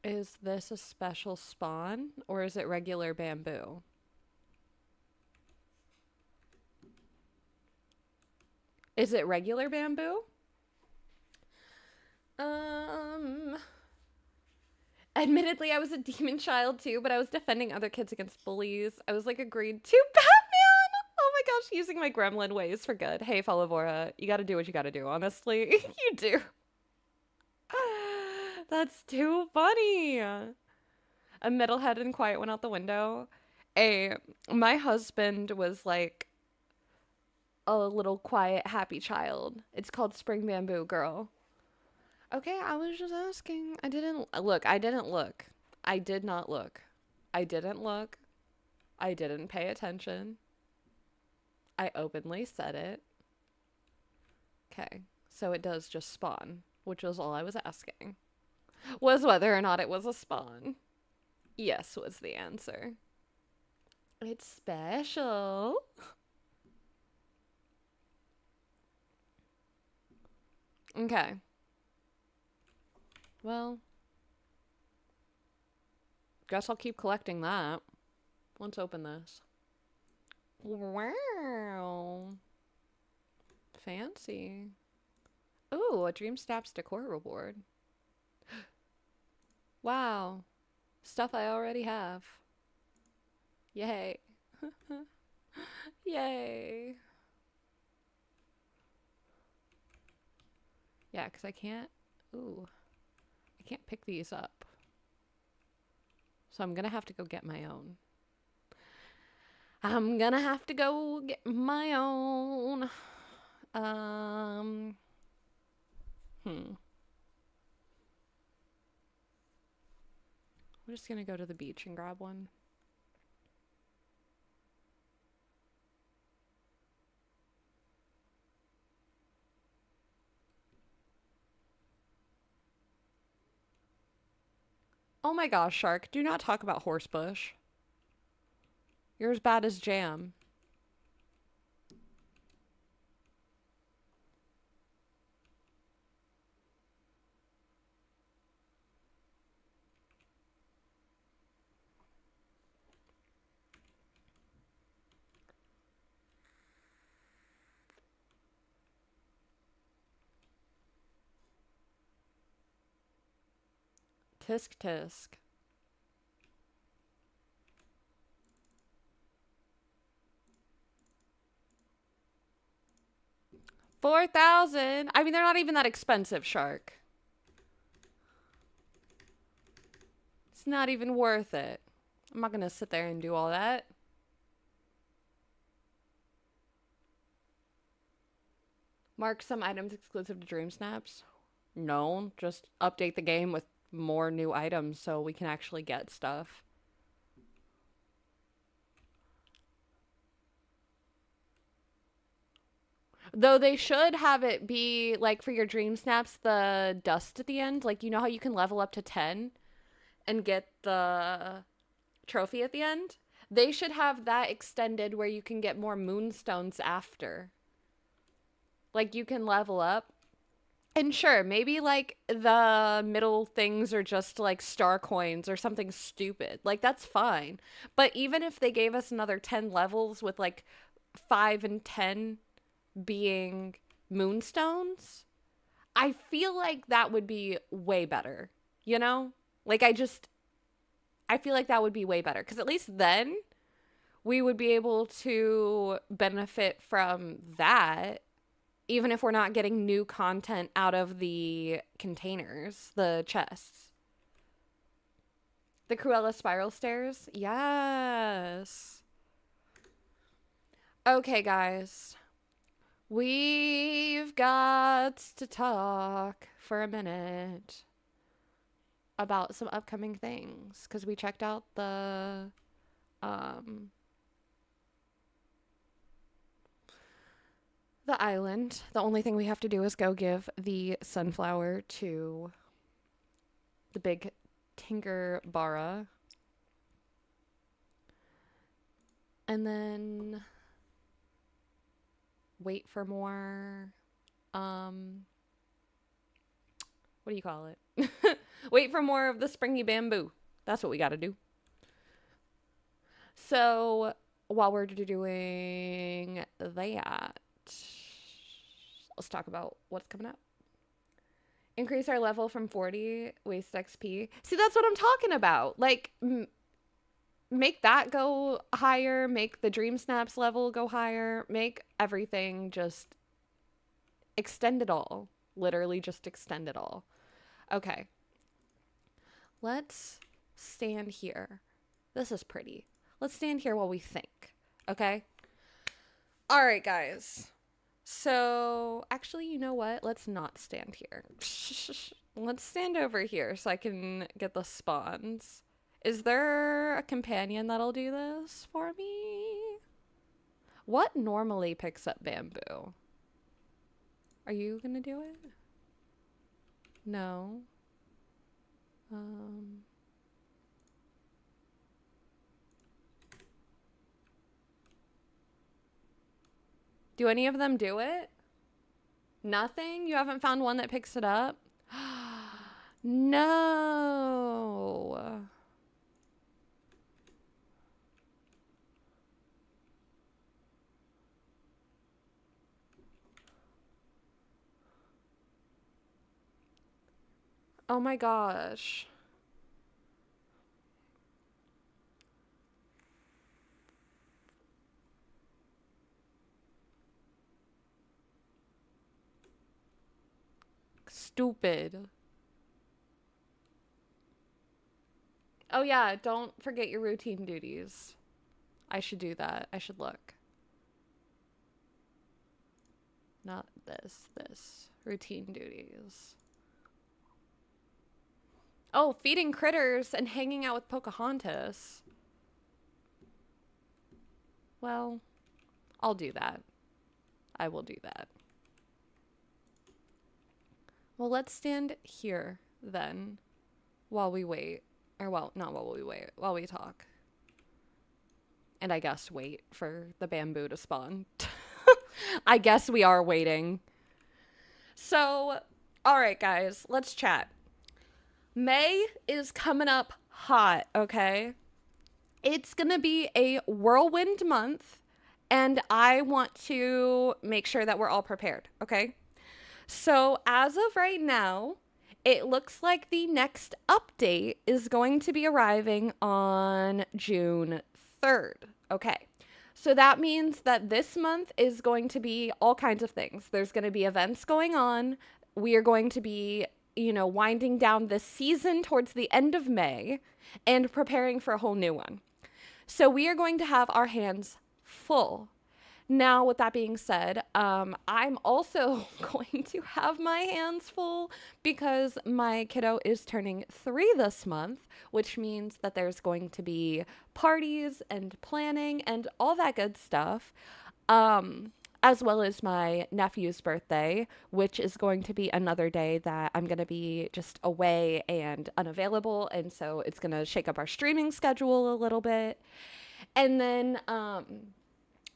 Is this a special spawn or is it regular bamboo? Is it regular bamboo? Admittedly, I was a demon child too, but I was defending other kids against bullies. I was like a grade 2 Batman. Oh my gosh, using my gremlin ways for good. Hey, Folivora, you gotta do what you gotta do, honestly. You do. That's too funny. A metalhead and quiet went out the window. My husband was like a little quiet, happy child. It's called Spring Bamboo Girl. Okay, I was just asking. I didn't look. I didn't look. I did not look. I didn't look. I didn't pay attention. I openly said it. Okay, so it does just spawn, which was all I was asking. Was whether or not it was a spawn. Yes was the answer. It's special. Okay. Well, guess I'll keep collecting that. Let's open this. Wow. Fancy. Ooh, a Dream Snaps decor reward. Wow. Stuff I already have. Yay. Yay. Yeah, because I can't... Ooh. I can't pick these up. So I'm going to have to go get my own. I'm going to have to go get my own. We're just going to go to the beach and grab one. Oh my gosh, Shark, do not talk about Horsebush. You're as bad as Jam. Tisk tisk. $4,000. I mean, they're not even that expensive, Shark. It's not even worth it. I'm not gonna sit there and do all that. Mark some items exclusive to Dream Snaps. No, just update the game with more new items so we can actually get stuff. Though they should have it be, like, for your Dream Snaps, the dust at the end. Like, you know how you can level up to 10 and get the trophy at the end? They should have that extended where you can get more moonstones after. Like, you can level up. And sure, maybe, like, the middle things are just, like, star coins or something stupid. Like, that's fine. But even if they gave us another 10 levels with, like, 5 and 10 being moonstones, I feel like that would be way better, you know? Like, I feel like that would be way better, because at least then we would be able to benefit from that, even if we're not getting new content out of the containers, the chests. The Cruella spiral stairs? Yes. Okay, guys. We've got to talk for a minute about some upcoming things, because we checked out the island. The only thing we have to do is go give the sunflower to the big Tinker Bara. And then wait for more, what do you call it? Wait for more of the springy bamboo. That's what we gotta do. So while we're doing that, let's talk about what's coming up. Increase our level from 40, waste XP. See, that's what I'm talking about. Like, make that go higher, make the dream snaps level go higher, make everything just extend it all. Literally just extend it all. Okay. Let's stand here. This is pretty. Let's stand here while we think. Okay? All right, guys. So, actually, you know what? Let's not stand here. Let's stand over here so I can get the spawns. Is there a companion that'll do this for me? What normally picks up bamboo? Are you gonna do it? No. Do any of them do it? Nothing? You haven't found one that picks it up? No. Oh my gosh. Stupid. Oh yeah, don't forget your routine duties. I should do that. I should look. Not this. Routine duties. Oh, feeding critters and hanging out with Pocahontas. Well, I'll do that. I will do that. Well, let's stand here then while we wait. Or, well, not while we wait, while we talk. And I guess wait for the bamboo to spawn. I guess we are waiting. So, all right, guys, let's chat. May is coming up hot, okay? It's gonna be a whirlwind month, and I want to make sure that we're all prepared, okay? So, as of right now, it looks like the next update is going to be arriving on June 3rd. Okay. So that means that this month is going to be all kinds of things. There's going to be events going on. We are going to be, winding down this season towards the end of May and preparing for a whole new one. So we are going to have our hands full. Now, with that being said, I'm also going to have my hands full because my kiddo is turning 3 this month, which means that there's going to be parties and planning and all that good stuff, as well as my nephew's birthday, which is going to be another day that I'm going to be just away and unavailable, and so it's going to shake up our streaming schedule a little bit. And then,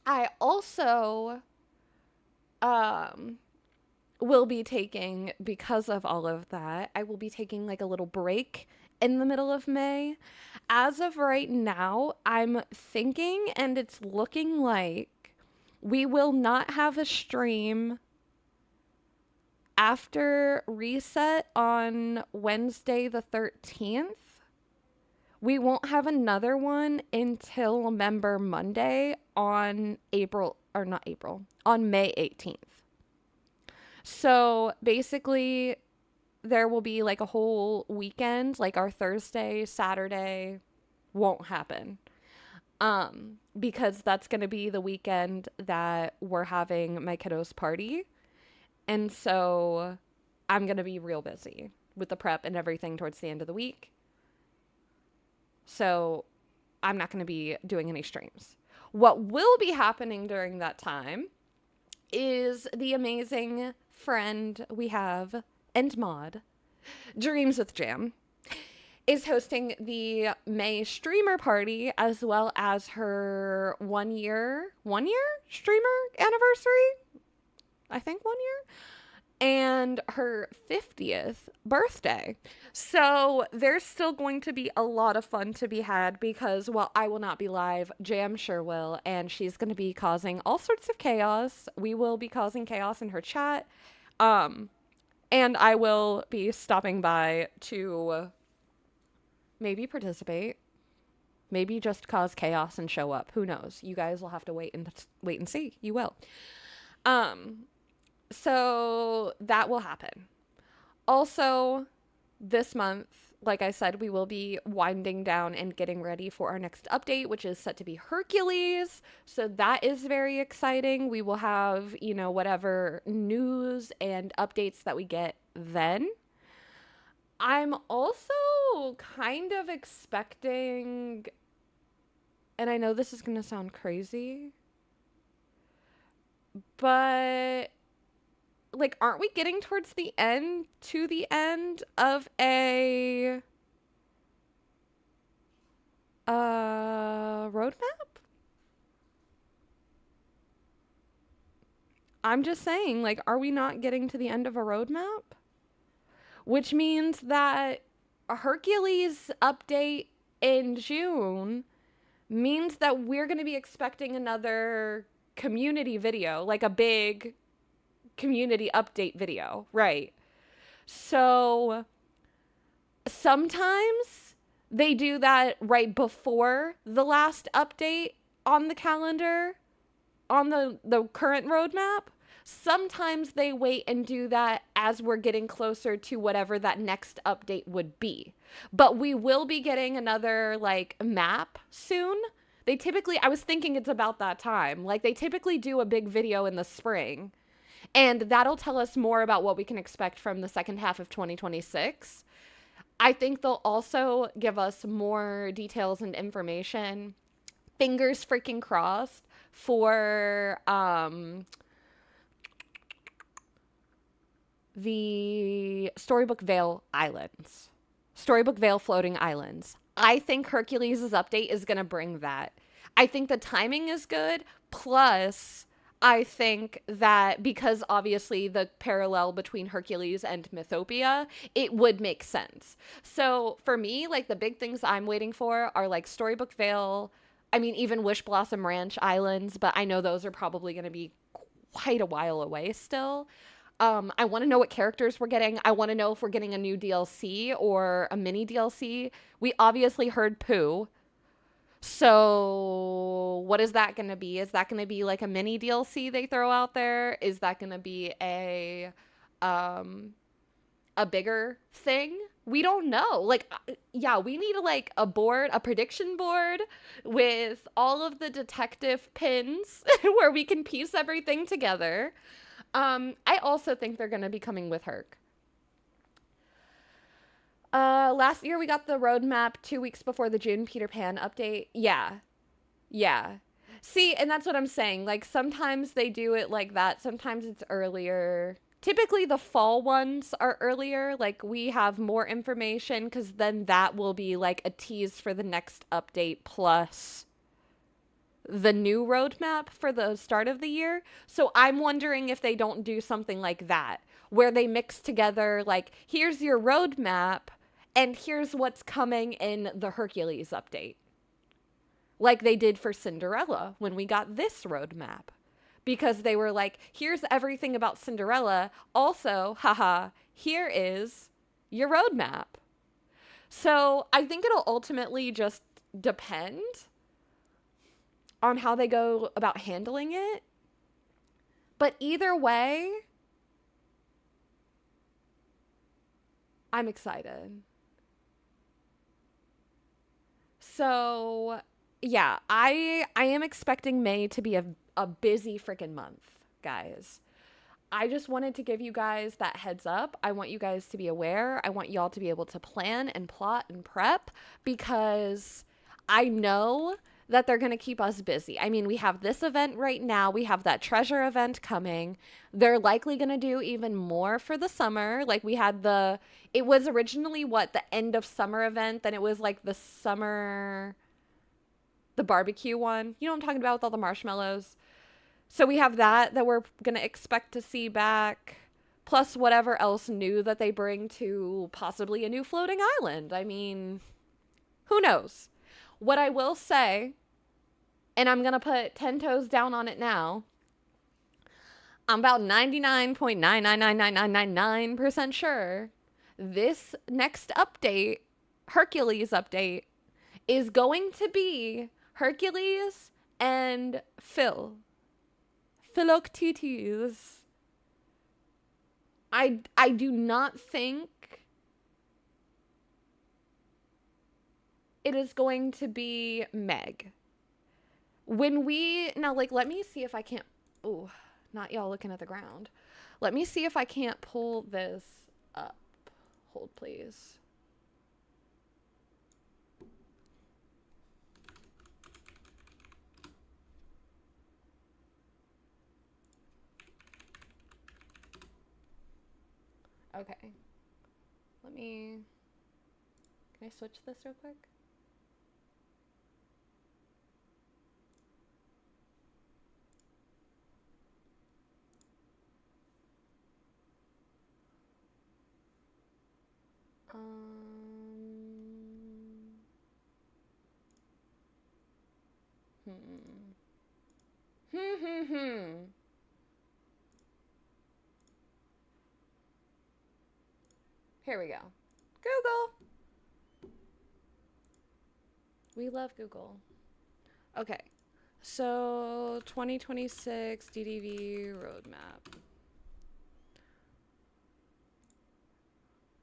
I also will be taking, because of all of that, I will be taking like a little break in the middle of May. As of right now, I'm thinking, and it's looking like we will not have a stream after reset on Wednesday the 13th. We won't have another one until Member Monday on on May 18th. So basically, there will be like a whole weekend, like our Thursday, Saturday won't happen. Because that's going to be the weekend that we're having my kiddo's party. And so I'm going to be real busy with the prep and everything towards the end of the week. So I'm not going to be doing any streams. What will be happening during that time is the amazing friend we have and mod, Dreams with Jam, is hosting the May streamer party as well as her one year streamer anniversary. I think 1 year. And her 50th birthday. So there's still going to be a lot of fun to be had because while I will not be live, Jam sure will, and she's going to be causing all sorts of chaos. We will be causing chaos in her chat, and I will be stopping by to maybe participate. Maybe just cause chaos and show up. Who knows? You guys will have to wait and see. You will. So that will happen. Also, this month, like I said, we will be winding down and getting ready for our next update, which is set to be Hercules. So that is very exciting. We will have, whatever news and updates that we get then. I'm also kind of expecting, and I know this is going to sound crazy, but like, aren't we getting towards the end of a roadmap? I'm just saying, like, are we not getting to the end of a roadmap? Which means that a Hercules update in June means that we're going to be expecting another community video, like a big community update video, right? So sometimes they do that right before the last update on the calendar, on the current roadmap. Sometimes they wait and do that as we're getting closer to whatever that next update would be. But we will be getting another, like, map soon. They typically, I was thinking it's about that time. Like, they typically do a big video in the spring. And that'll tell us more about what we can expect from the second half of 2026. I think they'll also give us more details and information. Fingers freaking crossed for the Storybook Vale Islands. Storybook Vale Floating Islands. I think Hercules' update is going to bring that. I think the timing is good. Plus, I think that because obviously the parallel between Hercules and Mythopia, it would make sense. So for me, like, the big things I'm waiting for are like Storybook Vale. I mean, even Wish Blossom Ranch Islands, but I know those are probably going to be quite a while away still. I want to know what characters we're getting. I want to know if we're getting a new DLC or a mini DLC. We obviously heard Pooh. So what is that going to be? Is that going to be like a mini DLC they throw out there? Is that going to be a bigger thing? We don't know. Like, yeah, we need like a board, a prediction board with all of the detective pins where we can piece everything together. I also think they're going to be coming with Herc. Last year we got the roadmap 2 weeks before the June Peter Pan update. Yeah. See, and that's what I'm saying. Like, sometimes they do it like that. Sometimes it's earlier. Typically the fall ones are earlier. Like, we have more information because then that will be like a tease for the next update plus the new roadmap for the start of the year. So I'm wondering if they don't do something like that, where they mix together, like, here's your roadmap and here's what's coming in the Hercules update. Like they did for Cinderella when we got this roadmap. Because they were like, here's everything about Cinderella. Also, haha, here is your roadmap. So I think it'll ultimately just depend on how they go about handling it. But either way, I'm excited. So, yeah, I am expecting May to be a busy freaking month, guys. I just wanted to give you guys that heads up. I want you guys to be aware. I want y'all to be able to plan and plot and prep because I know that they're going to keep us busy. I mean, we have this event right now. We have that treasure event coming. They're likely going to do even more for the summer. Like we had it was originally the end of summer event. Then it was like the barbecue one. You know what I'm talking about with all the marshmallows? So we have that we're going to expect to see back. Plus whatever else new that they bring to possibly a new floating island. I mean, who knows? What I will say, and I'm going to put 10 toes down on it now, I'm about 99.9999999% sure this next update, Hercules update, is going to be Hercules and Philoctetes. I do not think it is going to be Meg. Now, like, let me see if I can't, ooh, not y'all looking at the ground. Let me see if I can't pull this up. Hold, please. Okay. Can I switch this real quick? Here we go. Google. We love Google. Okay. So 2026 DDV roadmap.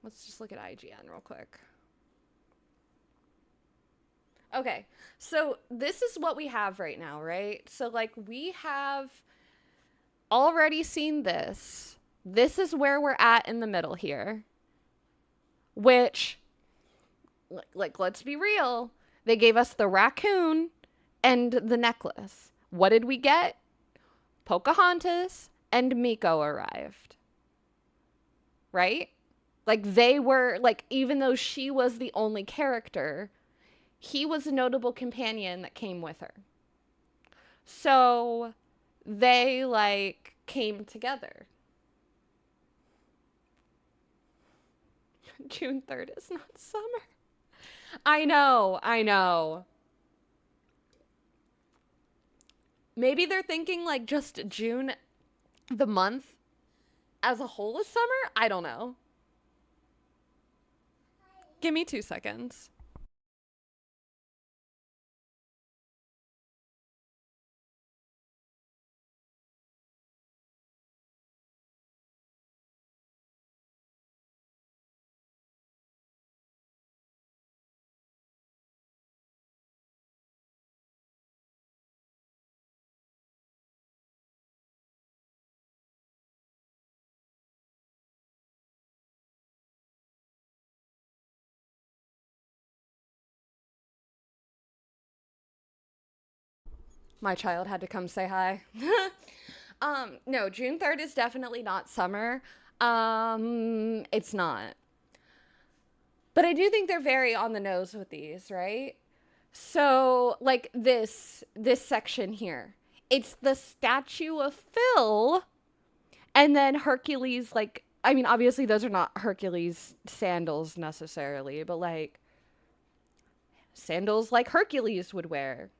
Let's just look at IGN real quick. Okay, so this is what we have right now, right? So, like, we have already seen this. This is where we're at in the middle here. Which, like, let's be real. They gave us the raccoon and the necklace. What did we get? Pocahontas and Miko arrived. Right? Like, they were, like, even though she was the only character, he was a notable companion that came with her. So they, like, came together. June 3rd is not summer. I know. Maybe they're thinking, like, just June, the month as a whole is summer? I don't know. Give me 2 seconds. My child had to come say hi. No, June 3rd is definitely not summer. It's not. But I do think they're very on the nose with these, right? So, like, this section here. It's the statue of Phil, and then Hercules, like, I mean, obviously those are not Hercules sandals necessarily, but, like, sandals like Hercules would wear.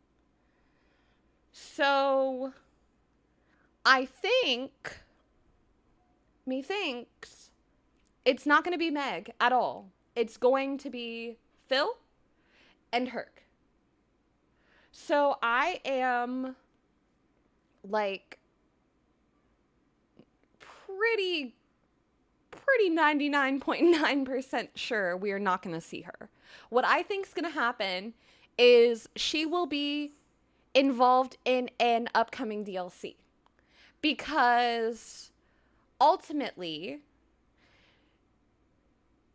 So, I think, methinks, it's not going to be Meg at all. It's going to be Phil and Herc. So, I am, like, pretty 99.9% sure we are not going to see her. What I think is going to happen is she will be involved in an upcoming DLC, because ultimately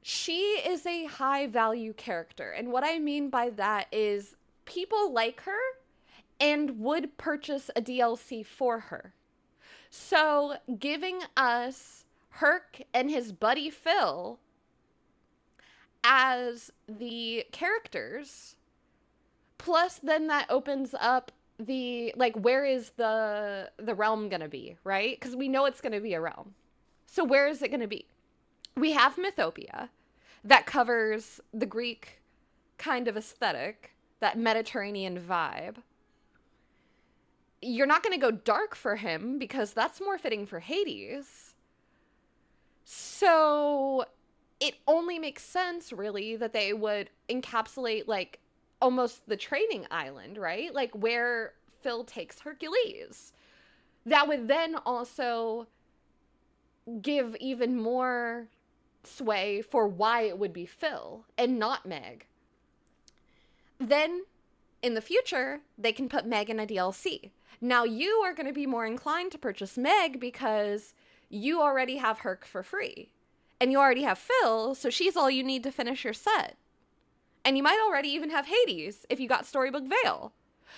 she is a high value character. And what I mean by that is people like her and would purchase a DLC for her. So giving us Herc and his buddy Phil as the characters, plus then that opens up the, like, where is the realm gonna be, right? Because we know it's gonna be a realm. So where is it gonna be? We have Mythopia that covers the Greek kind of aesthetic, that Mediterranean vibe. You're not gonna go dark for him because that's more fitting for Hades. So it only makes sense, really, that they would encapsulate, like, almost the training island, right? Like where Phil takes Hercules. That would then also give even more sway for why it would be Phil and not Meg. Then in the future, they can put Meg in a DLC. Now you are going to be more inclined to purchase Meg because you already have Herc for free. And you already have Phil, so she's all you need to finish your set. And you might already even have Hades if you got Storybook Veil.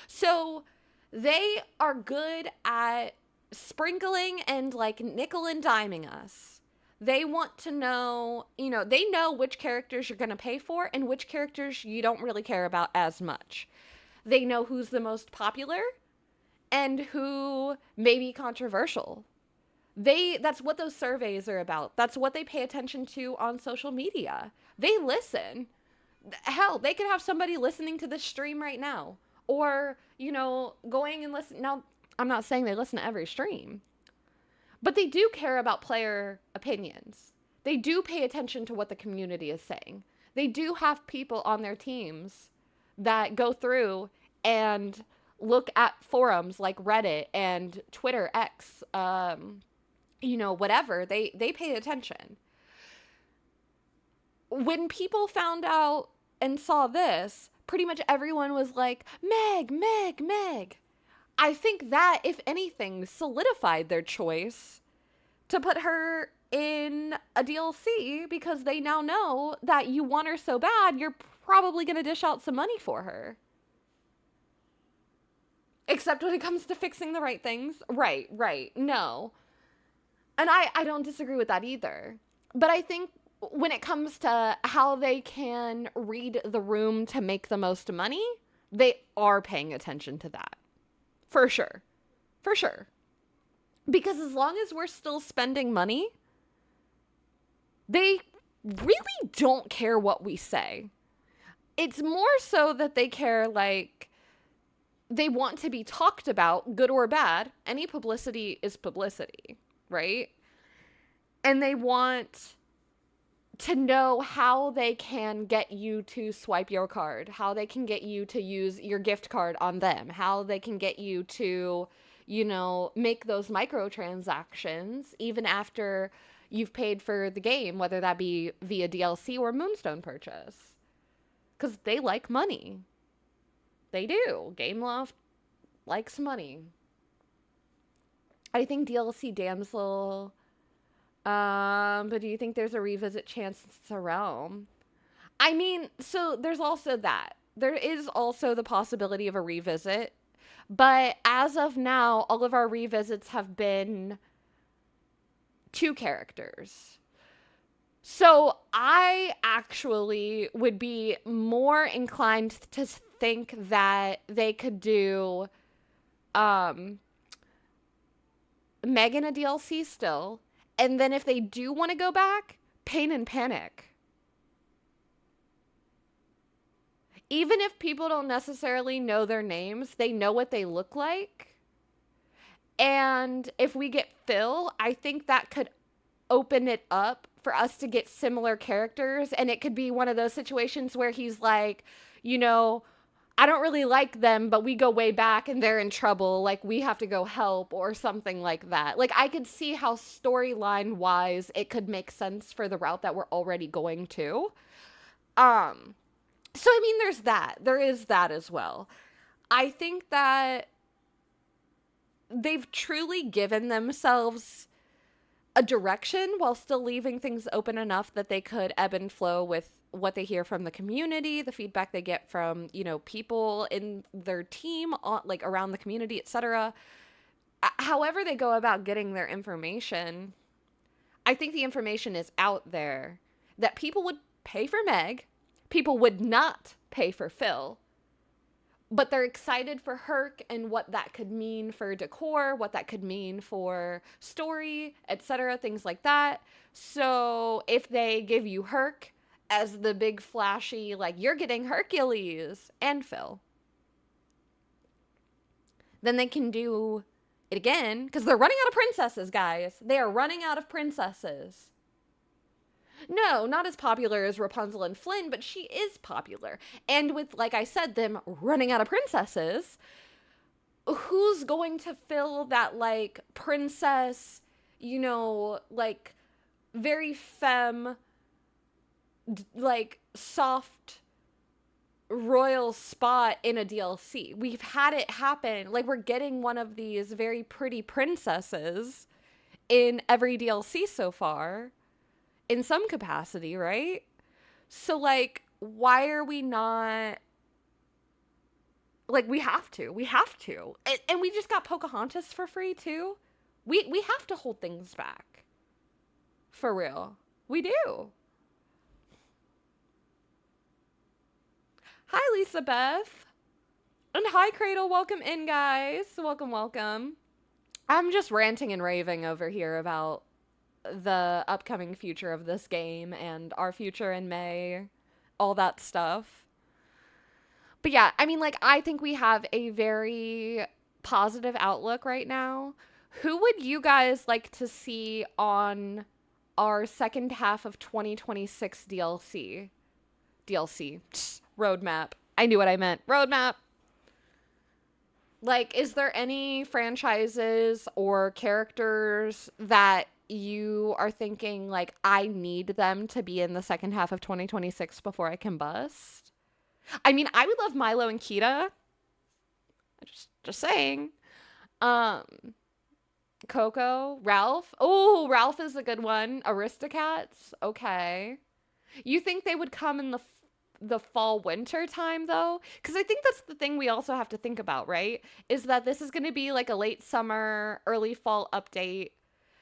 So they are good at sprinkling and like nickel and diming us. They want to know, you know, they know which characters you're going to pay for and which characters you don't really care about as much. They know who's the most popular and who may be controversial. That's what those surveys are about. That's what they pay attention to on social media. They listen. Hell, they could have somebody listening to this stream right now. Or, you know, going and listen. Now, I'm not saying they listen to every stream. But they do care about player opinions. They do pay attention to what the community is saying. They do have people on their teams that go through and look at forums like Reddit and Twitter, X, you know, whatever. They pay attention. When people found out and saw this, pretty much everyone was like, Meg, Meg, Meg. I think that, if anything, solidified their choice to put her in a DLC because they now know that you want her so bad, you're probably going to dish out some money for her. Except when it comes to fixing the right things. Right. No. And I don't disagree with that either. But I think when it comes to how they can read the room to make the most money, they are paying attention to that. For sure. Because as long as we're still spending money, they really don't care what we say. It's more so that they care, like, they want to be talked about, good or bad. Any publicity is publicity, right? And they want to know how they can get you to swipe your card, how they can get you to use your gift card on them, how they can get you to, you know, make those microtransactions even after you've paid for the game, whether that be via DLC or Moonstone purchase. Because they like money. They do. Gameloft likes money. I think DLC Damsel... but do you think there's a revisit chance it's a realm? I mean, so there's also that. There is also the possibility of a revisit. But as of now, all of our revisits have been 2 characters. So I actually would be more inclined to think that they could do Meg in a DLC still. And then if they do want to go back, Pain and Panic. Even if people don't necessarily know their names, they know what they look like. And if we get Phil, I think that could open it up for us to get similar characters. And it could be one of those situations where he's like, you know, I don't really like them, but we go way back and they're in trouble. Like, we have to go help or something like that. Like, I could see how storyline-wise it could make sense for the route that we're already going to. So, I mean, there's that. There is that as well. I think that they've truly given themselves a direction while still leaving things open enough that they could ebb and flow with what they hear from the community, the feedback they get from, you know, people in their team, like around the community, etc. However they go about getting their information, I think the information is out there that people would pay for Meg, people would not pay for Phil, but they're excited for Herc and what that could mean for decor, what that could mean for story, etc., things like that. So if they give you Herc as the big flashy, like, you're getting Hercules and Phil, then they can do it again, because they're running out of princesses, guys. They are running out of princesses. No, not as popular as Rapunzel and Flynn, but she is popular. And with, like I said, them running out of princesses, who's going to fill that, like, princess, like, very femme, like, soft royal spot in a DLC? We've had it happen. Like, we're getting one of these very pretty princesses in every DLC so far, in some capacity, right? So, like, why are we not, like, we have to. And we just got Pocahontas for free, too. We have to hold things back. For real. We do. Hi, Lisa Beth. And hi, Cradle. Welcome in, guys. Welcome. I'm just ranting and raving over here about the upcoming future of this game and our future in May, all that stuff. But yeah, I mean, like, I think we have a very positive outlook right now. Who would you guys like to see on our second half of 2026 DLC? Roadmap. I knew what I meant. Roadmap. Like, is there any franchises or characters that you are thinking, like, I need them to be in the second half of 2026 before I can bust? I mean, I would love Milo and Kita. Just saying. Coco, Ralph. Oh, Ralph is a good one. Aristocats. Okay. You think they would come in the fall winter time though? Because I think that's the thing we also have to think about, right? Is that this is going to be like a late summer, early fall update.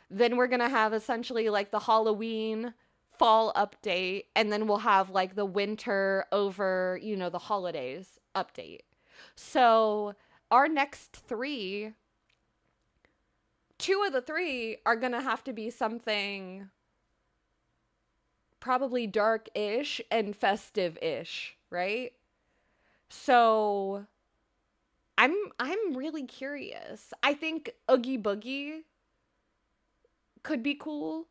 Then we're going to have essentially like the Halloween fall update. And then we'll have like the winter over, the holidays update. So our next three, two of the three are going to have to be something probably dark-ish and festive-ish, right? So I'm really curious. I think Oogie Boogie could be cool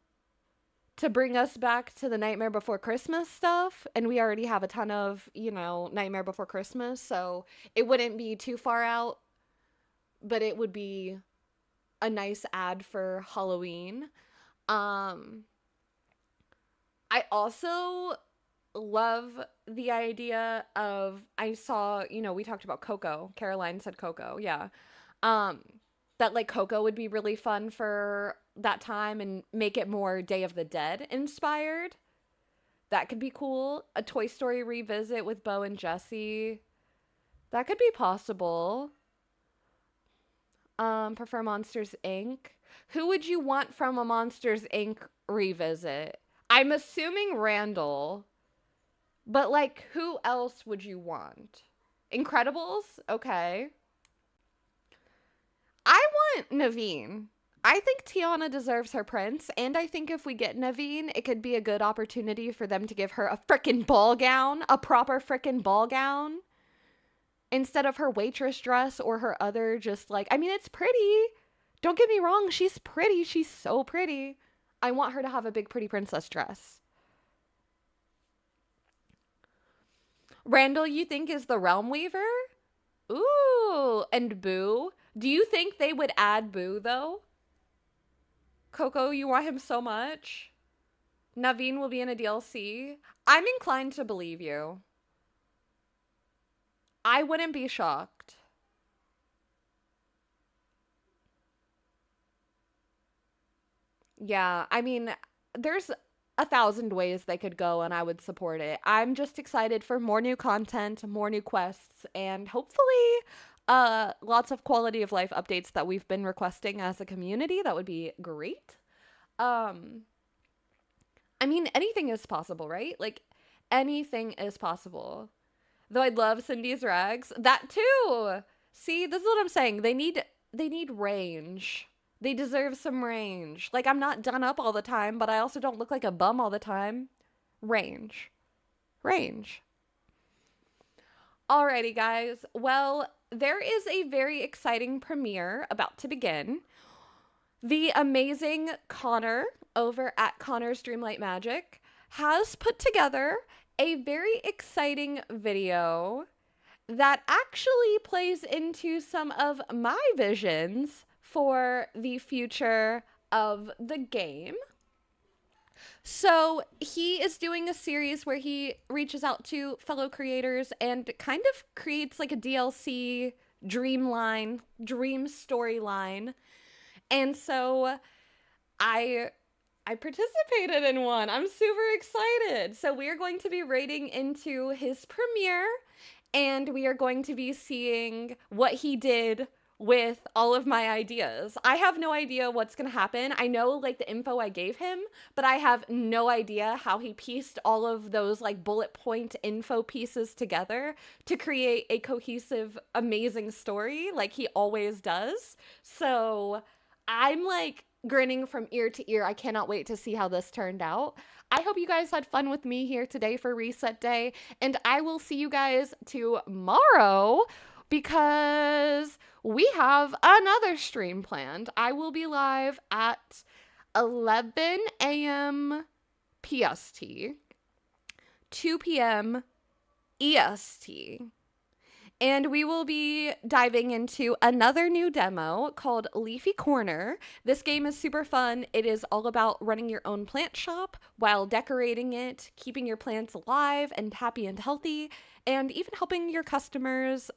to bring us back to the Nightmare Before Christmas stuff, and we already have a ton of, Nightmare Before Christmas, so it wouldn't be too far out, but it would be a nice ad for Halloween. I also love the idea of, I saw, we talked about Coco. Caroline said Coco, yeah. That like Coco would be really fun for that time and make it more Day of the Dead inspired. That could be cool. A Toy Story revisit with Bo and Jessie. That could be possible. Prefer Monsters, Inc. Who would you want from a Monsters, Inc. revisit? I'm assuming Randall, but like, who else would you want? Incredibles? Okay. I want Naveen. I think Tiana deserves her prince, and I think if we get Naveen, it could be a good opportunity for them to give her a frickin' ball gown, a proper frickin' ball gown, instead of her waitress dress or her other just like, I mean, it's pretty. Don't get me wrong, she's pretty. She's so pretty. I want her to have a big pretty princess dress. Randall, you think is the Realm Weaver? Ooh, and Boo. Do you think they would add Boo though? Coco, you want him so much? Naveen will be in a DLC. I'm inclined to believe you. I wouldn't be shocked. Yeah, I mean, there's 1,000 ways they could go and I would support it. I'm just excited for more new content, more new quests, and hopefully lots of quality of life updates that we've been requesting as a community. That would be great. I mean, anything is possible, right? Like, anything is possible. Though I'd love Cindy's rags. That too! See, this is what I'm saying. They need range. They deserve some range. Like, I'm not done up all the time, but I also don't look like a bum all the time. Range. Alrighty, guys. Well, there is a very exciting premiere about to begin. The amazing Connor over at Connor's Dreamlight Magic has put together a very exciting video that actually plays into some of my visions for the future of the game. So he is doing a series where he reaches out to fellow creators and kind of creates like a DLC dream storyline. And so I participated in one. I'm super excited. So we are going to be raiding into his premiere, and we are going to be seeing what he did with all of my ideas. I have no idea what's going to happen. I know like the info I gave him, but I have no idea how he pieced all of those like bullet point info pieces together to create a cohesive, amazing story like he always does. So I'm like grinning from ear to ear. I cannot wait to see how this turned out. I hope you guys had fun with me here today for Reset Day, and I will see you guys tomorrow because we have another stream planned. I will be live at 11 a.m. PST, 2 p.m. EST. And we will be diving into another new demo called Leafy Corner. This game is super fun. It is all about running your own plant shop while decorating it, keeping your plants alive and happy and healthy, and even helping your customers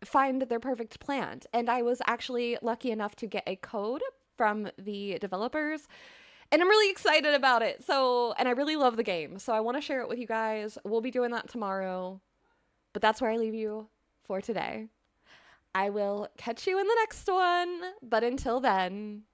find their perfect plant. And I was actually lucky enough to get a code from the developers, and I'm really excited about it. And I really love the game, so I want to share it with you guys. We'll be doing that tomorrow. But that's where I leave you for today. I will catch you in the next one. But until then,